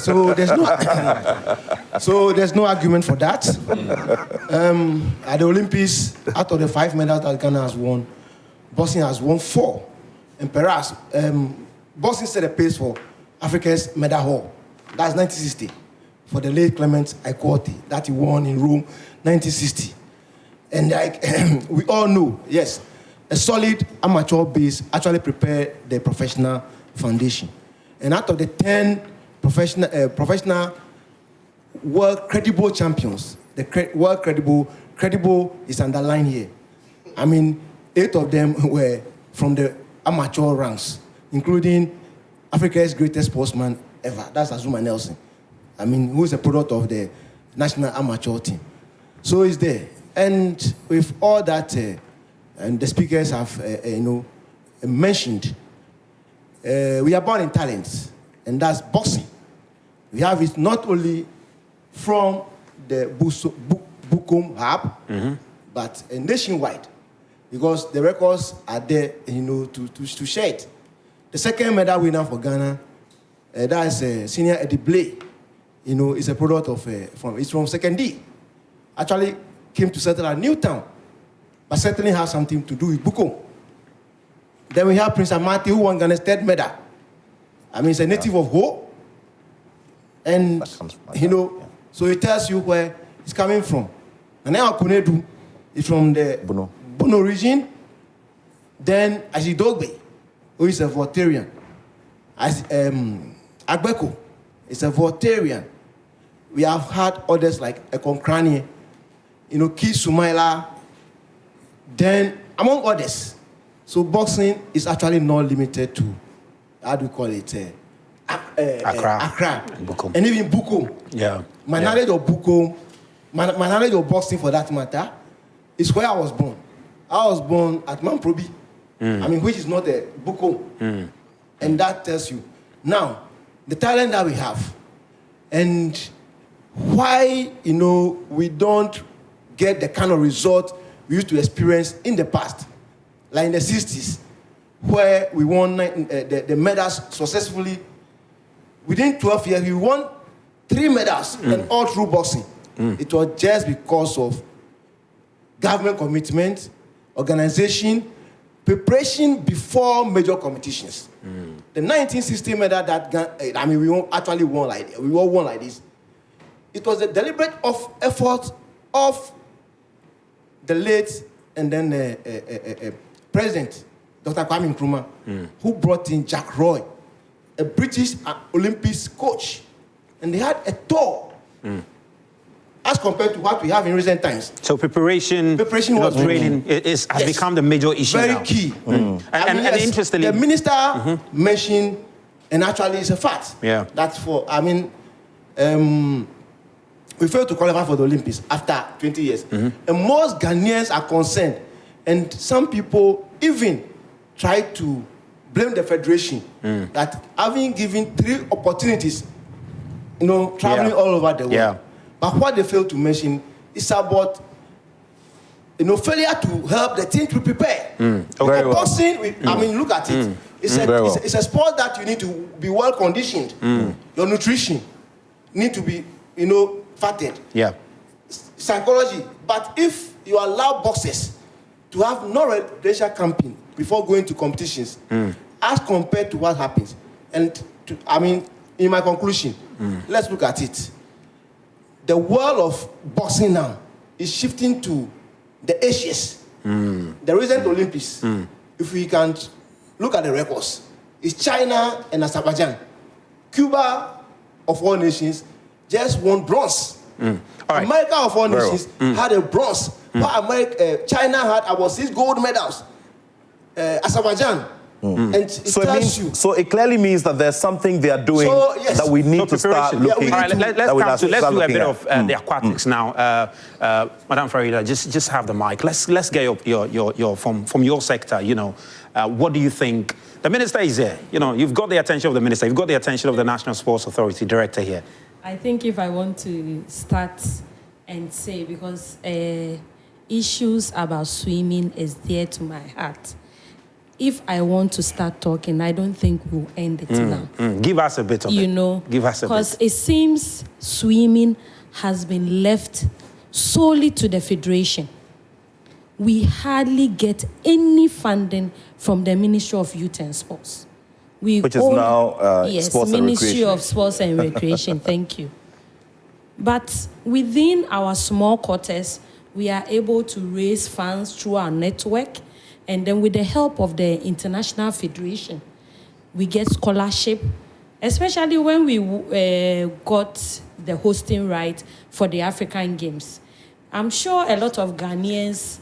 So there's no argument for that. At the Olympics, out of the 5 medals that Ghana has won, boxing has won 4. And perhaps boxing set a pace for Africa's medal haul. That's 1960. For the late Clement Aquatics that he won in Rome, 1960. And like we all know, yes, a solid amateur base actually prepared the professional foundation. And out of the 10 professional world credible champions, the world credible is underlined here. I mean, 8 of them were from the amateur ranks, including Africa's greatest sportsman ever. That's Azuma Nelson. I mean, who is a product of the national amateur team. So it's there. And with all that, and the speakers have, mentioned, we are born in talents, and that's boxing. We have it not only from the Bukom hub, but nationwide, because the records are there, to share it. The second medal winner for Ghana, that is Senior Eddie Blay. It's a product of it's from 2nd D. Actually came to settle at Newtown, but certainly has something to do with Bukom. Then we have Prince Amati, who won Ghana's 3rd medal. I mean, he's a native of Ho, and so it tells you where he's coming from. And then Akunedu is from the Bono region. Then Azidogbe, who is a Voltarian. As Agbeko is a Voltarian. We have had others like Ekonkranie, Ki Sumaila, then among others. So boxing is actually not limited to, how do we call it, Accra. And even Bukom. Yeah. My knowledge of Bukom, my knowledge of boxing for that matter, is where I was born. I was born at Mamprobi, I mean, which is not a Bukom. And that tells you. Now, the talent that we have, and why, we don't get the kind of result we used to experience in the past, like in the 60s, where we won the medals successfully. Within 12 years, we won 3 medals, and all through boxing. It was just because of government commitment, organization, preparation before major competitions. The 1960 medal that we actually won like this. We all won like this. It was a deliberate effort of the late and then President Dr. Kwame Nkrumah, who brought in Jack Roy, a British Olympics coach, and they had a tour. As compared to what we have in recent times. So preparation was training has become the major issue very now. Key. And interestingly, the minister mentioned, and actually it's a fact, that we failed to qualify for the Olympics after 20 years. And most Ghanaians are concerned, and some people even try to blame the federation that having given 3 opportunities, traveling all over the world. But what they fail to mention is about, failure to help the team to prepare. Boxing, look at it. It's a sport that you need to be well conditioned. Your nutrition need to be, fattened. Psychology. But if you allow boxers to have no residential camping before going to competitions, as compared to what happens, and in my conclusion, let's look at it. The world of boxing now is shifting to the Asians. The recent Olympics, if we can look at the records, it's China and Azerbaijan. Cuba, of all nations, just won bronze. America, of all nations, had a bronze. But China had about 6 gold medals. Azerbaijan. And so it clearly means that there's something they are doing that we need to start looking at. Let's do a bit of the aquatics now. Madam Farida, just have the mic. Let's get your from your sector. What do you think? The minister is here. You've got the attention of the minister. You've got the attention of the National Sports Authority director here. I think if I want to start and say, because issues about swimming is dear to my heart. If I want to start talking, I don't think we'll end it now. Give us a bit of it. Give us a bit. Because it seems swimming has been left solely to the federation. We hardly get any funding from the Ministry of Youth and Sports. Which is now Sports Ministry of Sports and Recreation. Thank you. But within our small quarters, we are able to raise funds through our network. And then with the help of the International Federation, we get scholarship, especially when we got the hosting right for the African Games. I'm sure a lot of Ghanaians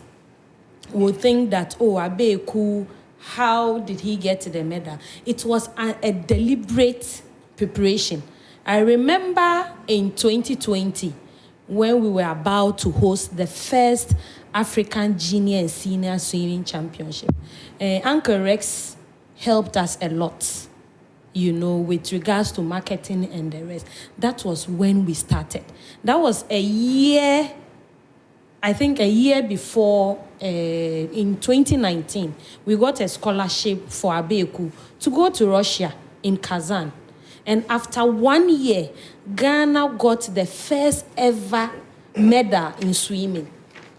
would think that, Abeku, how did he get the medal? It was a deliberate preparation. I remember in 2020, when we were about to host the first African Junior and Senior Swimming Championship. Uncle Rex helped us a lot, with regards to marketing and the rest. That was when we started. That was a year before, in 2019, we got a scholarship for Abeku to go to Russia in Kazan. And after 1 year, Ghana got the first ever medal in swimming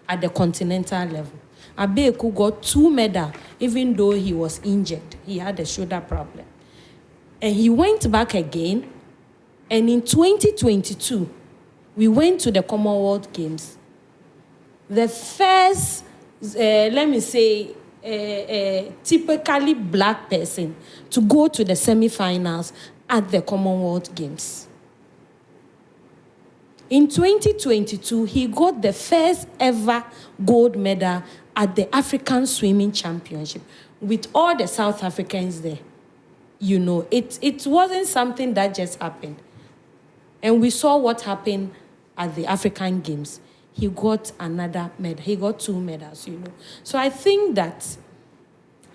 at the continental level. Abeku got 2 medals, even though he was injured. He had a shoulder problem. And he went back again. And in 2022, we went to the Commonwealth Games. The first, typically black person to go to the semifinals at the Commonwealth Games. In 2022, he got the first ever gold medal at the African Swimming Championship with all the South Africans there. It wasn't something that just happened. And we saw what happened at the African Games. He got another medal. He got 2 medals, So I think that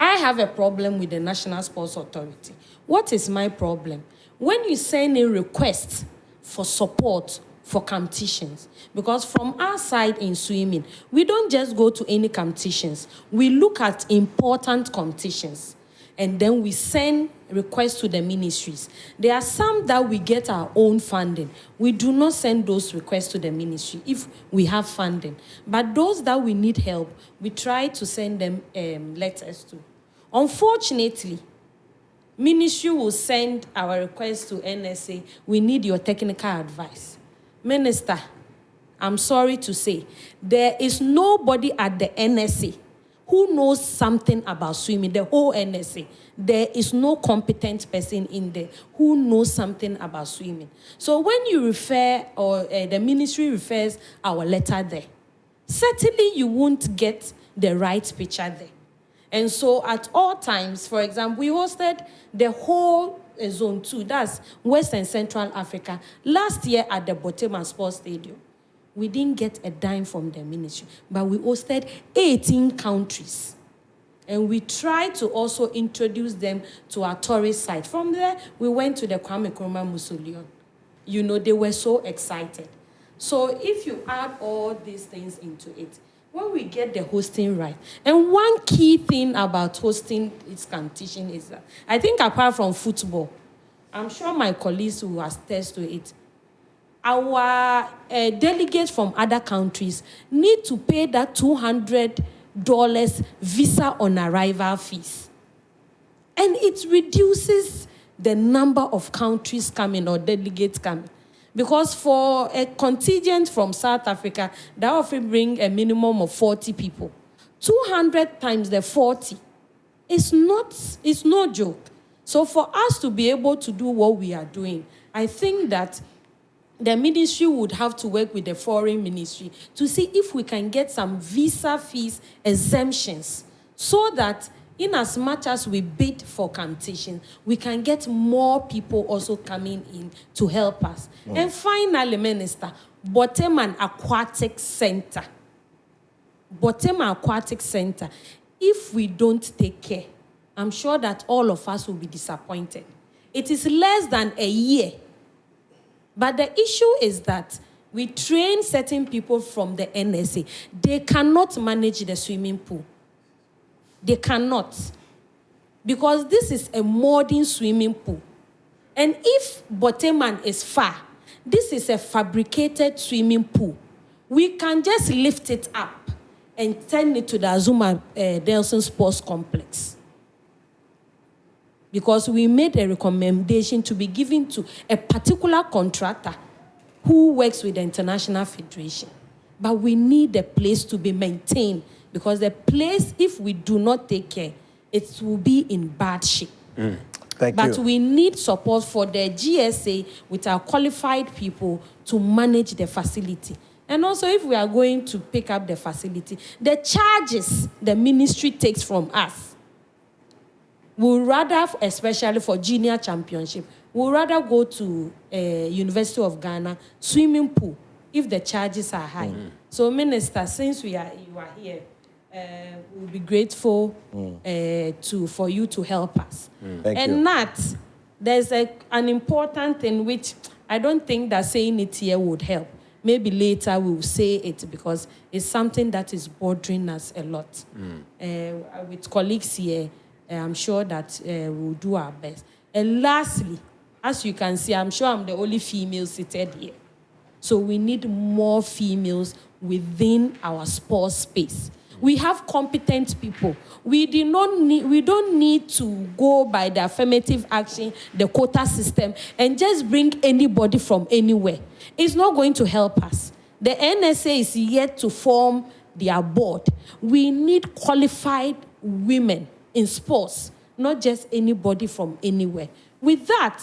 I have a problem with the National Sports Authority. What is my problem? When you send a request for support for competitions, because from our side in swimming, we don't just go to any competitions. We look at important competitions, and then we send requests to the ministries. There are some that we get our own funding. We do not send those requests to the ministry if we have funding. But those that we need help, we try to send them letters to. Unfortunately, ministry will send our request to NSA. We need your technical advice. Minister, I'm sorry to say, there is nobody at the NSA who knows something about swimming, the whole NSA. There is no competent person in there who knows something about swimming. So when you refer, or the ministry refers our letter there, certainly you won't get the right picture there. And so at all times, for example, we hosted the whole Zone 2, that's West and Central Africa, last year at the Botema Sports Stadium. We didn't get a dime from the ministry, but we hosted 18 countries. And we tried to also introduce them to our tourist site. From there, we went to the Kwame Nkrumah Mausoleum. You know, they were so excited. So if you add all these things into it, when we get the hosting right, and one key thing about hosting its competition is that, I think apart from football, I'm sure my colleagues will attest to it, our delegates from other countries need to pay that $200 visa on arrival fees. And it reduces the number of countries coming or delegates coming. Because for a contingent from South Africa, that often bring a minimum of 40 people. 200 times the 40 is no joke. So for us to be able to do what we are doing, I think that the ministry would have to work with the foreign ministry to see if we can get some visa fees exemptions so that in as much as we bid for competition, we can get more people also coming in to help us. And finally, Minister, Botema Aquatic Center. Botema Aquatic Center. If we don't take care, I'm sure that all of us will be disappointed. It is less than a year. But the issue is that we train certain people from the NSA. They cannot manage the swimming pool. They cannot. Because this is a modern swimming pool. And if Botema is far, this is a fabricated swimming pool. We can just lift it up and turn it to the Azuma Nelson Sports Complex. Because we made a recommendation to be given to a particular contractor who works with the International Federation. But we need the place to be maintained, because the place, if we do not take care, it will be in bad shape. But we need support for the GSA with our qualified people to manage the facility. And also, if we are going to pick up the facility, the charges the ministry takes from us, we'll rather, especially for junior championship, we'll rather go to University of Ghana swimming pool if the charges are high. So, Minister, since you are here, we'll be grateful for you to help us. Thank you. And Nat, there's an important thing which I don't think that saying it here would help. Maybe later we'll say it, because it's something that is bothering us a lot. With colleagues here, I'm sure that we'll do our best. And lastly, as you can see, I'm sure I'm the only female seated here. So we need more females within our sports space. We have competent people. We don't need to go by the affirmative action, the quota system, and just bring anybody from anywhere. It's not going to help us. The NSA is yet to form their board. We need qualified women in sports, not just anybody from anywhere. With that,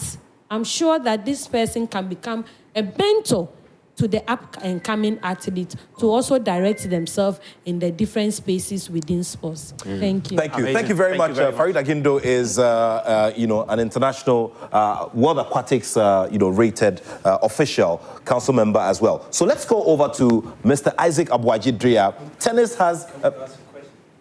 I'm sure that this person can become a mentor to the up-and-coming athletes to also direct themselves in the different spaces within sports. Thank you. Thank you. Amazing. Thank you very much. Farid Agindo is, an international World Aquatics, rated official council member as well. So let's go over to Mr. Isaac Abuajidria. Tennis has...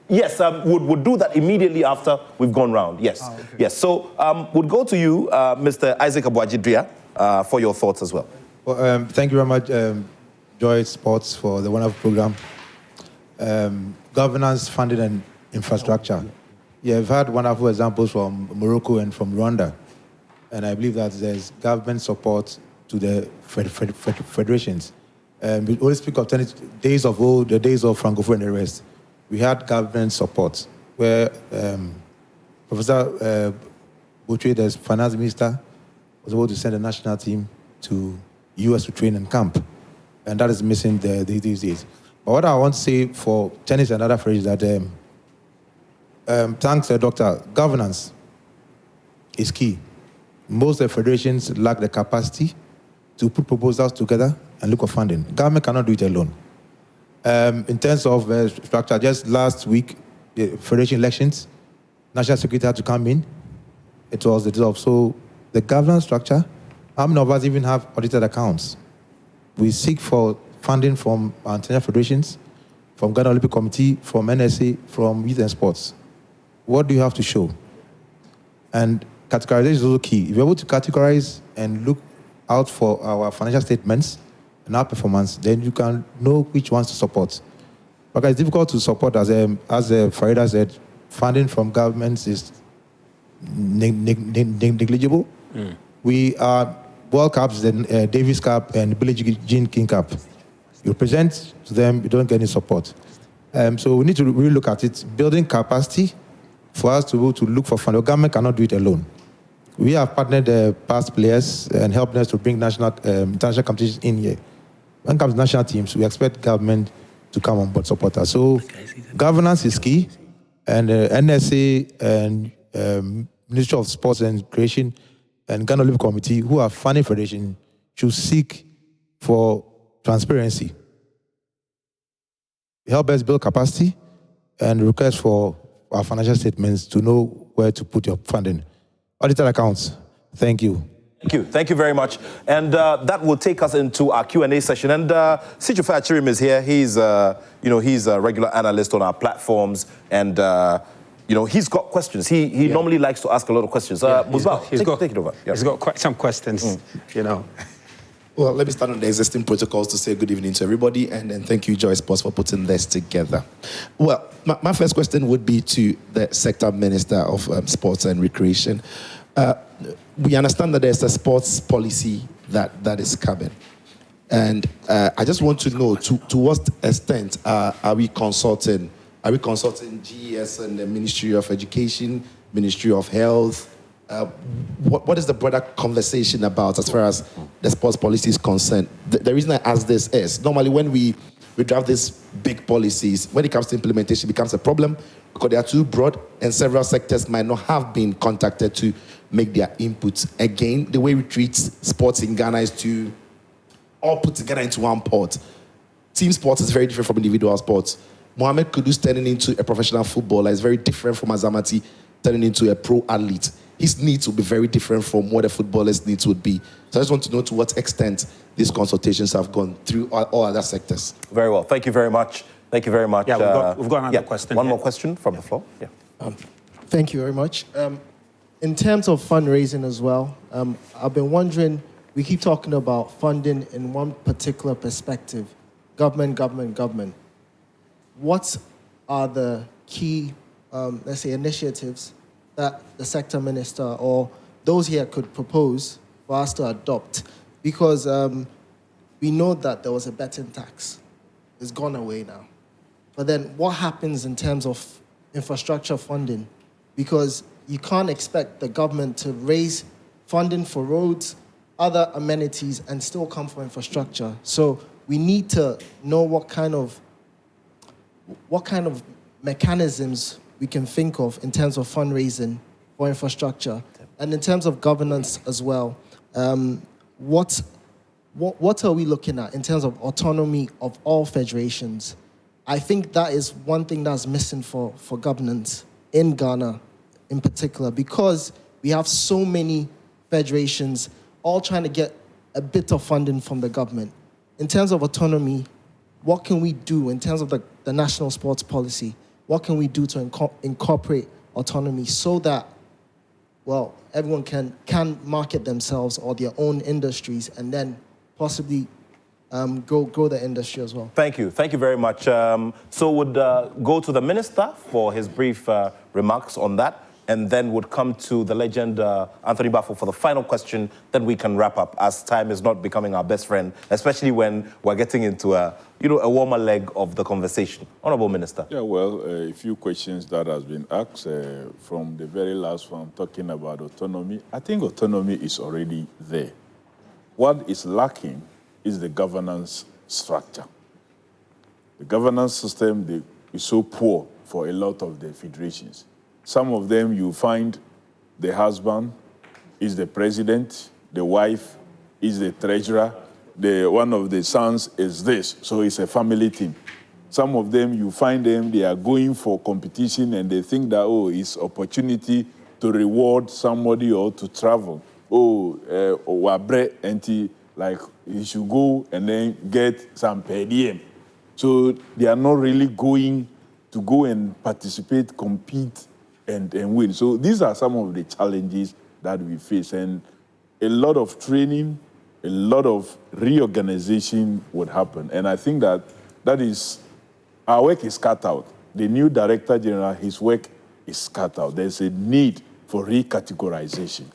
Yes, would do that immediately after we've gone round. Yes, okay. Yes. So would go to you, Mr. Isaac Abuajidria, for your thoughts as well. Well, thank you very much, JoySports, for the wonderful program. Governance, funding, and infrastructure. Yeah, I've had wonderful examples from Morocco and from Rwanda, and I believe that there's government support to the federations. We always speak of days of old, the days of Francophone and the rest. We had government support where Professor Boucher, the finance minister, was able to send a national team to US to train and camp. And that is missing these days. But what I want to say for tennis and other federations is that, thanks, Doctor, governance is key. Most of the federations lack the capacity to put proposals together and look for funding. Government cannot do it alone. In terms of structure, just last week, federation elections, national security had to come in. It was dissolved. So the governance structure, how many of us even have audited accounts? We seek for funding from our international federations, from Ghana Olympic Committee, from NSA, from Youth and Sports. What do you have to show? And categorization is also key. If you're able to categorize and look out for our financial statements and our performance, then you can know which ones to support. Because it's difficult to support, as Farida said, funding from governments is negligible. We are World Cups, then Davis Cup, and Billie Jean King Cup. You present to them, you don't get any support. So we need to really look at it, building capacity for us to be able to look for funding. The government cannot do it alone. We have partnered past players and helped us to bring international competitions in here. When it comes to national teams, we expect government to come on board, support us. So governance is key, and NSA and Ministry of Sports and Recreation and Ghana Olympic Committee, who are funding federation, should seek for transparency. Help us build capacity and request for our financial statements to know where to put your funding. Audited accounts. Thank you. Thank you. Thank you very much. And that will take us into our Q&A session. And Sijufa Achirim is here. He's a regular analyst on our platforms, and he's got questions. He normally likes to ask a lot of questions. Musbah, take it over. Yeah. He's got quite some questions, Well, let me start on the existing protocols to say good evening to everybody, and then thank you, JoySports, for putting this together. Well, my first question would be to the Sector Minister of Sports and Recreation. We understand that there's a sports policy that is coming. And I just want to know, to what extent are we consulting GES and the Ministry of Education, Ministry of Health? What is the broader conversation about as far as the sports policy is concerned? The reason I ask this is, normally when we draft these big policies, when it comes to implementation, it becomes a problem because they are too broad and several sectors might not have been contacted to make their inputs. Again, the way we treat sports in Ghana is to all put together into one pot. Team sports is very different from individual sports. Mohamed Kudus turning into a professional footballer is very different from Azamati turning into a pro athlete. His needs will be very different from what a footballer's needs would be. So I just want to know to what extent these consultations have gone through all other sectors. Very well. Thank you very much. Thank you very much. Yeah, we've got another question. One more question from the floor. Yeah. Thank you very much. In terms of fundraising as well, I've been wondering, we keep talking about funding in one particular perspective, government. What are the key, let's say, initiatives that the sector minister or those here could propose for us to adopt? Because we know that there was a betting tax. It's gone away now. But then what happens in terms of infrastructure funding? Because you can't expect the government to raise funding for roads, other amenities, and still come for infrastructure. So we need to know what kind of mechanisms we can think of in terms of fundraising for infrastructure. And in terms of governance as well, what are we looking at in terms of autonomy of all federations? I think that is one thing that's missing for governance in Ghana in particular, because we have so many federations all trying to get a bit of funding from the government. In terms of autonomy, what can we do in terms of the national sports policy? what can we do to incorporate autonomy so that, well, everyone can market themselves or their own industries and then possibly grow the industry as well. Thank you very much. So would go to the Minister for his brief remarks on that, and then would come to the legend Anthony Baffo for the final question. Then we can wrap up, as time is not becoming our best friend, especially when we're getting into a warmer leg of the conversation. Honourable Minister. Yeah, well, a few questions that has been asked from the very last one talking about autonomy. I think autonomy is already there. What is lacking is the governance structure. The governance system is so poor for a lot of the federations. Some of them you find the husband is the president, the wife is the treasurer, one of the sons is this, so it's a family team. Some of them you find them, they are going for competition and they think that, oh, it's opportunity to reward somebody or to travel. Like he should go and then get some per diem. So they are not really going to go and participate, compete, and win. So these are some of the challenges that we face. And a lot of training, a lot of reorganization would happen. And I think that is, our work is cut out. The new Director General, his work is cut out. There's a need for recategorization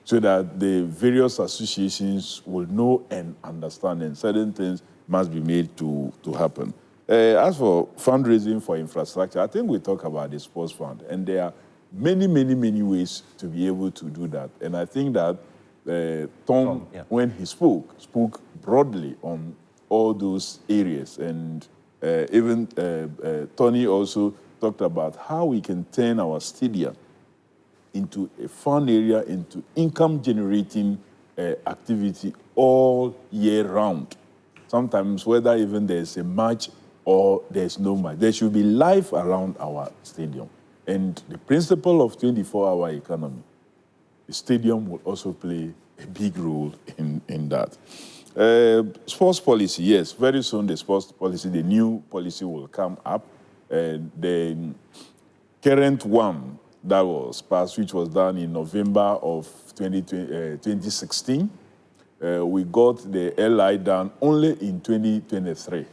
so that the various associations will know and understand, and certain things must be made to happen. As for fundraising for infrastructure, I think we talk about the sports fund, and there are many, many, many ways to be able to do that. And I think that Tom, when he spoke broadly on all those areas. And even Tony also talked about how we can turn our stadium into a fun area, into income-generating activity all year round. Sometimes whether even there's a match or there's no match, there should be life around our stadium. And the principle of 24-hour economy, the stadium will also play a big role in that. Sports policy, yes, very soon the sports policy, the new policy will come up. The current one that was passed, which was done in November of 2016, we got the LI done only in 2023,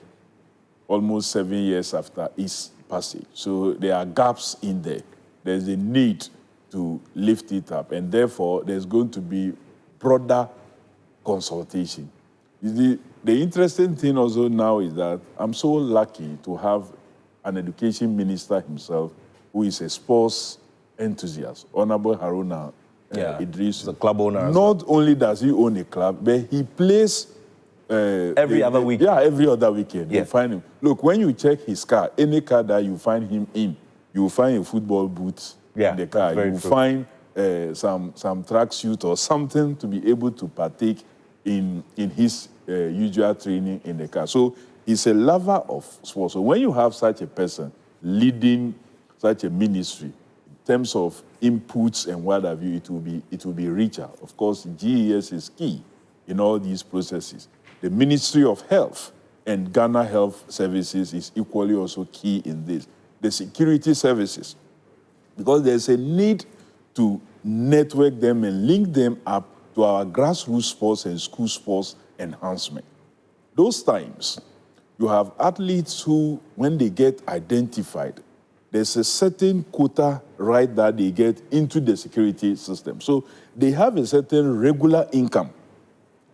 almost 7 years after its passage. So there are gaps in there. There's a need to lift it up, and therefore there's going to be broader consultation. The interesting thing also now is that I'm so lucky to have an education minister himself who is a sports enthusiast, Honorable Haruna Idris. The club owner. Not only does he own a club, but he plays every other weekend. Yeah, every other weekend. You find him. Look, when you check his car, any car that you find him in, you will find a football boot in the car. You will find some tracksuit or something to be able to partake in his usual training in the car. So he's a lover of sports. So when you have such a person leading such a ministry, in terms of inputs and what have you, it will be richer. Of course, GES is key in all these processes. The Ministry of Health and Ghana Health Services is equally also key in this. The security services, because there's a need to network them and link them up to our grassroots sports and school sports enhancement. Those times, you have athletes who, when they get identified, there's a certain quota right that they get into the security system. So they have a certain regular income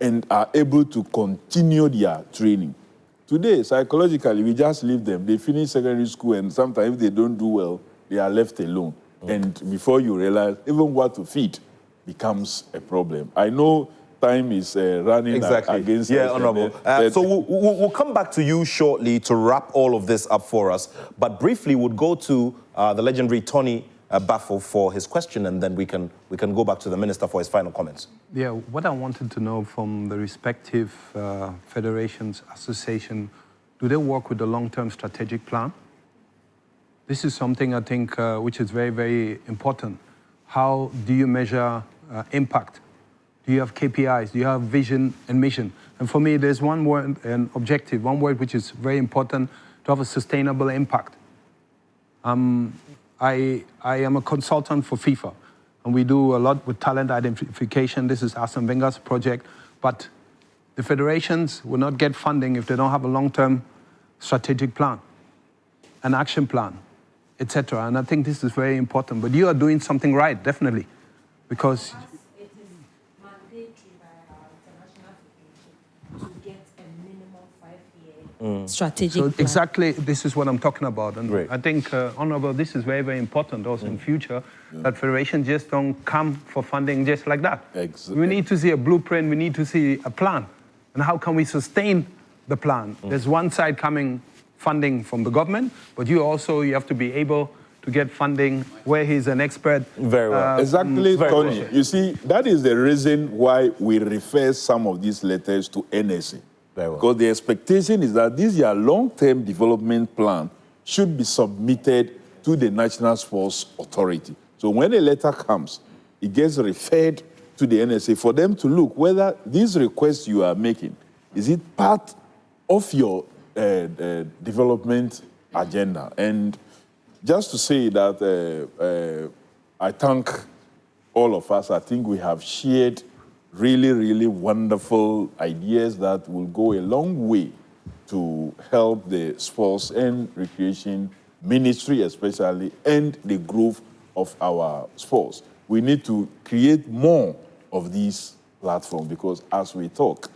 and are able to continue their training. Today, psychologically, we just leave them. They finish secondary school, and sometimes if they don't do well, they are left alone. And before you realize, even what to feed becomes a problem. I know time is running against us. Honourable. So we'll come back to you shortly to wrap all of this up for us. But briefly, we'll go to the legendary Tony Baffo for his question, and then we can go back to the Minister for his final comments. Yeah, what I wanted to know from the respective federations, association, do they work with the long-term strategic plan? This is something I think which is very, very important. How do you measure impact? Do you have KPIs? Do you have vision and mission? And for me, there's one word, an objective, one word which is very important, to have a sustainable impact. I am a consultant for FIFA, and we do a lot with talent identification. This is Arsene Wenger's project, but the federations will not get funding if they don't have a long-term strategic plan, an action plan, etc. And I think this is very important. But you are doing something right, definitely, because it is mandatory by our international federation to get a minimum 5-year strategic plan. Exactly, this is what I'm talking about. And I think, Honorable, this is very, very important also in future, that federations just don't come for funding just like that. Exactly. We need to see a blueprint, we need to see a plan. And how can we sustain the plan? There's one side coming funding from the government, but you have to be able to get funding where he's an expert. Very well. Exactly, Tony. You see, that is the reason why we refer some of these letters to NSA. Very well. Because the expectation is that this year long-term development plan should be submitted to the National Sports Authority. So when a letter comes, it gets referred to the NSA for them to look whether these requests you are making, is it part of your development agenda? And just to say that I thank all of us. I think we have shared really, really wonderful ideas that will go a long way to help the sports and recreation ministry especially, and the growth of our sports. We need to create more of these platforms, because as we talk,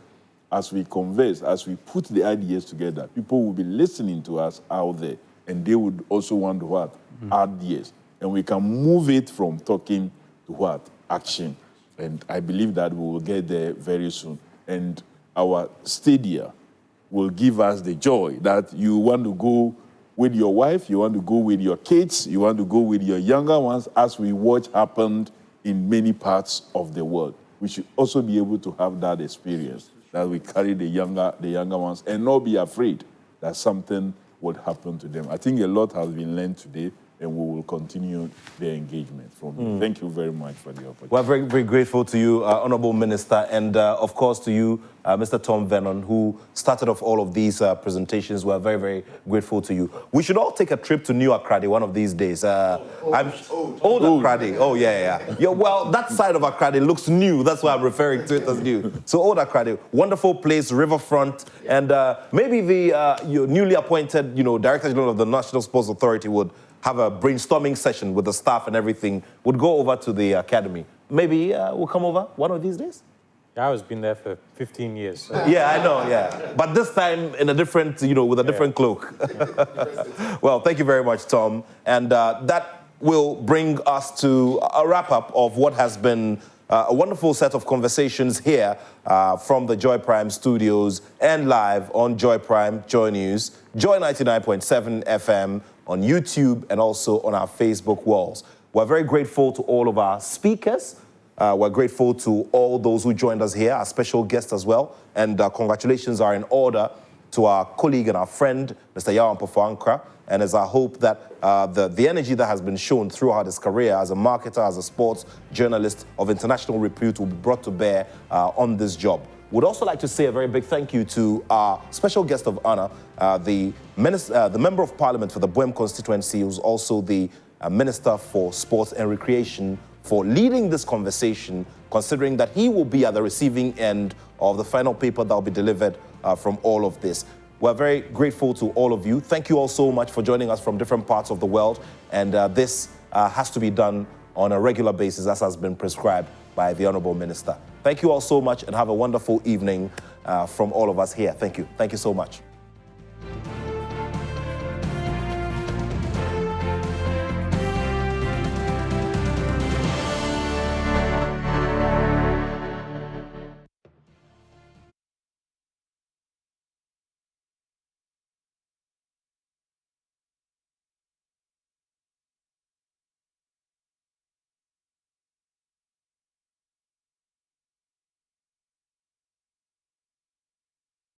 as we converse, as we put the ideas together, people will be listening to us out there, and they would also want to what? Ideas. And we can move it from talking to what? Action. And I believe that we will get there very soon. And our stadia will give us the joy that you want to go with your wife, you want to go with your kids, you want to go with your younger ones, as we watch happened in many parts of the world. We should also be able to have that experience, that we carry the younger ones and not be afraid that something would happen to them. I think a lot has been learned today, and we will continue the engagement from you. Thank you very much for the opportunity. We're very, very grateful to you, Honorable Minister, and of course to you, Mr. Tom Vernon, who started off all of these presentations. We're very, very grateful to you. We should all take a trip to New Akradi one of these days. Old Akradi. Oh, yeah. Well, that side of Akradi looks new. That's why I'm referring to it as new. So Old Akradi, wonderful place, riverfront, and maybe the your newly appointed, Director General of the National Sports Authority would have a brainstorming session with the staff and everything, would go over to the academy. Maybe we'll come over one of these days? Yeah, I've been there for 15 years. So. Yeah, I know, yeah. But this time in a different, with a different cloak. Well, thank you very much, Tom. And that will bring us to a wrap-up of what has been a wonderful set of conversations here from the Joy Prime studios and live on Joy Prime, Joy News, Joy 99.7 FM, on YouTube, and also on our Facebook walls. We're very grateful to all of our speakers. We're grateful to all those who joined us here, our special guests as well. And congratulations are in order to our colleague and our friend, Mr. Yawan Pofoankra. And it's our hope that the energy that has been shown throughout his career as a marketer, as a sports journalist of international repute will be brought to bear on this job. Would also like to say a very big thank you to our special guest of honor, the Member of Parliament for the Boem constituency, who's also the Minister for Sports and Recreation, for leading this conversation, considering that he will be at the receiving end of the final paper that will be delivered from all of this. We're very grateful to all of you. Thank you all so much for joining us from different parts of the world. And this has to be done on a regular basis, as has been prescribed by the Honorable Minister. Thank you all so much, and have a wonderful evening from all of us here. Thank you. Thank you so much.